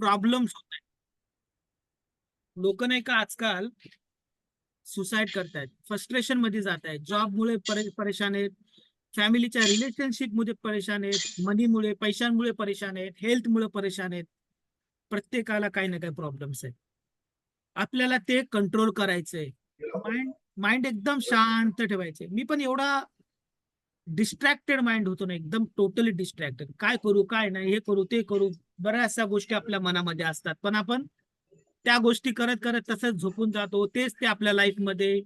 Problems होत आहेत. लोक नाही का आजकाल सुसाईड करतायत, फ्रस्ट्रेशन मध्ये जात आहेत, जॉबमुळे परेशान आहेत, फॅमिलीच्या रिलेशनशिप मध्ये परेशान आहेत, मनीमुळे पैशांमुळे परेशान आहेत, हेल्थमुळे परेशान आहेत. प्रत्येकाला काही ना काही प्रॉब्लेम्स आहेत. आपल्याला ते कंट्रोल करायचंय. माइंड माइंड एकदम शांत ठेवायचे. मी पण एवढा डिस्ट्रॅक्टेड माइंड होतो ना, एकदम टोटली डिस्ट्रॅक्टेड. काय करू काय नाही, हे करू ते करू, बऱ्याचशा गोष्टी आपल्या मनामध्ये असतात, पण आपण त्या गोष्टी करत करत तसंच झोपून जातो. तेच ते आपल्या लाईफमध्ये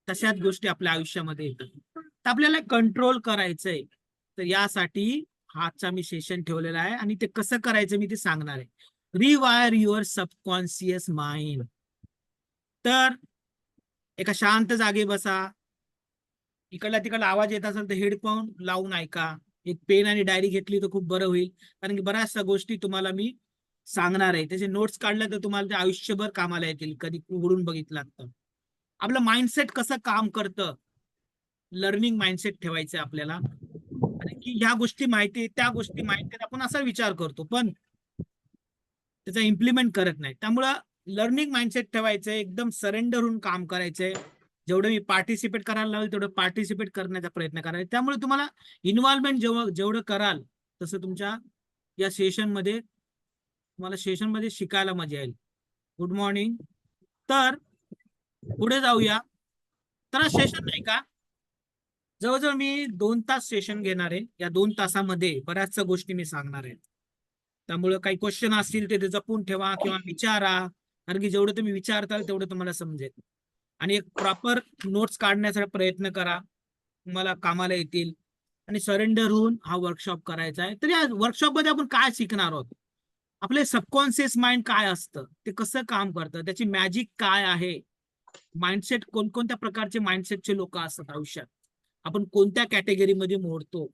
तशाच गोष्टी आपल्या आयुष्यामध्ये येतात. तर आपल्याला कंट्रोल करायचंय. तर यासाठी आजचा मी सेशन ठेवलेला आहे आणि ते कसं करायचं मी ते सांगणार आहे. Rewire your subconscious mind. तर एका शांत जागे बसा. इकडला तिकडला आवाज येत असेल तर हेडफोन लावून ऐका. एक पेन आणि डायरी घेतली तर खूप बरं होईल, कारण की बऱ्याचशा गोष्टी तुम्हाला मी सांगणार आहे. त्याचे नोट्स काढल्या तर तुम्हाला ते आयुष्यभर कामाला येतील, कधी उघडून बघितलात तर. आपलं माइंडसेट कसं काम करतं, लर्निंग माइंडसेट ठेवायचं आपल्याला. आणि की ह्या गोष्टी माहिती, त्या गोष्टी माहिती, आपण असा विचार करतो पण त्याचा इम्प्लिमेंट करत नाही. त्यामुळं लर्निंग माइंडसेट ठेवायचं, एकदम सरेंडर होऊन काम करायचंय. जेवढं मी पार्टिसिपेट करायला लावेल तेवढं पार्टिसिपेट करण्याचा प्रयत्न करायचा. त्यामुळे तुम्हाला इन्व्हॉल्वमेंट जेवढं कराल तसं तुमच्या या सेशनमध्ये, तुम्हाला सेशनमध्ये शिकायला मजा येईल. Good morning. तर पुढे जाऊया. तर हा सेशन नाही का, जवळजवळ मी 2 तास सेशन घेणार आहे. या 2 तासामध्ये बऱ्याचशा गोष्टी मी सांगणार आहे. त्यामुळे काही क्वेश्चन असतील ते जपून ठेवा किंवा विचारा, कारण की जेवढं तुम्ही विचारताल तेवढं तुम्हाला समजेल. आणि एक प्रॉपर नोट्स काढण्याचा प्रयत्न करा, तुम्हाला कामाला येतील. आणि सरेंडर होऊन हा वर्कशॉप करायचा आहे. तर या वर्कशॉपमध्ये आपण काय शिकणार आहोत, आपले सबकॉन्शियस माइंड काय असतं, ते कसं काम करतं, त्याची मॅजिक काय आहे, माइंडसेट, कोणकोणत्या प्रकारचे माइंडसेटचे लोक असतात आयुष्यात, आपण कोणत्या कॅटेगरीमध्ये मोडतो,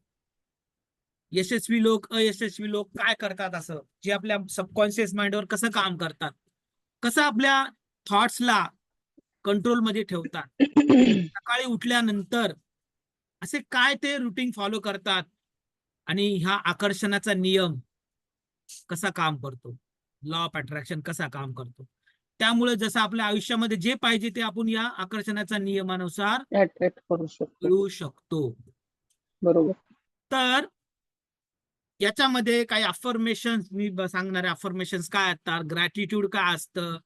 यशस्वी लोक अयशस्वी लोक काय करतात, असं जे आपल्या सबकॉन्शियस माइंडवर कसं काम करतात, कसं आपल्या थॉट्सला कंट्रोलमध्ये ठेवतात, सकाळी उठल्यानंतर असे काय ते रुटीन फॉलो करतात, आणि ह्या आकर्षणाचा नियम कसा काम करतो, लॉ ऑफ अट्रॅक्शन कसा काम करतो. त्यामुळे जसं आपल्या आयुष्यामध्ये जे पाहिजे ते आपण या आकर्षणाच्या नियमानुसार अट्रॅक्ट करू शकतो. मिळवू शकतो. बरोबर. तर याच्यामध्ये काही अफर्मेशन मी सांगणारे. अफर्मेशन्स काय असतात, ग्रॅटिट्यूड काय असतं,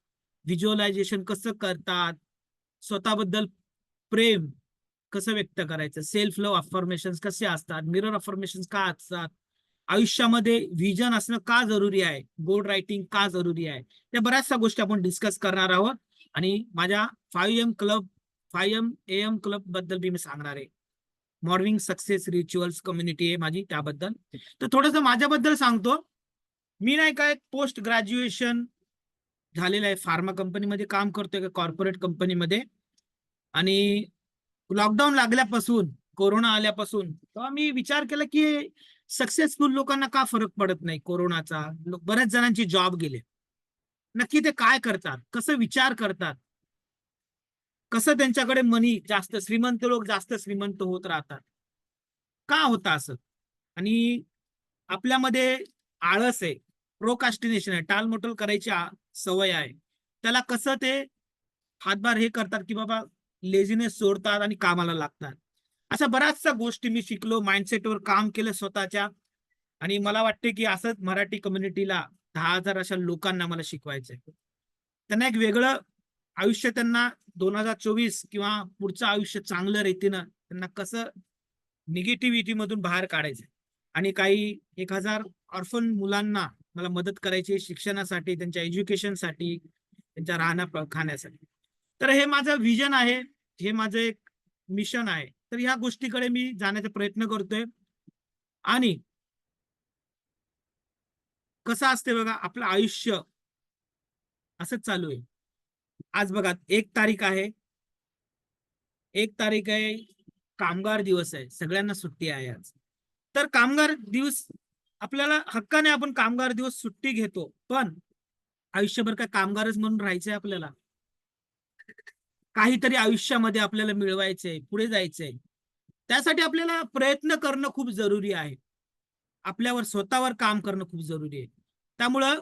व्हिज्युअलायझेशन कसं करतात, स्वतःबद्दल प्रेम कसं व्यक्त करायचं, सेल्फ लव्ह अफर्मेशन्स कसे असतात, मिरर अफर्मेशन्स काय असतात, आयुष्यामध्ये व्हिजन असणं का जरुरी आहे, गोल रायटिंग का जरुरी आहे, त्या बऱ्याचशा गोष्टी आपण डिस्कस करणार आहोत. आणि माझ्या 5 AM क्लब बद्दल मी सांगणार आहे. मॉर्निंग सक्सेस रिच्युअल्स कम्युनिटी आहे माझी, त्याबद्दल. तर थोडंसं माझ्याबद्दल सांगतो. मी नाही काय पोस्ट ग्रॅज्युएशन झालेलं आहे, फार्मा कंपनीमध्ये काम करतोय का कॉर्पोरेट कंपनीमध्ये. आणि लॉकडाऊन लागल्यापासून, कोरोना आल्यापासून, तेव्हा मी विचार केला की सक्सेसफुल लोकांना का फरक पडत नाही कोरोनाचा. बऱ्याच जणांची जॉब गेले, नक्की ते काय करतात, कसं विचार करतात, कसं त्यांच्याकडे मनी जास्त, श्रीमंत लोक जास्त श्रीमंत होत राहतात, का होतं असं. आणि आपल्यामध्ये आळस आहे, प्रोकास्टिनेशन आहे, टालमटोल करायची सवय आहे. त्याला कसं ते हातभार हे करतात की बाबा लेझीनेस सोडतात आणि कामाला लागतात. अशा बऱ्याचशा गोष्टी मी शिकलो, माइंडसेटवर काम केलं स्वतःच्या. आणि मला वाटते की असंच मराठी कम्युनिटीला 10,000 अशा लोकांना मला शिकवायचंय. त्यांना एक वेगळं आयुष्य, त्यांना 2024 किंवा पुढचं आयुष्य चांगलं रीतीनं त्यांना कसं निगेटिव्हिटी मधून बाहेर काढायचं. आणि काही 1,000 ऑर्फन मुलांना मला मदत करायची शिक्षणासाठी, त्यांच्या एज्युकेशनसाठी, त्यांच्या राहण्या खाण्यासाठी. तर हे माझं विजन आहे, हे माझं एक मिशन आहे. तर ह्या गोष्टीकडे मी जाण्याचा प्रयत्न करतोय. आणि कसं असते बघा, आपलं आयुष्य असंच चालू आहे. आज बघा 1 तारीख आहे, 1 तारीख आहे, कामगार दिवस आहे, सगळ्यांना सुट्टी आहे आज. तर कामगार दिवस, आपल्याला हक्काने आपण कामगार दिवस सुट्टी घेतो, पण आयुष्यभर काय कामगारच म्हणून राहायचंय आपल्याला. काहीतरी आयुष्यामध्ये आपल्याला मिळवायचंय, पुढे जायचंय. त्यासाठी आपल्याला प्रयत्न करणं खूप जरुरी आहे, आपल्यावर स्वतःवर काम करणं खूप जरुरी आहे. त्यामुळं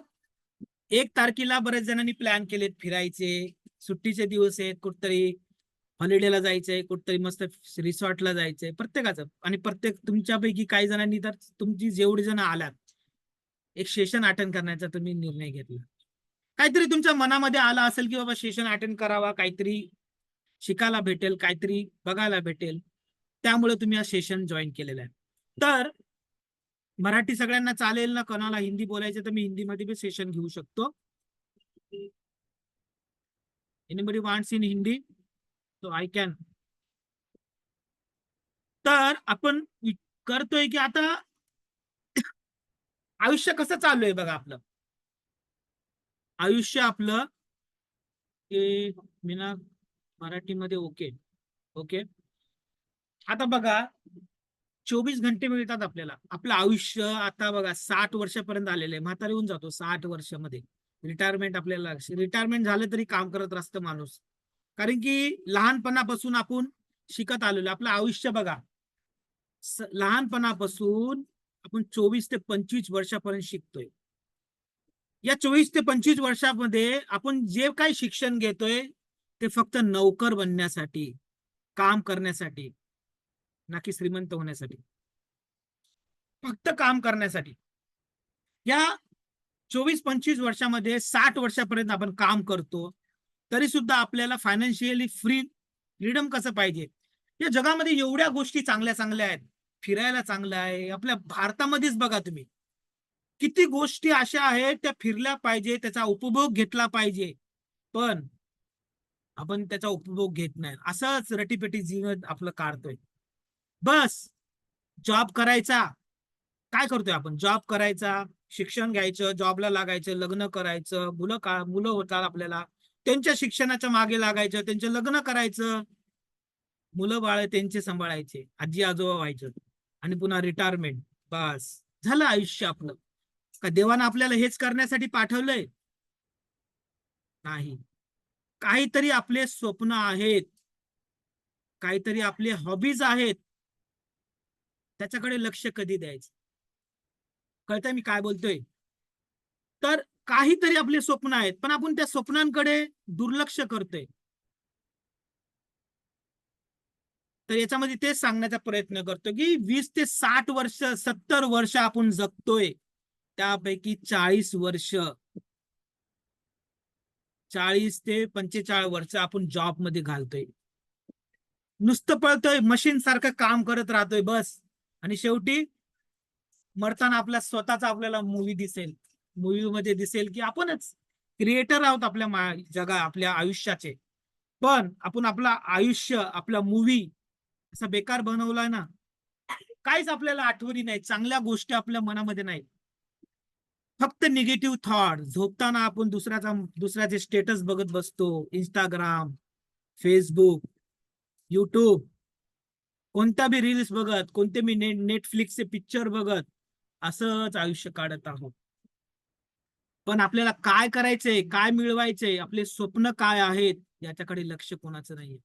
1 तारखेला बऱ्याच जणांनी प्लॅन केलेत फिरायचे, सुट्टीचे दिवस आहेत, कुठतरी हॉलिडेला जायचंय, कुठतरी मस्त रिसॉर्टला जायचंय, प्रत्येकाचं. आणि प्रत्येक तुमच्यापैकी काही जणांनी तर तुमची जेवढी जण आल्यात एक सेशन अटेंड करण्याचा तुम्ही निर्णय घेतला. काहीतरी तुमच्या मनामध्ये आला असेल की बाबा सेशन अटेंड करावा, काहीतरी शिकायला भेटेल, काहीतरी बघायला भेटेल, त्यामुळे तुम्ही हा सेशन जॉईन केलेला आहे. तर मराठी सगळ्यांना चालेल ना? कोणाला हिंदी बोलायचं तर मी हिंदीमध्ये बी सेशन घेऊ शकतो. Anybody wants in Hindi so I can. तर आपण करतोय की आता आयुष्य कसं चालू आहे बघा आपलं. आयुष्य आपलं की मी ना मराठीमध्ये ओके ओके. आता बघा 24 घंटे मिळतात आपल्याला. आपलं आयुष्य आता बघा 60 वर्षापर्यंत आलेलं आहे. म्हातारे होऊन जातो 60 वर्षामध्ये. रिटायरमेंट आपल्याला, रिटायरमेंट झालं तरी काम करत असतं माणूस. कारण की लहानपणापासून आपण शिकत आलेलो. आपलं आयुष्य बघा लहानपणापासून आपण 24 ते 25 वर्षापर्यंत शिकतोय. या 24 ते 25 वर्षामध्ये आपण जे काही शिक्षण घेतोय ते फक्त नोकर बनण्यासाठी, काम करण्यासाठी, ना की श्रीमंत होण्यासाठी. फक्त काम करण्यासाठी. या 24-25 वर्षामध्ये 60 वर्षापर्यंत आपण काम करतो, तरी सुद्धा आपल्याला फायनान्शियली फ्रीडम कसं पाहिजे. या जगामध्ये एवढ्या गोष्टी चांगल्या चांगल्या आहेत. फिरायला चांगलं आहे. आपल्या भारतामध्येच बघा तुम्ही, किती गोष्टी अशा आहेत त्या फिरल्या पाहिजे, त्याचा उपभोग घेतला पाहिजे, पण आपण त्याचा उपभोग घेत नाही. असंच रटीपेटी जीवन आपलं काढतोय. बस जॉब करायचा. काय करतोय आपण? जॉब करायचा, शिक्षण घ्यायचं, जॉबला लागायचं, लग्न करायचं, मुलं होतात आपल्याला, त्यांच्या शिक्षणाच्या मागे लागायचं, त्यांचे लग्न करायचं, मुलं बाळ त्यांचे सांभाळायचे, आजी आजोबा व्हायचं, आणि पुन्हा रिटायरमेंट. बस झालं आयुष्य आपलं. का देवानं आपल्याला हेच करण्यासाठी पाठवलंय? नाही. काहीतरी आपले स्वप्न आहेत, काहीतरी आपले हॉबीज आहेत, त्याच्याकडे लक्ष कधी द्यायचं. कळतंय मी काय बोलतोय? तर काहीतरी आपले स्वप्न आहेत, पण आपण त्या स्वप्नांकडे दुर्लक्ष करतोय. तर याच्यामध्ये तेच सांगण्याचा प्रयत्न करतो की 20 ते 60 वर्ष, 70 वर्ष आपण जगतोय, त्यापैकी 40 वर्ष, 40 ते 45 वर्ष आपण जॉब मध्ये घालतोय. नुसतं पळतोय, मशीन सारखं काम करत राहतोय बस. आणि शेवटी मरताना आपला स्वतःचा आपल्याला मूवी दिसेल. मूवी मध्ये दिसेल की आपणच क्रिएटर आहोत आपल्या आपल्या आयुष्याचे. पण आपण आपलं आयुष्य, आपला मूवी असा बेकार बनवलाय ना, काहीच आपल्याला आठवणी नाही, चांगल्या गोष्टी आपल्या मनामध्ये नाही. फक्त निगेटिव्ह थॉट. झोपताना आपण दुसऱ्याचे स्टेटस बघत बसतो. इंस्टाग्राम, फेसबुक, युट्यूब, कोणत्या बी रील्स बघत, कोणते बी नेटफ्लिक्सचे पिक्चर बघत असंच आयुष्य काढत आहोत. पण आपल्याला काय करायचंय, काय मिळवायचंय, आपले स्वप्न काय आहेत, याच्याकडे लक्ष कोणाचं नाहीये.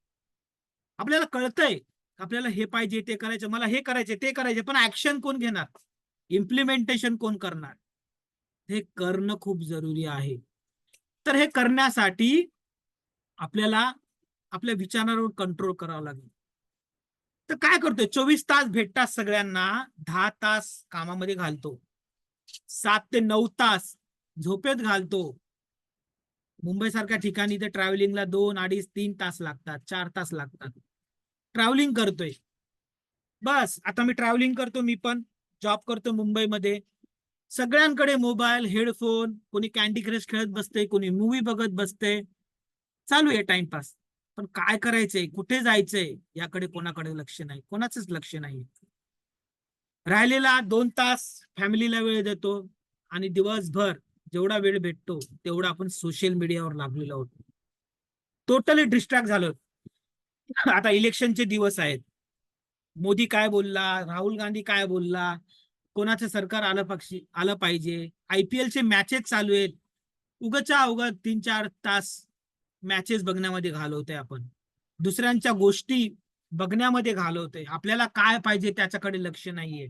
आपल्याला कळतंय आपल्याला हे पाहिजे, ते करायचं, मला हे करायचे, ते करायचे, पण ऍक्शन कोण घेणार? इम्प्लिमेंटेशन कोण करणार? हे करणं खूप जरुरी आहे. तर हे करण्यासाठी आपल्याला आपल्या विचारांवर कंट्रोल करावं लागेल. तर काय करतोय? 24 तास भेटतात सगळ्यांना, 10 तास कामामध्ये घालतो, 7 ते 9 तास झोपेत घालतो. मुंबई सारख्या ठिकाणी तर ट्रॅव्हलिंगला 2, 2.5, 3 तास लागतात, 4 तास लागतात. ट्रॅव्हलिंग करतोय. बस आता मी ट्रॅव्हलिंग करतो, मी पण जॉब करतो मुंबईमध्ये. सगळ्यांकडे मोबाईल, हेडफोन, कोणी कॅन्डी क्रश खेळत बसते, कोणी मूवी बघत बसते, चालू आहे टाइमपास. पण काय करायचंय, कुठे जायचंय, याकडे कोणाकडे लक्ष नाही, कोणाचंच लक्ष नाही. राहिलेला 2 तास फॅमिलीला वेळ देतो, आणि दिवसभर जेवढा वेळ भेटतो तेवढा आपण सोशल मीडियावर लागलेलो आहोत. टोटली डिस्ट्रॅक्ट झालो. आता इलेक्शनचे दिवस आहेत. मोदी काय बोलला, राहुल गांधी काय बोलला, कोणाचं सरकार आलं पाहिजे, आयपीएलचे मॅचेस चालू आहेत, उगाच्या उगाच 3-4 तास मॅचेस बघण्यामध्ये घालवतोय आपण, दुसऱ्यांच्या गोष्टी बघण्यामध्ये घालवतोय. आपल्याला काय पाहिजे त्याच्याकडे लक्ष नाहीये.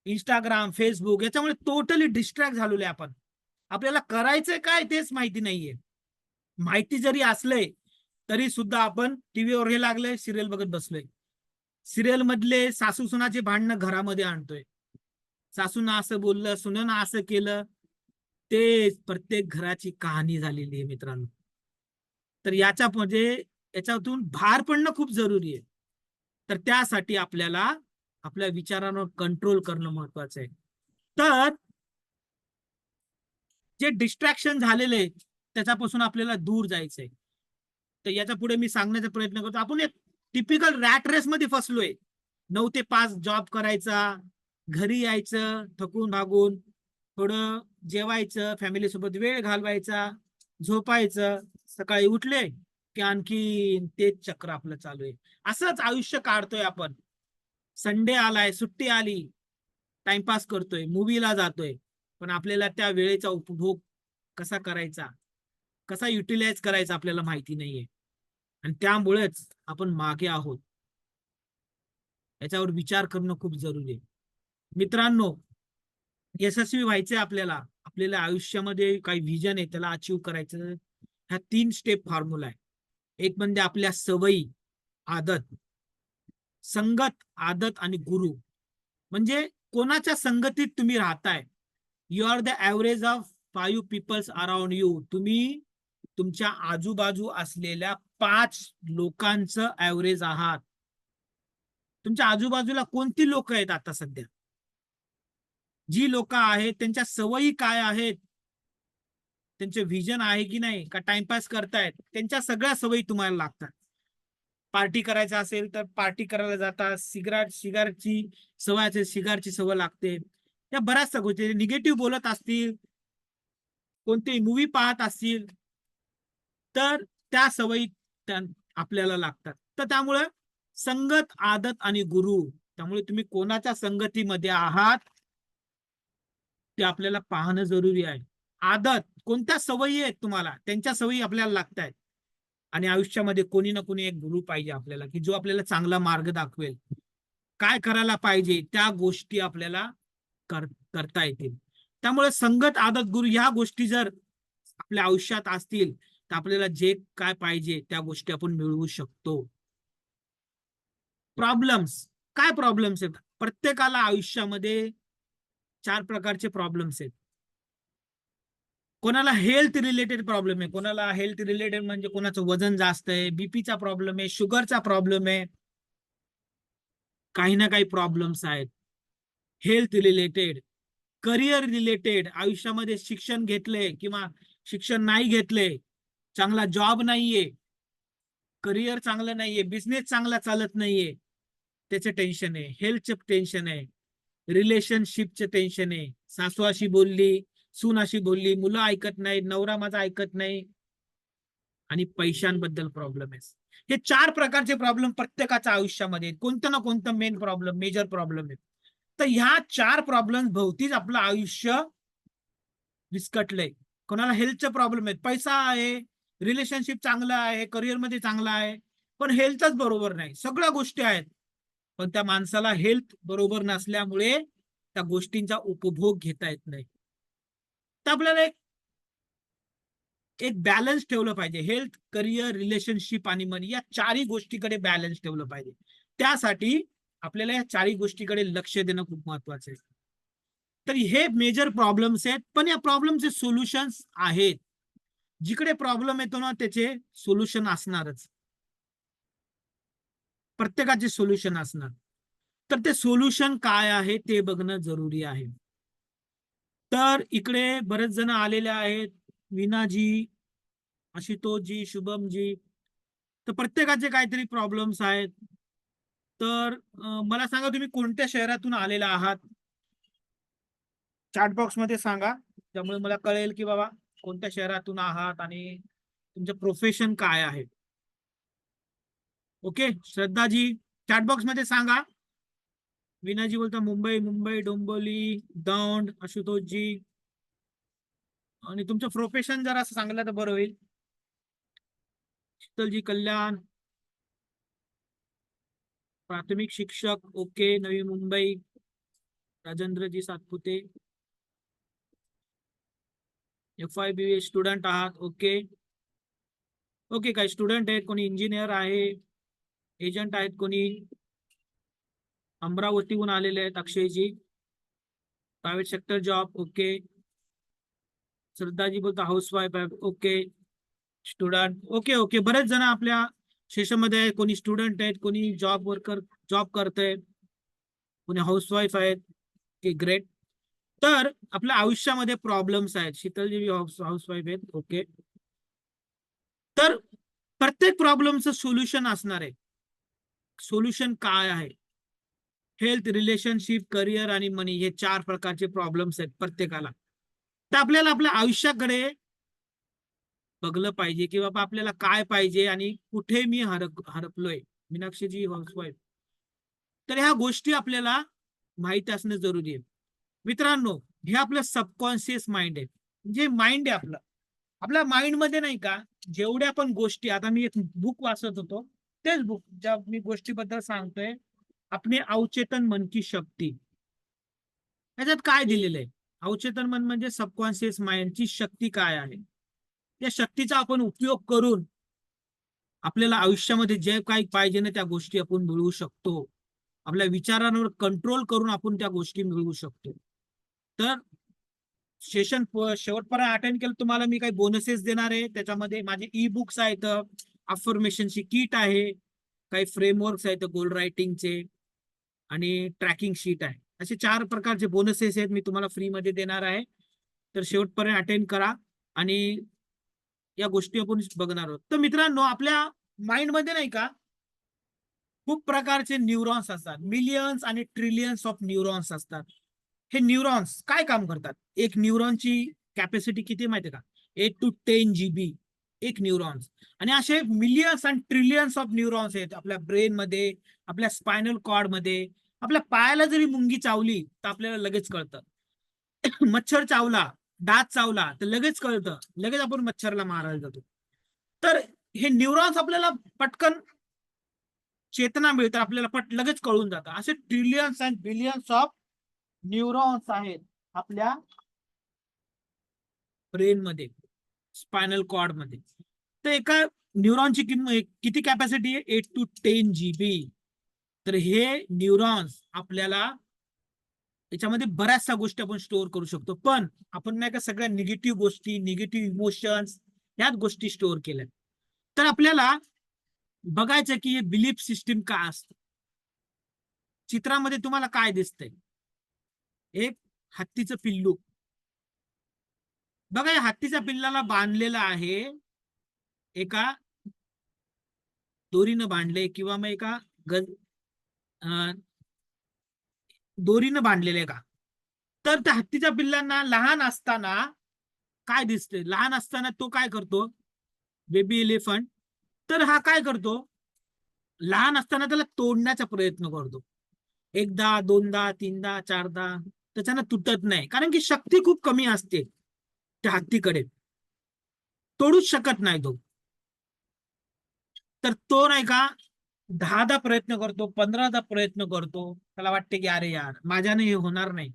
इंस्टाग्राम, फेसबुक याच्यामुळे टोटली डिस्ट्रॅक्ट झालेलो आहे आपण. आपल्याला करायचंय काय तेच माहिती नाहीये. माहिती जरी असले तरी सुद्धा आपण टीव्हीवर हे लागले सिरियल बघत बसलोय. सिरियल मधले सासू सुनाचे भांडणं घरामध्ये आणतोय. सासून असं बोललं, सुनेनं असं केलं. ते प्रत्येक घराची कहाणी झालेली आहे मित्रांनो. तर याच्यातून बाहेर पडणं खूप जरुरी आहे. तर त्यासाठी आपल्याला आपल्या विचारांवर कंट्रोल करणं महत्वाचं आहे. तर जे डिस्ट्रॅक्शन झालेले आहे त्याच्यापासून आपल्याला दूर जायचंय. तर याच्या पुढे मी सांगण्याचा प्रयत्न करतो. आपण एक टिपिकल रॅट रेस मध्ये फसलोय. 9 ते 5 जॉब करायचा, घरी यायचं थकून भागून, थोडं जेवायचं, फॅमिली सोबत वेळ घालवायचा, झोपायचं, सकाळी उठले की आणखी तेच चक्र आपलं चालू आहे. असंच आयुष्य काढतोय आपण. संडे आलाय, सुट्टी आली, टाइमपास करतोय, मूवीला जातोय, पण आपल्याला त्या वेळेचा उपभोग कसा करायचा, कसा युटिलाइज करायचा आपल्याला माहिती नाहीये. आणि त्यामुळेच आपण मागे आहोत. याच्यावर विचार करणं खूप जरुरी आहे. मित्रांनो, यशस्वी व्हायचे आपल्याला, आपल्याला आयुष्यामध्ये काही व्हिजन आहे त्याला अचीव्ह करायचं. ह्या 3 स्टेप फॉर्म्युला आहे. एक म्हणजे आपल्या सवयी, आदत, संगत, आदत आणि गुरु. म्हणजे कोणाच्या संगतीत तुम्ही राहताय. You are the average of 5 peoples around you. तुम्ही तुमच्या आजूबाजू असलेल्या 5 लोकांचं ऍव्हरेज आहात. तुमच्या आजूबाजूला कोणती लोक आहेत आता सध्या? जी लोक आहेत त्यांच्या सवयी काय आहेत, त्यांचे व्हिजन आहे की नाही, का टाइमपास करतायत, त्यांच्या सगळ्या सवयी तुम्हाला लागतात. पार्टी करायचं असेल तर पार्टी करायला जातात, सिगारची सवय असेल सिगारची सवय लागते. या बऱ्याचशा गोष्टी निगेटिव्ह बोलत असतील, कोणतेही मूवी पाहत असतील तर त्या सवयी आपल्याला लागतात. तर त्यामुळे संगत, आदत आणि गुरु, त्यामुळे तुम्ही कोणाच्या संगतीमध्ये आहात ते आपल्याला पाहणं जरुरी आहे. आदत, कोणत्या सवयी आहेत तुम्हाला, त्यांच्या सवयी आपल्याला लागतायत. आणि आयुष्यामध्ये कोणी ना कोणी एक गुरु पाहिजे आपल्याला, की जो आपल्याला चांगला मार्ग दाखवेल, काय करायला पाहिजे त्या गोष्टी आपल्याला करता येतील. त्यामुळे संगत, आदत, गुरु ह्या गोष्टी जर आपल्या आयुष्यात असतील तर आपल्याला जे काय पाहिजे त्या गोष्टी आपण मिळवू शकतो. प्रॉब्लेम्स, काय प्रॉब्लेम्स आहेत? प्रत्येकाला आयुष्यामध्ये 4 प्रकारचे प्रॉब्लेम्स आहेत. कोणाला हेल्थ रिलेटेड प्रॉब्लेम आहे, कोणाला हेल्थ रिलेटेड म्हणजे कोणाचं वजन जास्त आहे, बीपीचा प्रॉब्लेम आहे, शुगरचा प्रॉब्लेम आहे, काही ना काही प्रॉब्लेम्स आहेत. हेल्थ रिलेटेड, करिअर रिलेटेड, आयुष्यामध्ये शिक्षण घेतले किंवा शिक्षण नाही घेतले, चांगला जॉब नाहीये, करिअर चांगलं नाहीये, बिझनेस चांगला चालत नाहीये, त्याचं टेन्शन आहे. हेल्थचं टेन्शन आहे, रिलेशनशिपचं टेन्शन आहे, सासूशी बोलली, सुनाशी बोलली, मुलं ऐकत नाही, नवरा माझा ऐकत नाही, आणि पैशांबद्दल प्रॉब्लेम आहे. हे 4 प्रकारचे प्रॉब्लेम प्रत्येकाच्या आयुष्यामध्ये कोणतं ना कोणतं मेन प्रॉब्लेम, मेजर प्रॉब्लेम आहे. तर ह्या 4 प्रॉब्लेम भोवतीच आपलं आयुष्य विस्कटलंय. कोणाला हेल्थचे प्रॉब्लेम आहेत, पैसा आहे, रिलेशनशिप चांगलं आहे, करिअरमध्ये चांगला आहे, पण हेल्थच बरोबर नाही. सगळ्या गोष्टी आहेत पण त्या माणसाला हेल्थ बरोबर नसल्यामुळे त्या गोष्टींचा उपभोग घेता येत नाही. तर आपल्याला एक बॅलन्स ठेवलं पाहिजे. हेल्थ, करिअर, रिलेशनशिप आणि मनी या 4ही गोष्टीकडे बॅलन्स ठेवलं पाहिजे. त्यासाठी आपल्याला या 4ही गोष्टीकडे लक्ष देणं खूप महत्वाचं आहे. तर हे मेजर प्रॉब्लेम्स आहेत, पण या प्रॉब्लेमचे सोल्युशन्स आहेत. जिकडे प्रॉब्लेम येतो ना त्याचे सोल्युशन असणारच, प्रत्येकाचे सोल्युशन असणार. तर ते सोल्युशन काय आहे ते बघणं जरुरी आहे. तर इकडे बरेच जण आलेले आहेत, वीणाजी, आशुतोषजी, शुभमजी. तर प्रत्येकाचे काहीतरी प्रॉब्लेम्स आहेत. तर मला सांगा तुम्ही कोणत्या शहरातून आलेला आहात, चॅट बॉक्स मध्ये सांगा, त्यामुळे मला कळेल की बाबा कोणत्या शहरातून आहात आणि तुमचं प्रोफेशन काय आहे. ओके, श्रद्धाजी चॅट बॉक्स मध्ये सांगा. वीणाजी बोलता मुंबई, मुंबई डोंबिवली, दौंड. आशुतोषजी, आणि तुमचं प्रोफेशन जरा असं सांगितलं तर बरं होईल. शीतलजी कल्याण, प्राथमिक शिक्षक. Okay, Navi Mumbai. Rajendraji Satpute. FIBA student आहात. ओके ओके, काही स्टुडंट आहेत, कोणी इंजिनियर आहे, एजंट आहेत, कोणी अमरावतीहून आलेले आहेत, Akshayji private sector job. Okay, Shraddhaji बोलतो हाऊसवाईफ आहे. Okay, student. ओके ओके, बरेच जण आपल्या सेशनमध्ये आहेत. कोणी स्टुडंट आहेत, कोणी जॉब करतंय, कोणी हाऊसवाईफ आहेत. Okay, great. तर आपल्या आयुष्यामध्ये प्रॉब्लेम्स आहेत. शीतलजी हाऊसवाईफ आहेत. ओके, तर प्रत्येक प्रॉब्लेमचं सोल्युशन असणार आहे. सोल्युशन काय आहे? हेल्थ, रिलेशनशिप, करिअर आणि मनी हे 4 प्रकारचे प्रॉब्लेम्स आहेत प्रत्येकाला. तर आपल्याला आपल्या आयुष्याकडे बघलं पाहिजे की बाबा आपल्याला काय पाहिजे आणि कुठे मी हरपलोय. मीनाक्षीजी हाऊसवाईफ. तर ह्या गोष्टी आपल्याला माहिती असणं जरुरी आहे. मित्रांनो, हे आपलं सबकॉन्शियस माइंड आहे. जे माइंड आहे आपल्या माइंडमध्ये नाही का, जेवढ्या पण गोष्टी, आता मी एक बुक वाचत होतो, तेच बुक ज्या मी गोष्टीबद्दल सांगतोय, आपले अवचेतन मन की शक्ती. याच्यात काय दिलेलं आहे? अवचेतन मन म्हणजे सबकॉन्शियस माइंडची शक्ती काय आहे. त्या शक्तीचा आपण उपयोग करून आपल्याला आयुष्यामध्ये जे काही पाहिजे ना त्या गोष्टी आपण मिळवू शकतो. आपल्या विचारांवर कंट्रोल करून आपण त्या गोष्टी मिळवू शकतो. तर सेशन शेवटपर्यंत अटेंड केलं, तुम्हाला मी काही बोनसेस देणार आहे. त्याच्यामध्ये माझे ई बुक्स आहेत, अफर्मेशनची किट आहे, काही फ्रेमवर्क्स आहेत गोल रायटिंगचे, आणि ट्रॅकिंग शीट आहे. असे 4 प्रकारचे बोनसेस आहेत, मी तुम्हाला फ्रीमध्ये देणार आहे. तर शेवटपर्यंत अटेंड करा आणि या गोष्टी आपण बघणार आहोत. तर मित्रांनो, आपल्या माइंडमध्ये नाही का खूप प्रकारचे न्यूरॉन्स असतात. मिलियन्स आणि ट्रिलियन्स ऑफ न्यूरॉन्स असतात. हे न्यूरॉन्स काय काम करतात? एक न्यूरॉनची कॅपॅसिटी किती माहिती का? 8 to 10 GB एक न्यूरॉन्स. आणि असे मिलियन्स आणि ट्रिलियन्स ऑफ न्यूरॉन्स आहेत आपल्या ब्रेन मध्ये, आपल्या स्पायनल कॉर्ड मध्ये. आपल्या पायाला जरी मुंगी चावली तर आपल्याला लगेच कळतं. मच्छर चावला, दात चावला तर लगेच कळतं, लगेच आपण मच्छरला मारायला जातो. तर हे न्यूरॉन्स आपल्याला पटकन चेतना मिळतं, आपल्याला लगेच कळून जातं. असे trillions and billions of neurons आहेत आपल्या ब्रेन मध्ये, स्पायनल कॉर्ड मध्ये. तर एका न्यूरॉनची किती कॅपॅसिटी आहे? 8 to 10 GB. तर हे न्यूरॉन्स आपल्याला याच्यामध्ये बऱ्याचशा गोष्टी आपण स्टोअर करू शकतो. पण आपण नाही का सगळ्या निगेटिव्ह गोष्टी, निगेटिव्ह इमोशन्स ह्याच गोष्टी स्टोअर केल्या. तर आपल्याला बघायचं की हे बिलीफ सिस्टीम काय असतं. चित्रामध्ये तुम्हाला काय दिसतंय? एक हत्तीचं पिल्लू. बघा, या हत्तीच्या पिल्लाला बांधलेलं आहे, एका दोरीनं बांधले किंवा मग एका दोरीनं बांधलेले का. तर त्या हत्तीच्या पिल्लांना लहान असताना काय दिसते? लहान असताना तो काय करतो? Baby elephant. तर हा काय करतो? लहान असताना त्याला तोडण्याचा प्रयत्न करतो. एकदा, दोनदा, तीनदा, चारदा. त्याच्यानं तुटत नाही, कारण की शक्ती खूप कमी असते त्या हत्तीकडे. तोडूच शकत नाही तो. तर तो नाही का 10दा प्रयत्न करतो, 15दा प्रयत्न करतो. त्याला वाटते की अरे यार, माझ्याने हे होणार नाही,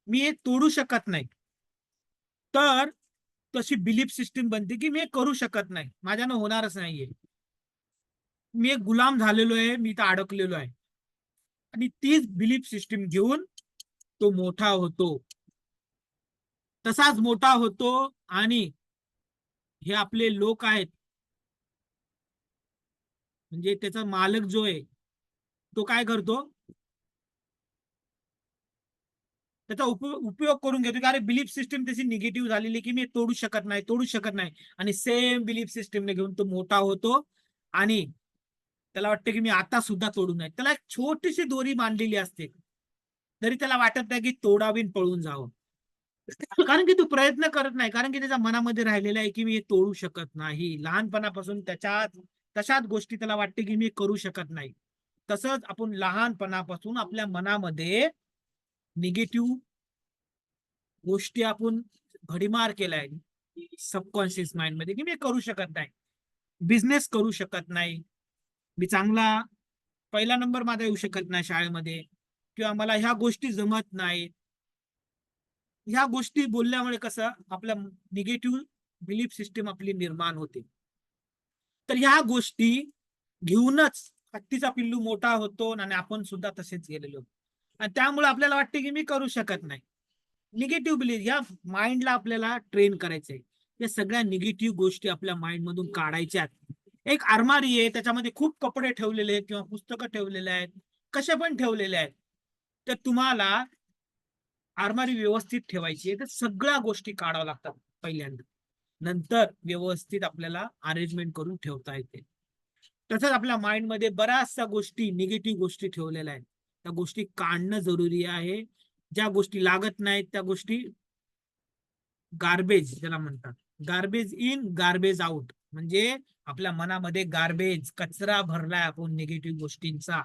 मी हे तोडू शकत नाही. तर तशी बिलीफ सिस्टीम बनते की मी हे करू शकत नाही, माझ्यानं होणारच नाहीये, मी एक गुलाम झालेलो आहे, मी तर अडकलेलो आहे. आणि तीच बिलीफ सिस्टीम घेऊन तो मोठा होतो. तसाच मोठा होतो. आणि हे आपले लोक आहेत, म्हणजे त्याचा मालक जो आहे तो काय करतो? त्याचा उपयोग करून घेतो की अरे बिलीफ सिस्टीम त्याची निगेटिव्ह झालेली की मी तोडू शकत नाही, तोडू शकत नाही. आणि सेम बिलीफ सिस्टीमने घेऊन तो मोठा होतो आणि त्याला वाटतं की मी आता सुद्धा तोडू नये. त्याला एक छोटीशी दोरी बांधलेली असते, तरी त्याला वाटत नाही की तोडावीन, पळून जावं. कारण की तो प्रयत्न करत नाही, कारण की त्याच्या मनामध्ये राहिलेला आहे की मी हे तोडू शकत नाही. लहानपणापासून तशाच गोष्टी त्याला वाटते की मी करू शकत नाही. तसंच आपण लहानपणापासून आपल्या मनामध्ये निगेटिव्ह गोष्टी आपण भडीमार केलाय सबकॉन्शियस माइंड मध्ये की मी करू शकत नाही, बिझनेस करू शकत नाही, मी चांगला पहिला नंबर माझा येऊ शकत नाही शाळेमध्ये, किंवा मला ह्या गोष्टी जमत नाही. ह्या गोष्टी बोलल्यामुळे कसं आपल्या निगेटिव्ह बिलीफ सिस्टीम आपली निर्माण होते. तर ह्या गोष्टी घेऊनच हत्तीचा पिल्लू मोठा होतो आणि आपण सुद्धा तसेच गेलेलो. आणि त्यामुळे आपल्याला वाटते की मी करू शकत नाही. निगेटिव्ह बिलीफ या माइंडला आपल्याला ट्रेन करायचंय. या सगळ्या निगेटिव्ह गोष्टी आपल्या माइंड मधून काढायच्या. एक आरमारी आहे, त्याच्यामध्ये खूप कपडे ठेवलेले आहेत किंवा पुस्तकं ठेवलेले आहेत, कसे पण ठेवलेले आहेत. तर तुम्हाला आरमारी व्यवस्थित ठेवायची आहे, तर सगळ्या गोष्टी काढाव्या लागतात पहिल्यांदा. नंतर व्यवस्थित आपल्याला अरेंजमेंट करून ठेवता येते. तसंच आपल्या माइंडमध्ये बऱ्याचशा गोष्टी निगेटिव्ह गोष्टी ठेवलेल्या आहेत. त्या गोष्टी काढणं जरुरी आहे. ज्या गोष्टी लागत नाहीत त्या गोष्टी गार्बेज ज्याला म्हणतात. Garbage in garbage out. म्हणजे आपल्या मनामध्ये गार्बेज कचरा भरलाय आपण निगेटिव्ह गोष्टींचा,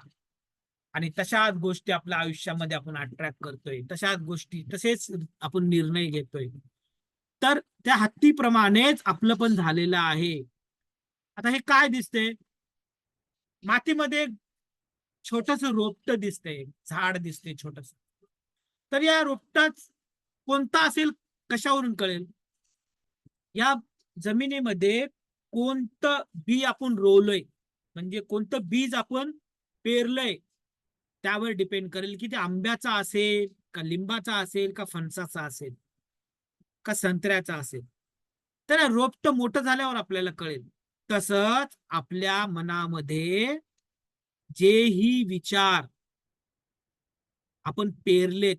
आणि तशाच गोष्टी आपल्या आयुष्यामध्ये आपण अट्रॅक्ट करतोय, तशाच गोष्टी तसेच आपण निर्णय घेतोय. तर त्या हत्तीप्रमाणेच आपलं पण झालेलं आहे. आता हे काय दिसतंय? मातीमध्ये छोटस रोपट दिसतंय, झाड दिसतंय छोटस. तर या रोपटात कोणता असेल कशावरून कळेल? या जमिनीमध्ये कोणतं बी आपण रोवलंय, म्हणजे कोणतं बीज आपण पेरलंय, त्यावर डिपेंड करेल की ते आंब्याचा असेल का लिंबाचा असेल का फणसाचा असेल का संत्र्याचा असेल. तर रोपट मोठं झाल्यावर आपल्याला कळेल. तसंच आपल्या मनामध्ये जेही विचार आपण पेरलेत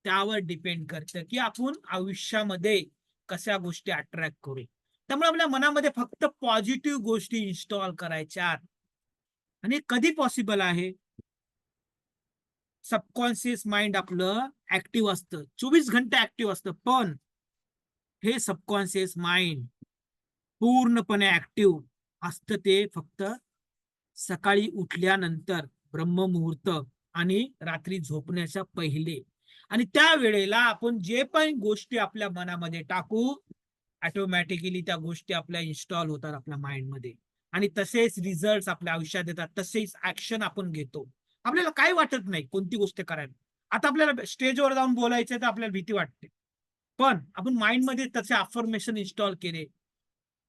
त्यावर डिपेंड करतं की आपण आयुष्यामध्ये कशा गोष्टी अट्रॅक्ट करू. त्यामुळे आपल्या मनामध्ये फक्त पॉझिटिव्ह गोष्टी इन्स्टॉल करायच्या. आणि कधी पॉसिबल आहे? सबकॉन्शियस माइंड आपलं ऍक्टिव्ह असतं, 24 घंटे ऍक्टिव्ह असतं. पण हे सबकॉन्शियस माइंड पूर्णपणे ऍक्टिव्ह असतं ते फक्त सकाळी उठल्यानंतर ब्रह्ममुहूर्त आणि रात्री झोपण्याच्या पहिले. आणि त्या वेळेला आपण जे पण गोष्टी आपल्या मनामध्ये टाकू, ऑटोमॅटिकली त्या गोष्टी आपल्या इन्स्टॉल होतात आपल्या माइंडमध्ये, आणि तसेच रिझल्ट आपल्या आयुष्यात येतात, तसेच ऍक्शन आपण घेतो. आपल्याला काय वाटत नाही कोणती गोष्ट करायला. आता आपल्याला स्टेजवर जाऊन बोलायचं तर आपल्याला भीती वाटते, पण आपण माइंडमध्ये तसे अफर्मेशन इन्स्टॉल केले,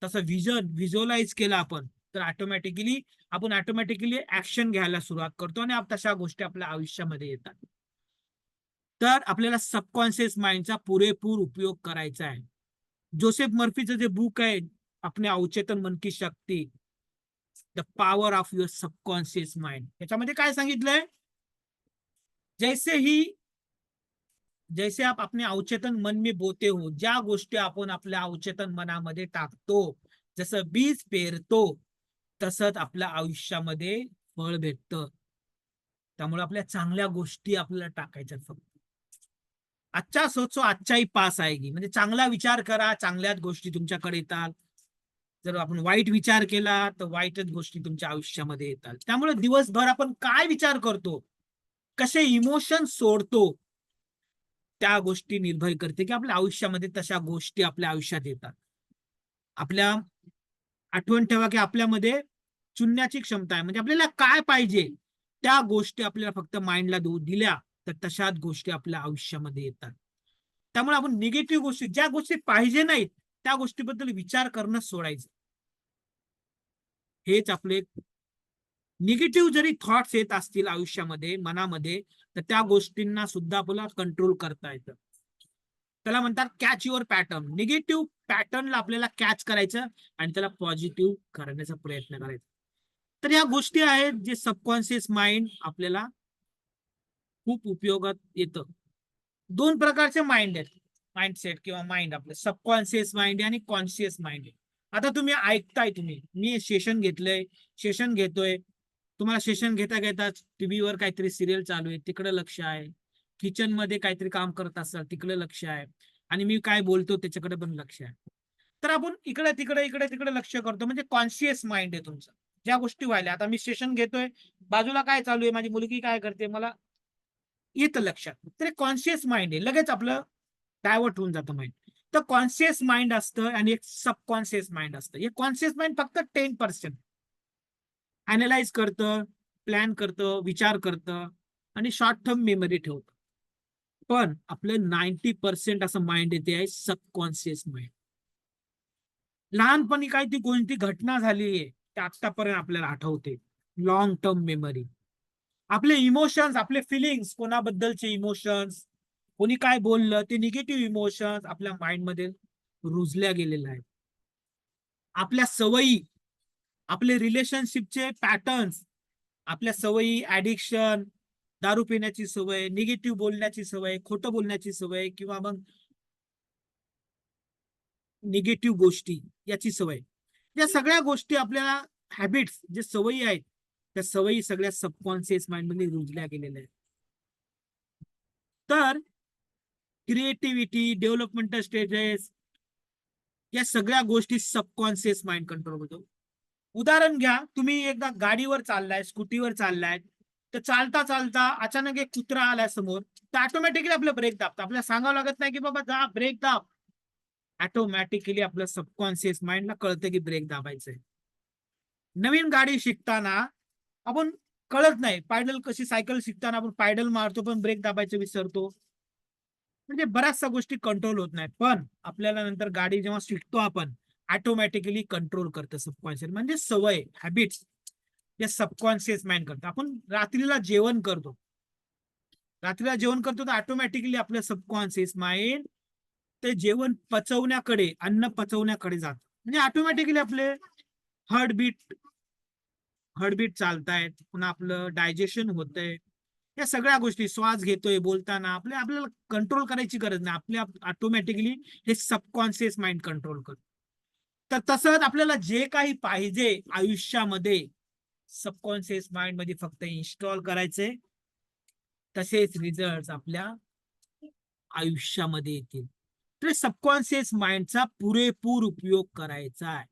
तसं व्हिज्युअलाइज केलं आपण, तर ऑटोमॅटिकली ऍक्शन घ्यायला सुरुवात करतो आणि तशा गोष्टी आपल्या आयुष्यामध्ये येतात. तर आपल्याला सबकॉन्शियस माइंडचा पुरेपूर उपयोग करायचा आहे. जोसेफ मर्फीचं जे बुक आहे, अपने अवचेतन मन की शक्ती, the power of your subconscious mind, याच्यामध्ये काय सांगितलंय? जैसे ही जैसे आप अपने अवचेतन मन में बोते हो, ज्या गोष्टी आपण आपल्या अवचेतन मनामध्ये टाकतो, जसं बीज पेरतो, तसंच आपल्या आयुष्यामध्ये फळ भेटतं. त्यामुळे आपल्या चांगल्या गोष्टी आपल्याला टाकायच्यात फक्त. आजच्या सोचो आजच्याही पास आएगी. म्हणजे चांगला विचार करा, चांगल्याच गोष्टी तुमच्याकडे येतात. जर आपण वाईट विचार केला तर वाईटच गोष्टी तुमच्या आयुष्यामध्ये येतात. त्यामुळे दिवसभर आपण काय विचार करतो, कसे इमोशन सोडतो, त्या गोष्टी निर्भर करते की आपल्या आयुष्यामध्ये तशा गोष्टी आपल्या आयुष्यात येतात. आपल्या आठवण ठेवा की आपल्यामध्ये चुनण्याची क्षमता आहे. म्हणजे आपल्याला काय पाहिजे त्या गोष्टी आपल्याला फक्त माइंडला दिल्या तर तशाच गोष्टी आपल्या आयुष्यामध्ये येतात. त्यामुळे आपण निगेटिव्ह गोष्टी, ज्या गोष्टी पाहिजे नाहीत त्या गोष्टीबद्दल विचार करणं सोडायचं. हेच आपले निगेटिव्ह जरी थॉट्स येत असतील आयुष्यामध्ये मनामध्ये, तर त्या गोष्टींना सुद्धा आपल्याला कंट्रोल करता येतं. त्याला म्हणतात कॅच युअर पॅटर्न. निगेटिव्ह पॅटर्नला आपल्याला कॅच करायचं आणि त्याला पॉझिटिव्ह करण्याचा प्रयत्न करायचा. तर या गोष्टी आहेत जे सबकॉन्शियस माइंड आपल्याला खूप उपयोगात येतं. दोन प्रकारचे माइंड आहेत, माइंडसेट किंवा माइंड आपलं सबकॉन्शियस माइंड आणि कॉन्शियस माइंड. आता तुम्ही ऐकताय, मी सेशन घेतलंय, सेशन घेतोय, तुम्हाला सेशन घेता घेता टीव्हीवर काहीतरी सिरियल चालू आहे तिकडे लक्ष आहे, किचन मध्ये काहीतरी काम करत असाल तिकडे लक्ष आहे, आणि मी काय बोलतो त्याच्याकडे पण लक्ष आहे. तर आपण इकडे तिकडे इकडे तिकडे लक्ष करतो, म्हणजे कॉन्शियस माइंड आहे तुमचं. ज्या गोष्टी व्हायला, आता मी सेशन घेतोय, बाजूला काय चालू आहे, माझी मुलगी काय करते, मला येतं लक्षात, तर कॉन्शियस माइंड आहे. लगेच आपलं डायव्हर्ट होऊन जातं माइंड. तर कॉन्शियस माइंड असतं आणि एक सबकॉन्शियस माइंड असतं. हे कॉन्शियस माइंड फक्त 10% अनालाइज करतं, प्लॅन करतं, विचार करतं आणि शॉर्ट टर्म मेमरी ठेवतं. पण आपलं 90% असं माइंड येते आहे सबकॉन्शियस माइंड. लहानपणी काही ती कोणती घटना झाली आहे ते आतापर्यंत आपल्याला आठवते. Long term memory. आपले इमोशन्स, आपले फिलिंग्स, कोणाबद्दलचे इमोशन्स, कोणी काय बोललं ते निगेटिव्ह इमोशन्स आपल्या माइंडमध्ये रुजल्या गेलेले आहेत. आपल्या सवयी, आपले रिलेशनशिपचे पॅटर्न्स, आपल्या सवयी, ऍडिक्शन, दारू पिण्याची सवय, निगेटिव्ह बोलण्याची सवय, खोटं बोलण्याची सवय किंवा मग निगेटिव्ह गोष्टी याची सवय, या सगळ्या गोष्टी आपल्याला हॅबिट्स जे सवयी आहेत त्या सवयी सगळ्या सबकॉन्शियस माइंड मध्ये रुजल्या गेलेल्या आहेत. तर क्रिएटिव्हिटी, डेव्हलपमेंटल स्टेजेस या सगळ्या गोष्टी सबकॉन्शियस माइंड कंट्रोल करतो. उदाहरण घ्या, तुम्ही एकदा गाडीवर चाललाय, स्कूटीवर चाललाय, तर चालता चालता अचानक एक कुत्रा आलाय समोर, तर ऑटोमॅटिकली आपलं ब्रेक दाबतं. आपल्याला सांगावं लागत नाही की बाबा जा ब्रेक दाब, ऑटोमॅटिकली आपलं सबकॉन्शियस माइंडला कळतं की ब्रेक दाबायचंय. नवीन गाडी शिकताना आपण कळत नाही, पायडल कशी सायकल शिकताना आपण पायडल मारतो पण ब्रेक दाबायचं विसरतो. म्हणजे बऱ्याचशा गोष्टी कंट्रोल होत नाही, पण आपल्याला नंतर गाडी जेव्हा शिकतो आपण ऑटोमॅटिकली कंट्रोल करतं सबकॉन्शियस, म्हणजे सवय, हॅबिट्स या सबकॉन्शियस माइंड करतो. आपण रात्रीला जेवण करतो तर ऑटोमॅटिकली आपलं सबकॉन्शियस माइंड ते जेवण पचवण्याकडे, अन्न पचवण्याकडे जात, म्हणजे ऑटोमॅटिकली आपले हार्टबीट चालतायत, पुन्हा आपलं डायजेशन होतंय. या सगळ्या गोष्टी, श्वास घेतोय बोलताना आपल्याला कंट्रोल करायची गरज नाही, आपल्या ऑटोमॅटिकली हे सबकॉन्शियस माइंड कंट्रोल करतो. तर तसंच आपल्याला जे काही पाहिजे आयुष्यामध्ये सबकॉन्शियस माइंड मध्ये फक्त इन्स्टॉल करायचे, तसेच रिझल्ट आपल्या आयुष्यामध्ये येतील. तर सबकॉन्शियस माइंडचा पुरेपूर उपयोग करायचा आहे.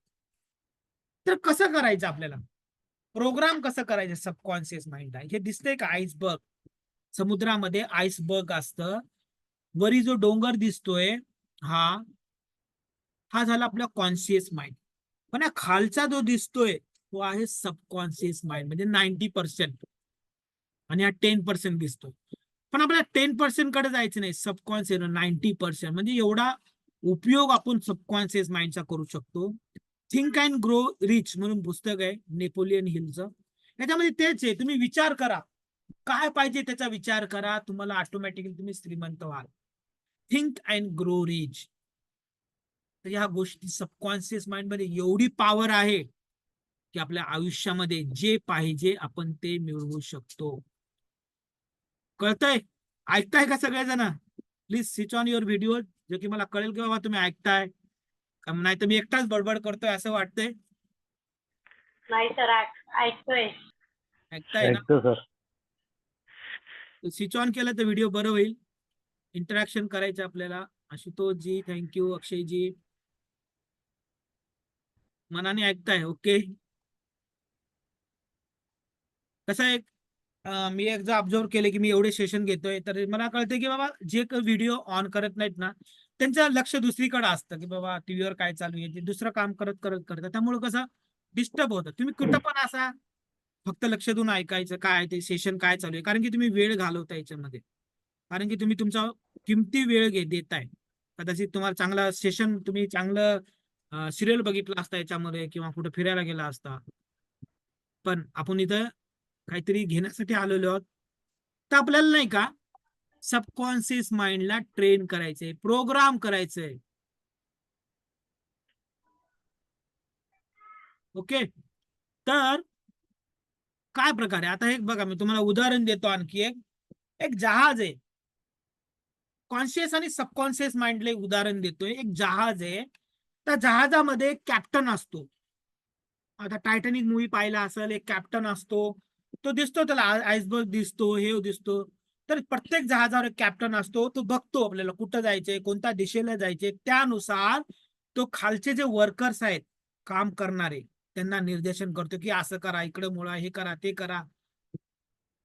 तर कसं करायचं आपल्याला, प्रोग्राम कसं करायचं सबकॉन्शियस माइंड आहे? हे दिसतंय का आईसबर्ग, समुद्रामध्ये आईसबर्ग असतं, वरी जो डोंगर दिसतोय हा हा झाला आपला कॉन्शियस माइंड, पण हा खालचा जो दिसतोय तो आहे सबकॉन्शियस माइंड, म्हणजे 90%, आणि हा 10% दिसतोय. पण आपल्याला 10% कडे जायचं नाही, सबकॉन्शियस 90%, म्हणजे एवढा उपयोग आपण सबकॉन्शियस माइंडचा करू शकतो. थिंक अँड ग्रो रिच म्हणून पुस्तक आहे नेपोलियन हिलचं, याच्यामध्ये तेच आहे. तुम्ही विचार करा, काय पाहिजे त्याचा विचार करा, तुम्हाला ऑटोमॅटिकली तुम्ही श्रीमंत व्हाल. Think and grow rich. तर ह्या गोष्टी सबकॉन्शियस माइंड मध्ये एवढी पॉवर आहे की आपल्या आयुष्यामध्ये जे पाहिजे आपण ते मिळवू शकतो. कळतंय? ऐकताय का सगळेजण? Please switch on your video, जो की मला कळेल की बाबा तुम्ही ऐकताय. नाही तर मी एकटाच बडबड करतोय असं वाटतंय. नाही सर, ऐकतोय. ऐकताय ना? ऐकतो सर. स्विच ऑन केलं तर व्हिडिओ बरं होईल. इंटरॅक्शन करायचं आपल्याला. आशुतोष जी थँक्यू, अक्षय जी मनाने ऐकताय. ओके. कसं आहे, मी एकदा ऑब्झर्व केले की मी एवढे सेशन घेतोय तर मला कळते की बाबा जे व्हिडिओ ऑन करत नाहीत ना त्यांचं लक्ष दुसरीकडे असतं, की बाबा टीव्हीवर काय चालू आहे, ते दुसरं काम करत करत करतात, त्यामुळे कसं डिस्टर्ब होतं. तुम्ही कुठं पण असा फक्त लक्ष देऊन ऐकायचं काय ते सेशन काय चालू आहे, कारण की तुम्ही वेळ घालवता याच्यामध्ये, कारण की तुम्ही तुमचा किमती वेळ देताय. कदाचित तुम्हाला चांगला सेशन, तुम्ही चांगलं सिरियल बघितलं असता याच्यामध्ये किंवा कुठे फिरायला गेला असता, पण आपण इथं काहीतरी घेण्यासाठी आलेलो आहोत. तर आपल्याला नाही का सबकॉन्शियस माइंडला ट्रेन करायचंय, प्रोग्राम करायचंय. ओके. तर काय प्रकारे, आता एक बघा, मी तुम्हाला उदाहरण देतो आणखी एक जहाज आहे. कॉन्शियस आणि सबकॉन्शियस माइंडला उदाहरण देतोय. एक जहाज आहे, त्या जहाजामध्ये कॅप्टन असतो. आता टायटॅनिक मूवी पाहिला असेल, एक कॅप्टन असतो, तो दिसतो, त्याला आईसबर्ग दिसतो, हे दिसतो. तर प्रत्येक जहाजावर एक कॅप्टन असतो, तो बघतो आपल्याला कुठं जायचंय, कोणत्या दिशेला जायचंय, त्यानुसार तो खालचे जे वर्कर्स आहेत काम करणारे त्यांना निर्देशन करतो की असं करा, इकडे मुळा, हे करा, ते करा.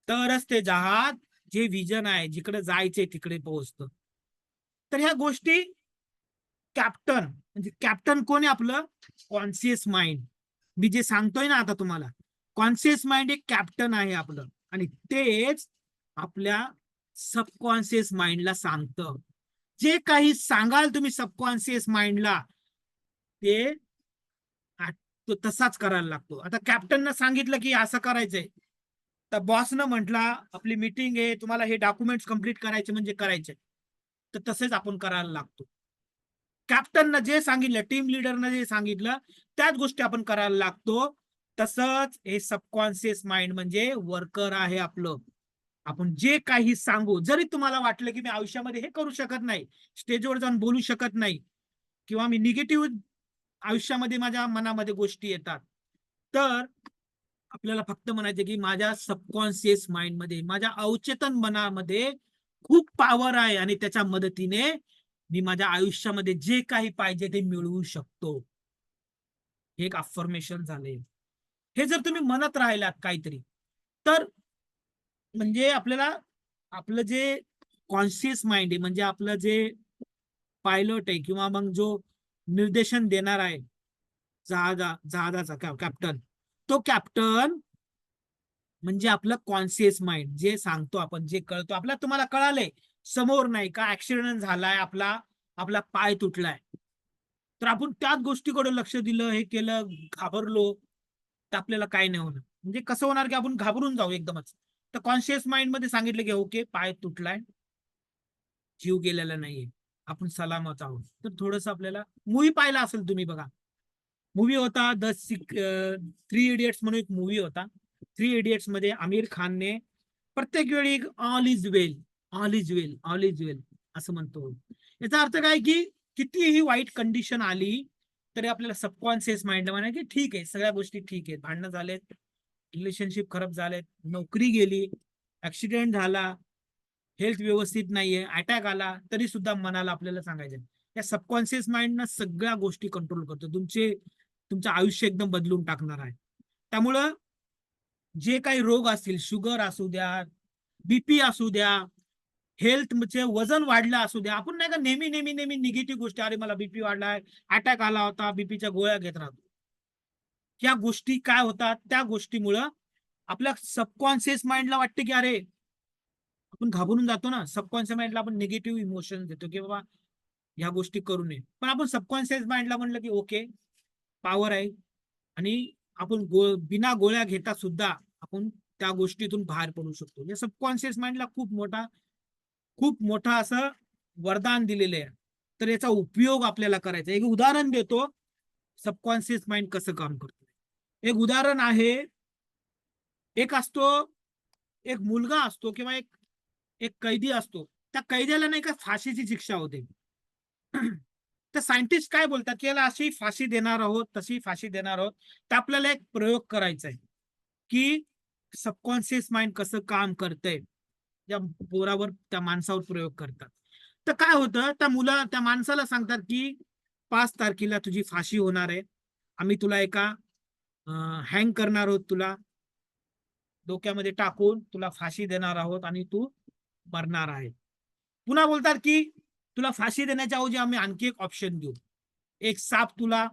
तरच ते जहाज जे विजन आहे जिकडे जायचंय तिकडे पोहोचतं. तर ह्या गोष्टी कॅप्टन, म्हणजे कॅप्टन कोण आहे आपलं कॉन्शियस माइंड. मी जे सांगतोय ना आता तुम्हाला, कॉन्शियस माइंड एक कॅप्टन आहे आपलं, आणि तेच आपल्या सबकॉन्शियस माइंडला सांगतं. जे काही सांगाल तुम्ही सबकॉन्शियस माइंडला ते तो तसाच करायला लागतो. आता कॅप्टननं सांगितलं की असं करायचंय, तर बॉसनं म्हटला आपली मीटिंग आहे, तुम्हाला हे डॉक्युमेंट्स कम्प्लीट करायचे म्हणजे करायचे, तर तसेच आपण करायला लागतो. कॅप्टननं जे सांगितलं, टीम लिडरनं जे सांगितलं त्याच गोष्टी आपण करायला लागतो. तसंच हे सबकॉन्शियस माइंड म्हणजे वर्कर आहे आपलं. आपण जे काही सांगू, जरी तुम्हाला वाटलं की मी आयुष्यामध्ये हे करू शकत नाही, स्टेजवर जाऊन बोलू शकत नाही, किंवा मी निगेटिव्ह आयुष्यामध्ये माझ्या मनामध्ये गोष्टी येतात, तर आपल्याला फक्त म्हणायचं की माझ्या सबकॉन्शियस माइंड मध्ये, माझ्या अवचेतन मनामध्ये खूप पॉवर आहे आणि त्याच्या मदतीने मी माझ्या आयुष्यामध्ये जे काही पाहिजे ते मिळवू शकतो. हे एक अफर्मेशन झाले. हे जर तुम्ही म्हणत राहिलात काहीतरी, तर म्हणजे आपल्याला आपलं जे कॉन्शियस माइंड आहे, म्हणजे आपलं जे पायलट आहे किंवा मग जो निर्देशन देणार आहे जहाजाचा कॅप्टन, तो कॅप्टन म्हणजे आपलं कॉन्शियस माइंड, जे सांगतो आपण, जे कळतो आपल्याला. तुम्हाला कळालंय समोर नाही का ऍक्सिडेंट झालाय, आपला आपला पाय तुटलाय, तर आपण त्याच गोष्टीकडे लक्ष दिलं, हे केलं, घाबरलो, तर आपल्याला काय नाही होणार. म्हणजे कसं होणार की आपण घाबरून जाऊ एकदमच. तर कॉन्शियस माइंड मध्ये सांगितलं की ओके, पाय तुटलाय, जीव गेलेला नाहीये, आपण सलामत आहोत. तर थोडस आपल्याला, मूवी पाहिला असेल तुम्ही बघा, मूवी होता थ्री इडियट्स म्हणून एक मूवी होता. थ्री इडियट्स मध्ये आमिर खानने प्रत्येक वेळी all is well, all is well, all is well असं म्हणतो. याचा अर्थ काय की कितीही वाईट कंडिशन आली तरी आपल्याला सबकॉन्शियस माइंडला म्हणा की ठीक आहे, सगळ्या गोष्टी ठीक आहेत, भांडणं झालेत, रिलेशनशिप खराब झालेत, नोकरी गेली, ऍक्सिडेंट झाला, हेल्थ व्यवस्थित नाहीये, अटॅक आला, तरी सुद्धा मनाला आपल्याला सांगायचं या सबकॉन्शियस माइंड सगळ्या गोष्टी कंट्रोल करतो. तुमचं आयुष्य एकदम बदलून टाकणार आहे. त्यामुळं जे काही रोग असतील, शुगर असू द्या, बीपी असू द्या, हेल्थ म्हणजे वजन वाढलं असू द्या, आपण नाही का नेहमी नेहमी नेहमी निगेटिव्ह गोष्टी, अरे मला बीपी वाढलाय, अटॅक आला होता, बीपीच्या गोळ्या घेत राहतो. या गोष्टी काय होतात, त्या गोष्टीमुळं आपल्या सबकॉन्शियस माइंडला वाटते की अरे, आपण घाबरून जातो ना, सबकॉन्शियस माइंडला आपण निगेटिव्ह इमोशन देतो की बाबा ह्या गोष्टी करू नये. पण आपण सबकॉन्शियस माइंडला म्हणलं की ओके, पॉवर आहे, आणि आपण बिना गोळ्या घेता सुद्धा आपण त्या गोष्टीतून बाहेर पडू शकतो. या सबकॉन्शियस माइंडला खूप मोठा असं वरदान दिलेलं आहे. तर याचा उपयोग आपल्याला करायचा. एक उदाहरण देतो, सबकॉन्शियस माइंड कसं काम करतो. एक उदाहरण आहे, एक असतो, एक मुलगा असतो किंवा एक एक कैदी असतो. त्या कैद्याला नाही का फाशीची शिक्षा होते. तर सायंटिस्ट काय बोलतात की याला अशी फाशी देणार आहोत, तशी फाशी देणार आहोत. तर आपल्याला एक प्रयोग करायचा आहे की सबकॉन्शियस माइंड कसं काम करतंय. त्या पोरावर, त्या माणसावर प्रयोग करतात. तर काय होतं, त्या माणसाला सांगतात की 5 तारखेला तुझी फाशी होणार आहे, आम्ही तुला एका हँग करणार आहोत, तुला डोक्यामध्ये टाकून तुला फाशी देणार आहोत आणि तू मरणार आहे. पुन्हा बोलतात की तुला फाशी देण्याच्या ऐवजी आम्ही आणखी एक ऑप्शन देऊ, एक साप तुला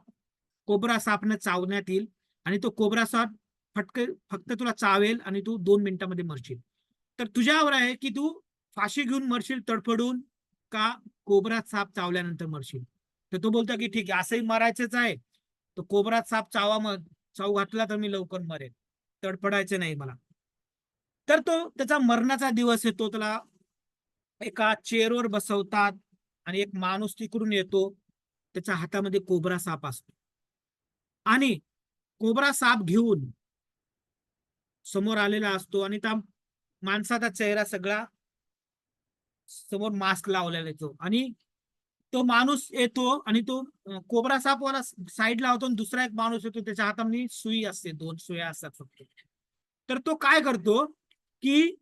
कोब्रा सापनं चावण्यात येईल आणि तो कोब्रा साप फक्त तुला चावेल आणि तू 2 मिनिटांमध्ये मरशील. तर तुझ्यावर आहे की तू फाशी घेऊन मरशील तडफडून, का कोब्रा साप चावल्यानंतर मरशील. तर तो बोलतो की ठीक आहे, असंही मरायचंच आहे, तो कोब्रा साप चाव घातला तर मी लवकर मरेल, तडफडायचं नाही मला. तर तो त्याचा मरणाचा दिवस येतो, त्याला एका चेअरवर बसवतात आणि एक माणूस तिकडून येतो, त्याच्या हातामध्ये कोब्रा साप असतो आणि कोब्रा साप घेऊन समोर आलेला असतो आणि त्या माणसाचा चेहरा सगळा समोर मास्क लावलेला येतो आणि तो माणूस येतो आणि तो कोब्रा साप वाला साईड लावतो आणि दुसरा एक माणूस येतो, त्याच्या हातामध्ये सुई असते, 2 सुया असतात फक्त. तर तो काय करतो की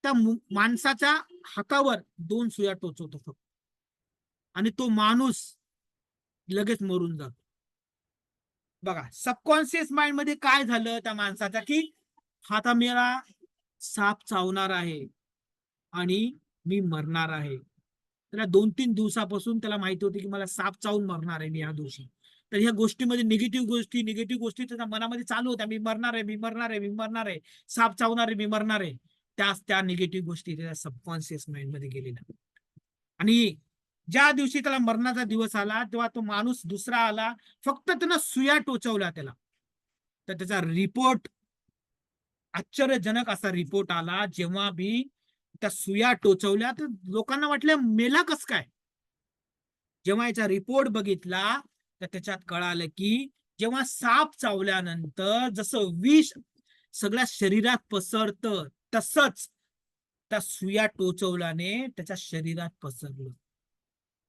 त्या माणसाच्या हातावर 2 सुया टोचवतो फक्त आणि तो माणूस लगेच मरून जातो. बघा सबकॉन्शियस माइंड मध्ये काय झालं त्या माणसाचा की आता मेरा साप चावणार आहे आणि मी मरणार आहे. त्याला 2-3 दिवसापासून त्याला माहिती होती की मला साप चावून मरणार आहे मी या दिवशी. तर ह्या गोष्टीमध्ये निगेटिव्ह गोष्टी त्याच्या मनामध्ये चालू होत्या, मी मरणार आहे, मी मरणार आहे, मी मरणार आहे, साप चावणार आहे, मी मरणार आहे. त्या निगेटिव्ह गोष्टी त्याच्या सबकॉन्शियस माइंड मध्ये गेलेल्या. आणि ज्या दिवशी त्याला मरणाचा दिवस आला तेव्हा तो माणूस दुसरा आला, फक्त त्यानं सुया टोचवल्या त्याला, तर त्याचा रिपोर्ट आश्चर्यजनक असा रिपोर्ट आला. जेव्हा बी त्या सुया टोचवल्या तर लोकांना वाटलं मेला कस काय. जेव्हा याचा रिपोर्ट बघितला तर त्याच्यात कळालं की जेव्हा साप चावल्यानंतर जसं विष सगळ्या शरीरात पसरतं, तसंच त्या सुया टोचवल्याने त्याच्या शरीरात पसरलं.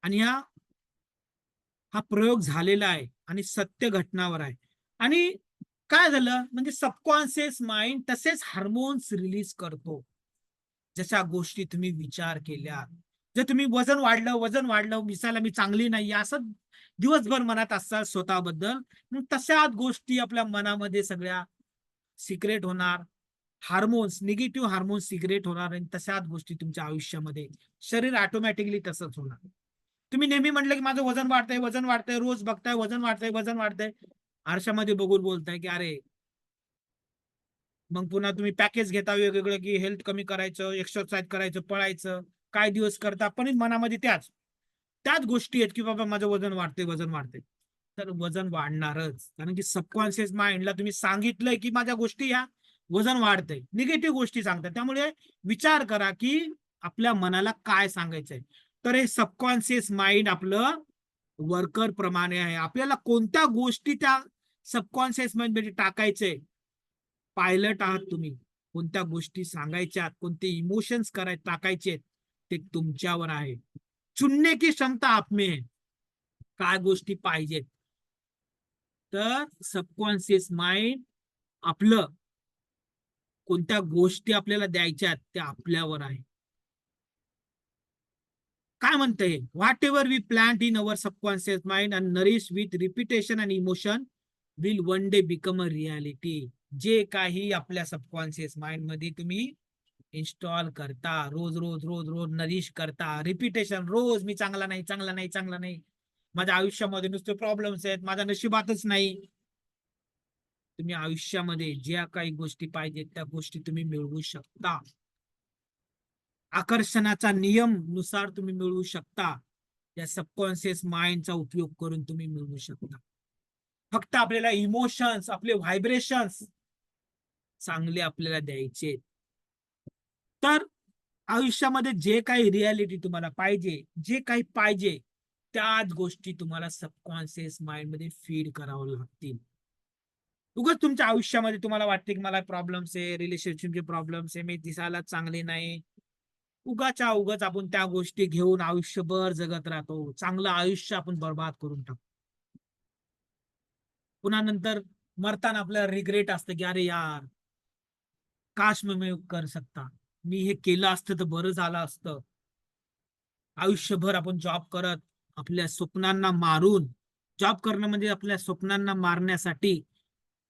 आणि हा प्रयोग झालेला आहे आणि सत्य घटनावर आहे. आणि काय झालं म्हणजे सबकॉन्शियस माइंड तसेच हार्मोन्स रिलीज करतो. जशा गोष्टी तुम्ही विचार केल्या, जर तुम्ही वजन वाढलं, दिसायला मी चांगली नाही असं दिवसभर मनात असाल स्वतःबद्दल, मग तशाच गोष्टी आपल्या मनामध्ये सगळ्या सिक्रेट होणार, हार्मोन्स, निगेटिव्ह हार्मोन्स सिक्रेट होणार आणि तशाच गोष्टी तुमच्या आयुष्यामध्ये, शरीर ऑटोमॅटिकली तसंच होणार. तुम्ही नेहमी म्हटलं की माझं वजन वाढतंय, रोज बघताय वजन वाढतंय, आरशामध्ये बघून बोलताय की अरे, मग पुन्हा तुम्ही पॅकेज घेता वेगवेगळं की हेल्थ कमी करायचं, एक्सरसाइज करायचं, पळायचं, काय दिवस करता, पण मनामध्ये त्याच गोष्टी आहेत की बाबा माझं वजन वाढतंय. तर वजन वाढणारच, कारण की सबकॉन्शियस माइंडला तुम्ही सांगितलंय की माझ्या गोष्टी या वजन वाढतंय, निगेटिव्ह गोष्टी सांगतात. त्यामुळे विचार करा की आपल्या मनाला काय सांगायचंय. तर हे सबकॉन्शियस माइंड आपलं वर्कर प्रमाणे आहे. आपल्याला कोणत्या गोष्टी त्या सबकॉन्शियस माइंड मध्ये टाकायचंय, पायलट आहात तुम्ही. कोणत्या गोष्टी सांगायच्यात, कोणते इमोशन्स टाकायचे ते तुमच्यावर आहे. चुनने की क्षमता आप में है. काय गोष्टी पाहिजेत, तर सबकॉन्शियस माइंड आपलं कोणत्या गोष्टी आपल्याला द्यायच्यात त्या आपल्यावर आहे. काय म्हणतंय, whatever we plant in our subconscious mind and nourish with repetition and emotion will one day become a reality. जे काही आपल्या सबकॉन्शियस माइंड मध्ये तुम्ही इन्स्टॉल करता, रोज नरिश करता, रिपिटेशन, रोज मी चांगला नाही, माझ्या आयुष्यामध्ये नुसते प्रॉब्लेम्स आहेत, माझ्या नशिबातच नाही. तुम्ही आयुष्यामध्ये ज्या काही गोष्टी पाहिजेत त्या गोष्टी तुम्ही मिळवू शकता. आकर्षणाचा नियम नुसार तुम्ही मिळवू शकता. या सबकॉन्शियस माइंडचा उपयोग करून तुम्ही मिळवू शकता. फक्त आपल्याला इमोशन्स, आपले व्हायब्रेशन्स चांगले आपल्याला द्यायचे. तर आयुष्यामध्ये जे काही रियालिटी तुम्हाला पाहिजे, जे काही पाहिजे त्याच गोष्टी तुम्हाला सबकॉन्शियस माइंड मध्ये फीड करावं लागतील. उगाच तुमच्या आयुष्यामध्ये तुम्हाला वाटते की मला प्रॉब्लेम्स आहे, रिलेशनशिपचे प्रॉब्लेम्स आहे, मी दिसायला चांगले नाही, उगाच आपण त्या गोष्टी घेऊन आयुष्यभर जगत राहतो. चांगलं आयुष्य आपण बर्बाद करून टाकतो. पुन्हा नंतर मरताना आपल्याला रिग्रेट असतं की अरे यार, काश मी कर सकता, मी हे केलं असतं तर बरं झालं असतं. आयुष्यभर आपण जॉब करत आपल्या स्वप्नांना मारून, जॉब करणं म्हणजे आपल्या स्वप्नांना मारण्यासाठी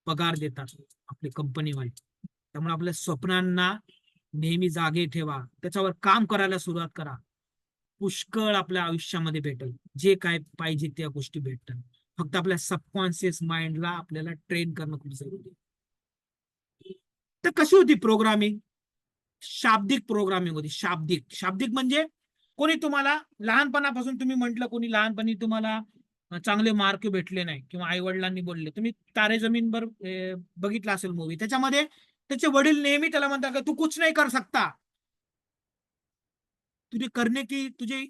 पगार देतात आपली कंपनीवाले. त्यामुळे आपल्या स्वप्नांना नेहमी जागे ठेवा, त्याच्यावर काम करायला सुरुवात करा. पुष्कळ आपल्या आयुष्यामध्ये भेटेल, जे काय पाहिजे त्या गोष्टी भेटतात. फक्त आपल्या सबकॉन्शियस माइंडला आपल्याला ट्रेन करणं खूप जरुरी आहे. तर कशी होती प्रोग्रामिंग? शाब्दिक प्रोग्रामिंग होती. शाब्दिक म्हणजे कोणी तुम्हाला लहानपणापासून, तुम्ही म्हटलं कोणी लहानपणी तुम्हाला चांगले मार्क भेटले नाही किंवा आई वडिलांनी बोलले, तुम्ही तारे जमीन पर बघितला असेल मूवी, त्याच्यामध्ये त्याचे वडील नेहमी त्याला म्हणतात की तू कुछ नाही कर सकता, तुझे करणे की तुझे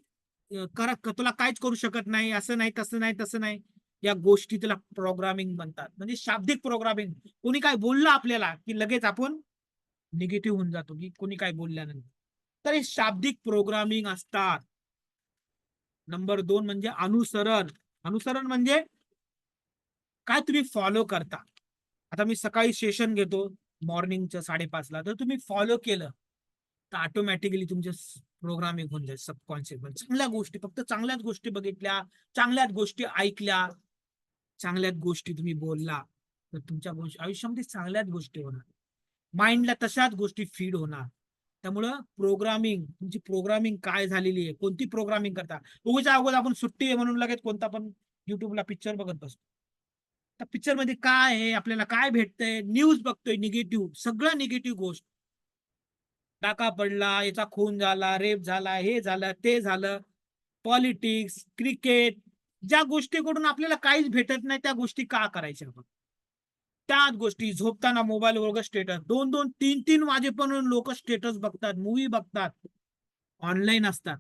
तुला काहीच करू शकत नाही, असं नाही तसं नाही. या गोष्टी त्याला प्रोग्रामिंग म्हणतात. म्हणजे शाब्दिक प्रोग्रामिंग. कोणी काय बोललं आपल्याला की लगेच आपण निगेटिव्ह होऊन जातो की कोणी काय बोलल्यानंतर. तर हे शाब्दिक प्रोग्रामिंग असतात. नंबर 2 म्हणजे अनुसरण म्हणजे काय तुम्ही फॉलो करता. आता मी सकाळी सेशन घेतो मॉर्निंगचं 5:30ला, तर तुम्ही फॉलो केलं तर ऑटोमॅटिकली तुमचे प्रोग्रामिंग होऊन जाईल सबकॉन्शियस. चांगल्या गोष्टी, फक्त चांगल्याच गोष्टी बघितल्या, चांगल्याच गोष्टी ऐकल्या, चांगल्याच गोष्टी तुम्ही बोलला, तर तुमच्या आयुष्यामध्ये चांगल्याच गोष्टी होणार. माइंडला तशाच गोष्टी फीड होणार. त्यामुळं तुमची प्रोग्रामिंग काय झालेली आहे, कोणती प्रोग्रामिंग करता. उगाच अगोदर आपण सुट्टी आहे म्हणून लगेच कोणता पण युट्यूबला पिक्चर बघत बसतो. त्या पिक्चर मध्ये काय आहे, आपल्याला काय भेटतंय, न्यूज बघतोय निगेटिव्ह, सगळं निगेटिव्ह गोष्ट. टाका पडला, याचा खून झाला, रेप झाला, हे झालं, ते झालं, पॉलिटिक्स, क्रिकेट, ज्या गोष्टीकडून आपल्याला काहीच भेटत नाही त्या गोष्टी का करायच्या आपण? त्याच गोष्टी झोपताना मोबाईल वगैरे स्टेटस 2-2, 3-3 वाजेपर्यंत लोक स्टेटस बघतात, मूवी बघतात, ऑनलाईन असतात.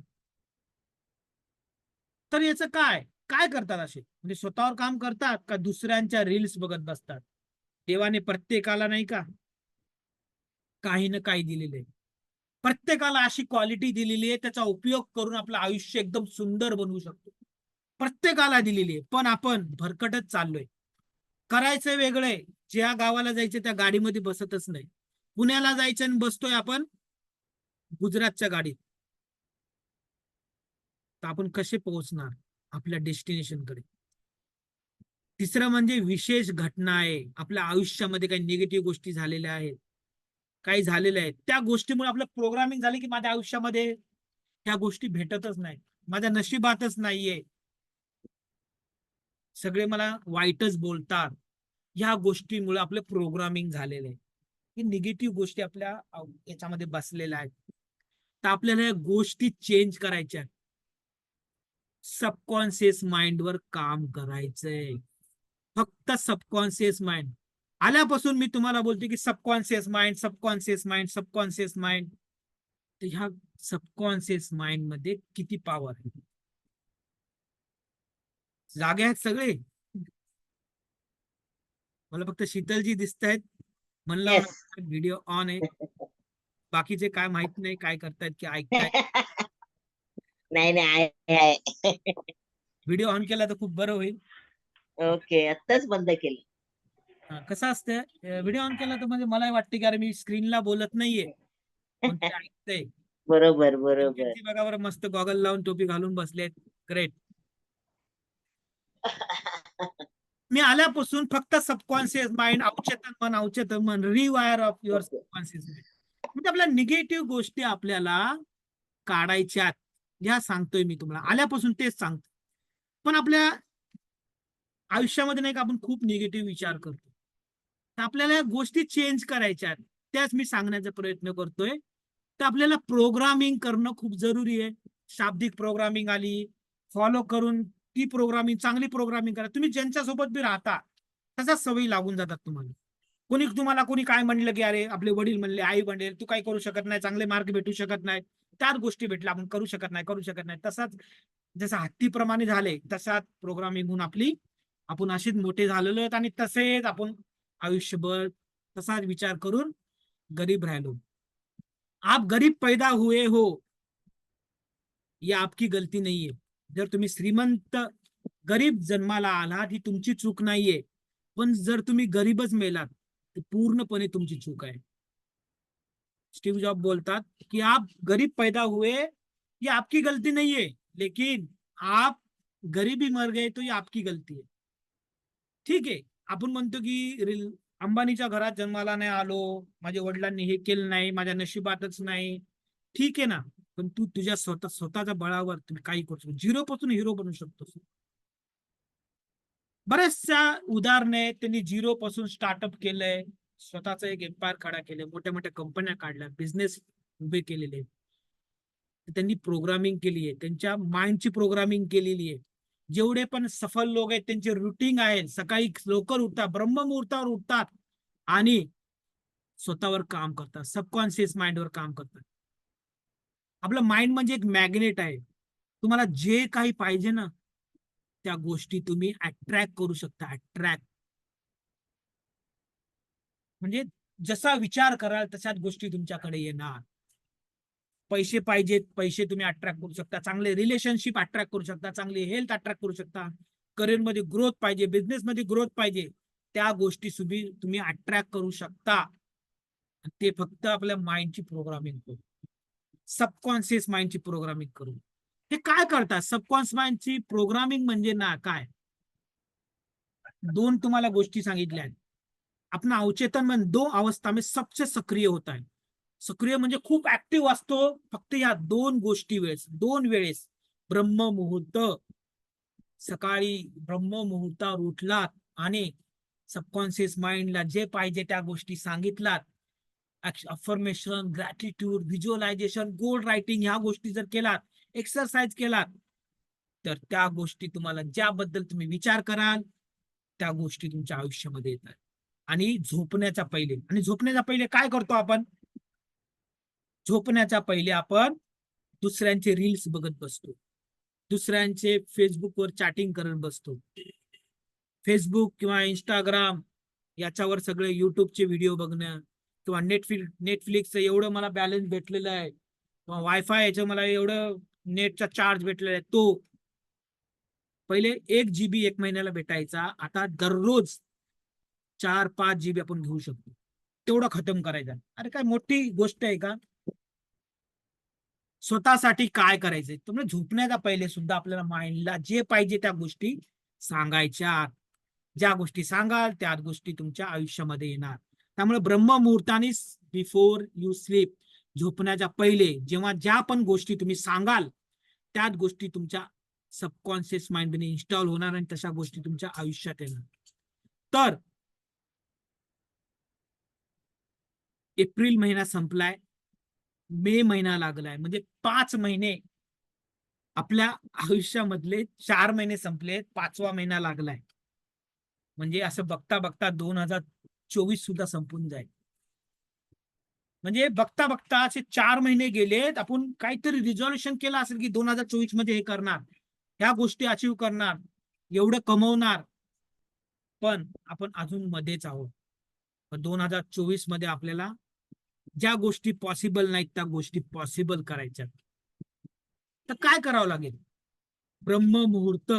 तर याचं काय काय करतात असे? म्हणजे स्वतःवर काम करतात का दुसऱ्यांच्या रील्स बघत बसतात? देवाने प्रत्येकाला नाही का काही ना काही दिलेले, प्रत्येकाला अशी क्वालिटी दिलेली आहे त्याचा उपयोग करून आपलं आयुष्य एकदम सुंदर बनवू शकतो. प्रत्येकाला दिलेली आहे, पण आपण भरकटत चाललोय. करायचंय वेगळंय, ज्या गावाला जायचं त्या गाडीमध्ये बसतच नाही. पुण्याला जायचं आणि बसतोय आपण गुजरातच्या गाडीत. तर आपण कसे पोहोचणार आपल्या डेस्टिनेशनकडे? तिसरं म्हणजे विशेष घटना आहे, आपल्या आयुष्यामध्ये काही निगेटिव्ह गोष्टी झालेल्या आहेत, काही झालेल्या आहेत, त्या गोष्टीमुळे आपलं प्रोग्रामिंग झाले की माझ्या आयुष्यामध्ये त्या गोष्टी भेटतच नाही, माझ्या नशिबातच नाहीये, सगळे मला वाईटच बोलतात. ह्या गोष्टीमुळे आपलं प्रोग्रामिंग झालेलं आहे, ही निगेटिव्ह गोष्टी आपल्या याच्यामध्ये बसलेल्या आहेत. तर आपल्याला या गोष्टी चेंज करायच्या, सबकॉन्शियस माइंड वर काम करायचंय. फक्त सबकॉन्शियस माइंड आल्यापासून मी तुम्हाला बोलतो की subconscious mind, subconscious mind, subconscious mind. तर ह्या सबकॉन्शियस माइंड मध्ये किती पॉवर आहे? जागे आहेत सगळे? मला फक्त शीतलजी दिसत आहेत, म्हणलं येस. व्हिडिओ ऑन आहे. बाकीचे काय माहित नाही काय करतायत की ऐकतायत. नाही नाही आहे. व्हिडिओ ऑन केला तर खूप बरं होईल. ओके, आत्ताच बंद केलं. कसं असतं, व्हिडिओ ऑन केला तर म्हणजे मला वाटते की अरे मी स्क्रीनला बोलत नाहीये पण ते ऐकतंय. बरोबर बरोबर. बघा बरं, मस्त गॉगल लावून टोपी घालून बसलेत, ग्रेट. मी आल्यापासून फक्त सबकॉन्शियस माइंड, अवचेतन मन, rewire of your okay. Subconscious mind, म्हणजे आपल्या निगेटिव्ह गोष्टी आपल्याला काढायच्यात. ह्या सांगतोय मी तुम्हाला, आल्यापासून तेच सांगतो. पण आपल्या आयुष्यामध्ये नाही का आपण खूप निगेटिव्ह विचार करतो, तर आपल्याला या गोष्टी चेंज करायच्या आहेत, त्याच मी सांगण्याचा प्रयत्न करतोय. तर आपल्याला प्रोग्रामिंग करणं खूप जरुरी आहे. शाब्दिक प्रोग्रामिंग आली, फॉलो करून ती प्रोग्रामिंग, चांगली प्रोग्रामिंग करा. तुम्ही ज्यांच्यासोबत बी राहता तसाच सवयी लागून जातात तुम्हाला. कोणी काय म्हणलं की अरे आपले वडील म्हणले, आई म्हणले तू काय करू शकत नाही, चांगले मार्क भेटू शकत नाही, त्याच गोष्टी भेटल्या आपण करू शकत नाही. तसाच जसं हत्तीप्रमाणे झाले तसाच प्रोग्रामिंग होऊन आपण असेच मोठे झालेलो आहेत आणि तसेच आपण आयुष्यभर तसाच विचार करून गरीब राहिलो. आप गरीब पैदा हुए हो, ये आपकी गलती नाहीये. जर तुम्ही श्रीमंत गरीब जन्माला आलात ही तुमची चूक नाहीये, पण जर तुम्ही गरीबच मेलात तर पूर्णपणे तुमची चूक आहे. स्टीव जॉब बोलतात की आप गरीब पैदा हुए ये आपकी गलती नहीं है, लेकिन आप गरीबी मर गए तो ये आपकी गलती है. ठीक आहे, आपण म्हणतो की अंबानीच्या घरात जन्माला नाही आलो, माझ्या वडिलांनी हे केलं नाही, माझ्या नशिबातच नाही. ठीक आहे ना, पण तू तुझ्या स्वतःच्या बळावर तुम्ही काही करू शकतो, झिरो पासून हिरो बनू शकतोस. बऱ्याचशा उदाहरणे त्यांनी झिरो पासून स्टार्टअप केलंय, स्वतःचा एक एम्पायर खडा केलाय, मोठ्या मोठ्या कंपन्या काढल्या, बिझनेस उभे केलेले. त्यांनी प्रोग्रामिंग केली आहे, त्यांच्या माइंडची प्रोग्रामिंग केलेली आहे. जेवढे पण सफल लोक आहेत त्यांचे रुटीन आहे, सकाळी लवकर उठतात, ब्रह्ममुहूर्तावर उठतात आणि स्वतःवर काम करतात, सबकॉन्शियस माइंडवर काम करतात. आपलं माइंड म्हणजे एक मॅग्नेट आहे, तुम्हाला जे काही पाहिजे ना त्या गोष्टी तुम्ही अट्रॅक्ट करू शकता. अट्रॅक्ट म्हणजे जसा विचार कराल तशाच गोष्टी तुमच्याकडे येणार. पैसे पाहिजेत, पैसे तुम्ही अट्रॅक्ट करू शकता, चांगले रिलेशनशिप अट्रॅक्ट करू शकता, चांगली हेल्थ अट्रॅक्ट करू शकता, करिअरमध्ये ग्रोथ पाहिजे, बिझनेसमध्ये ग्रोथ पाहिजे, त्या गोष्टी तुम्ही अट्रॅक्ट करू शकता. ते फक्त आपल्या माइंडची प्रोग्रामिंग करू, सबकॉन्शियस माइंडची प्रोग्रामिंग करू. हे काय करतात सबकॉन्शियस माइंडची प्रोग्रामिंग म्हणजे ना काय, दोन तुम्हाला गोष्टी सांगितल्या आहेत. अपना अवचेतन मन दो अवस्था में सबसे सक्रिय होता है. सक्रिय म्हणजे खूप ऍक्टिव्ह असतो फक्त या दोन गोष्टी वेळेस, दोन वेळेस. ब्रह्म मुहूर्त, सकाळी ब्रह्म मुहूर्तावर उठलात आणि सबकॉन्शियस माइंडला जे पाहिजे त्या गोष्टी सांगितलात अफर्मेशन, ग्रॅटिट्यूड, व्हिज्युअलायझेशन, गोल रायटिंग ह्या गोष्टी जर केलात, एक्सरसाइज केलात, तर त्या गोष्टी तुम्हाला ज्याबद्दल तुम्ही विचार कराल त्या गोष्टी तुमच्या आयुष्यामध्ये येतात. आणि झोपण्याच्या पहिले काय करतो आपण? झोपण्याच्या पहिले आपण दुसऱ्यांचे रील्स बघत बसतो, दुसऱ्यांचे फेसबुकवर चॅटिंग करत बसतो. फेसबुक किंवा इंस्टाग्राम याच्यावर सगळे युट्यूबचे व्हिडिओ बघणं, किंवा नेटफ्लिक्सचं एवढं मला बॅलन्स भेटलेलं आहे, किंवा वायफाय याचं मला एवढं नेटचा चार्ज भेटलेला आहे. तो पहिले 1 GB 1 महिन्याला भेटायचा, आता दररोज 4-5 GB आपण घेऊ शकतो. तेवढं खतम करायचं. अरे काय मोठी गोष्ट आहे का? स्वतःसाठी काय करायचंय? तुम्ही झोपण्याच्या पहिले सुद्धा आपल्याला माइंडला जे पाहिजे त्या गोष्टी सांगायच्या. ज्या गोष्टी सांगाल त्या गोष्टी तुमच्या आयुष्यामध्ये येणार. त्यामुळे ब्रह्ममुहूर्ताने, बिफोर यू स्लीप, झोपण्याच्या पहिले जेव्हा ज्या पण गोष्टी तुम्ही सांगाल त्याच गोष्टी तुमच्या सबकॉन्शियस माइंडने इन्स्टॉल होणार आणि तशा गोष्टी तुमच्या आयुष्यात येणार. तर एप्रिल महिना संपलाय, मे महिना लागलाय, म्हणजे 5 महिने आपल्या आयुष्यामधले 4 महिने संपलेत, 5वा महिना लागलाय. म्हणजे असं बघता बघता 2024 सुद्धा संपून जाईल. म्हणजे बघता बघता असे 4 महिने गेलेत. आपण काहीतरी रिझॉल्युशन केलं असेल की 2024 मध्ये हे करणार, ह्या गोष्टी अचीव्ह करणार, एवढं कमवणार, पण आपण अजून मध्येच आहोत. 2024 मध्ये आपल्याला ज्या गोष्टी पॉसिबल नाहीत त्या गोष्टी पॉसिबल करायच्या. तर काय करावं लागेल? ब्रह्ममुहूर्त,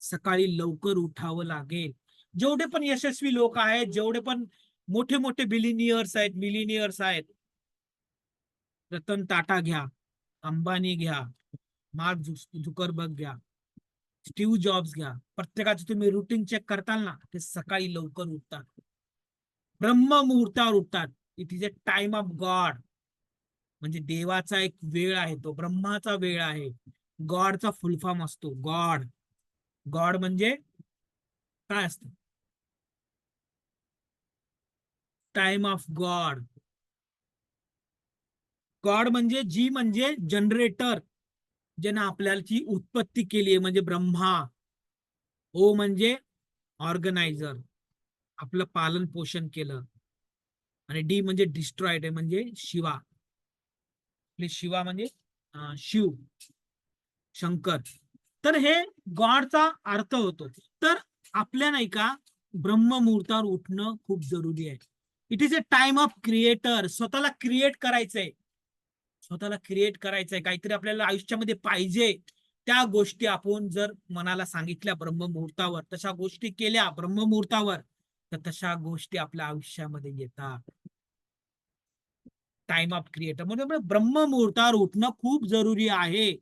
सकाळी लवकर उठावं लागेल. जेवढे पण यशस्वी लोक आहेत, जेवढे पण मोठे मोठे बिलिनियर्स आहेत, मिलिनियर्स आहेत, रतन टाटा घ्या, अंबानी घ्या, मार्क झुकरबर्ग घ्या, स्टीव्ह जॉब्स घ्या, प्रत्येकाचं तुम्ही रुटीन चेक करताल ना, ते सकाळी लवकर उठतात, ब्रह्ममुहूर्तावर उठतात. It is a time of God. म्हणजे देवाचा एक वेळ आहे, तो ब्रह्माचा वेळ आहे. गॉडचा फुल फॉर्म असतो गॉड. गॉड म्हणजे काय असतं? Time of God. गॉड म्हणजे जनरेटर, ज्यानं आपल्याची उत्पत्ती केली आहे, म्हणजे ब्रह्मा. ओ म्हणजे ऑर्गनायझर, आपलं पालन पोषण केलं. आणि डी म्हणजे डिस्ट्रॉइड आहे, म्हणजे शिवा. शिवा म्हणजे शिव, शंकर. तर हे गॉडचा अर्थ होतो. तर आपल्या नाही का ब्रह्ममुहूर्तावर उठणं खूप जरुरी आहे. It is a time of creator. स्वतःला क्रिएट करायचंय, स्वतःला क्रिएट करायचंय. काहीतरी आपल्याला आयुष्यामध्ये पाहिजे, त्या गोष्टी आपण जर मनाला सांगितल्या ब्रह्ममुहूर्तावर, तशा गोष्टी केल्या ब्रह्ममुहूर्तावर, तर तशा गोष्टी आपल्या आयुष्यामध्ये येतात. टाइम ऑफ क्रिएटर म्हणजे ब्रह्ममुहूर्तावर उठणं खूप जरुरी आहे.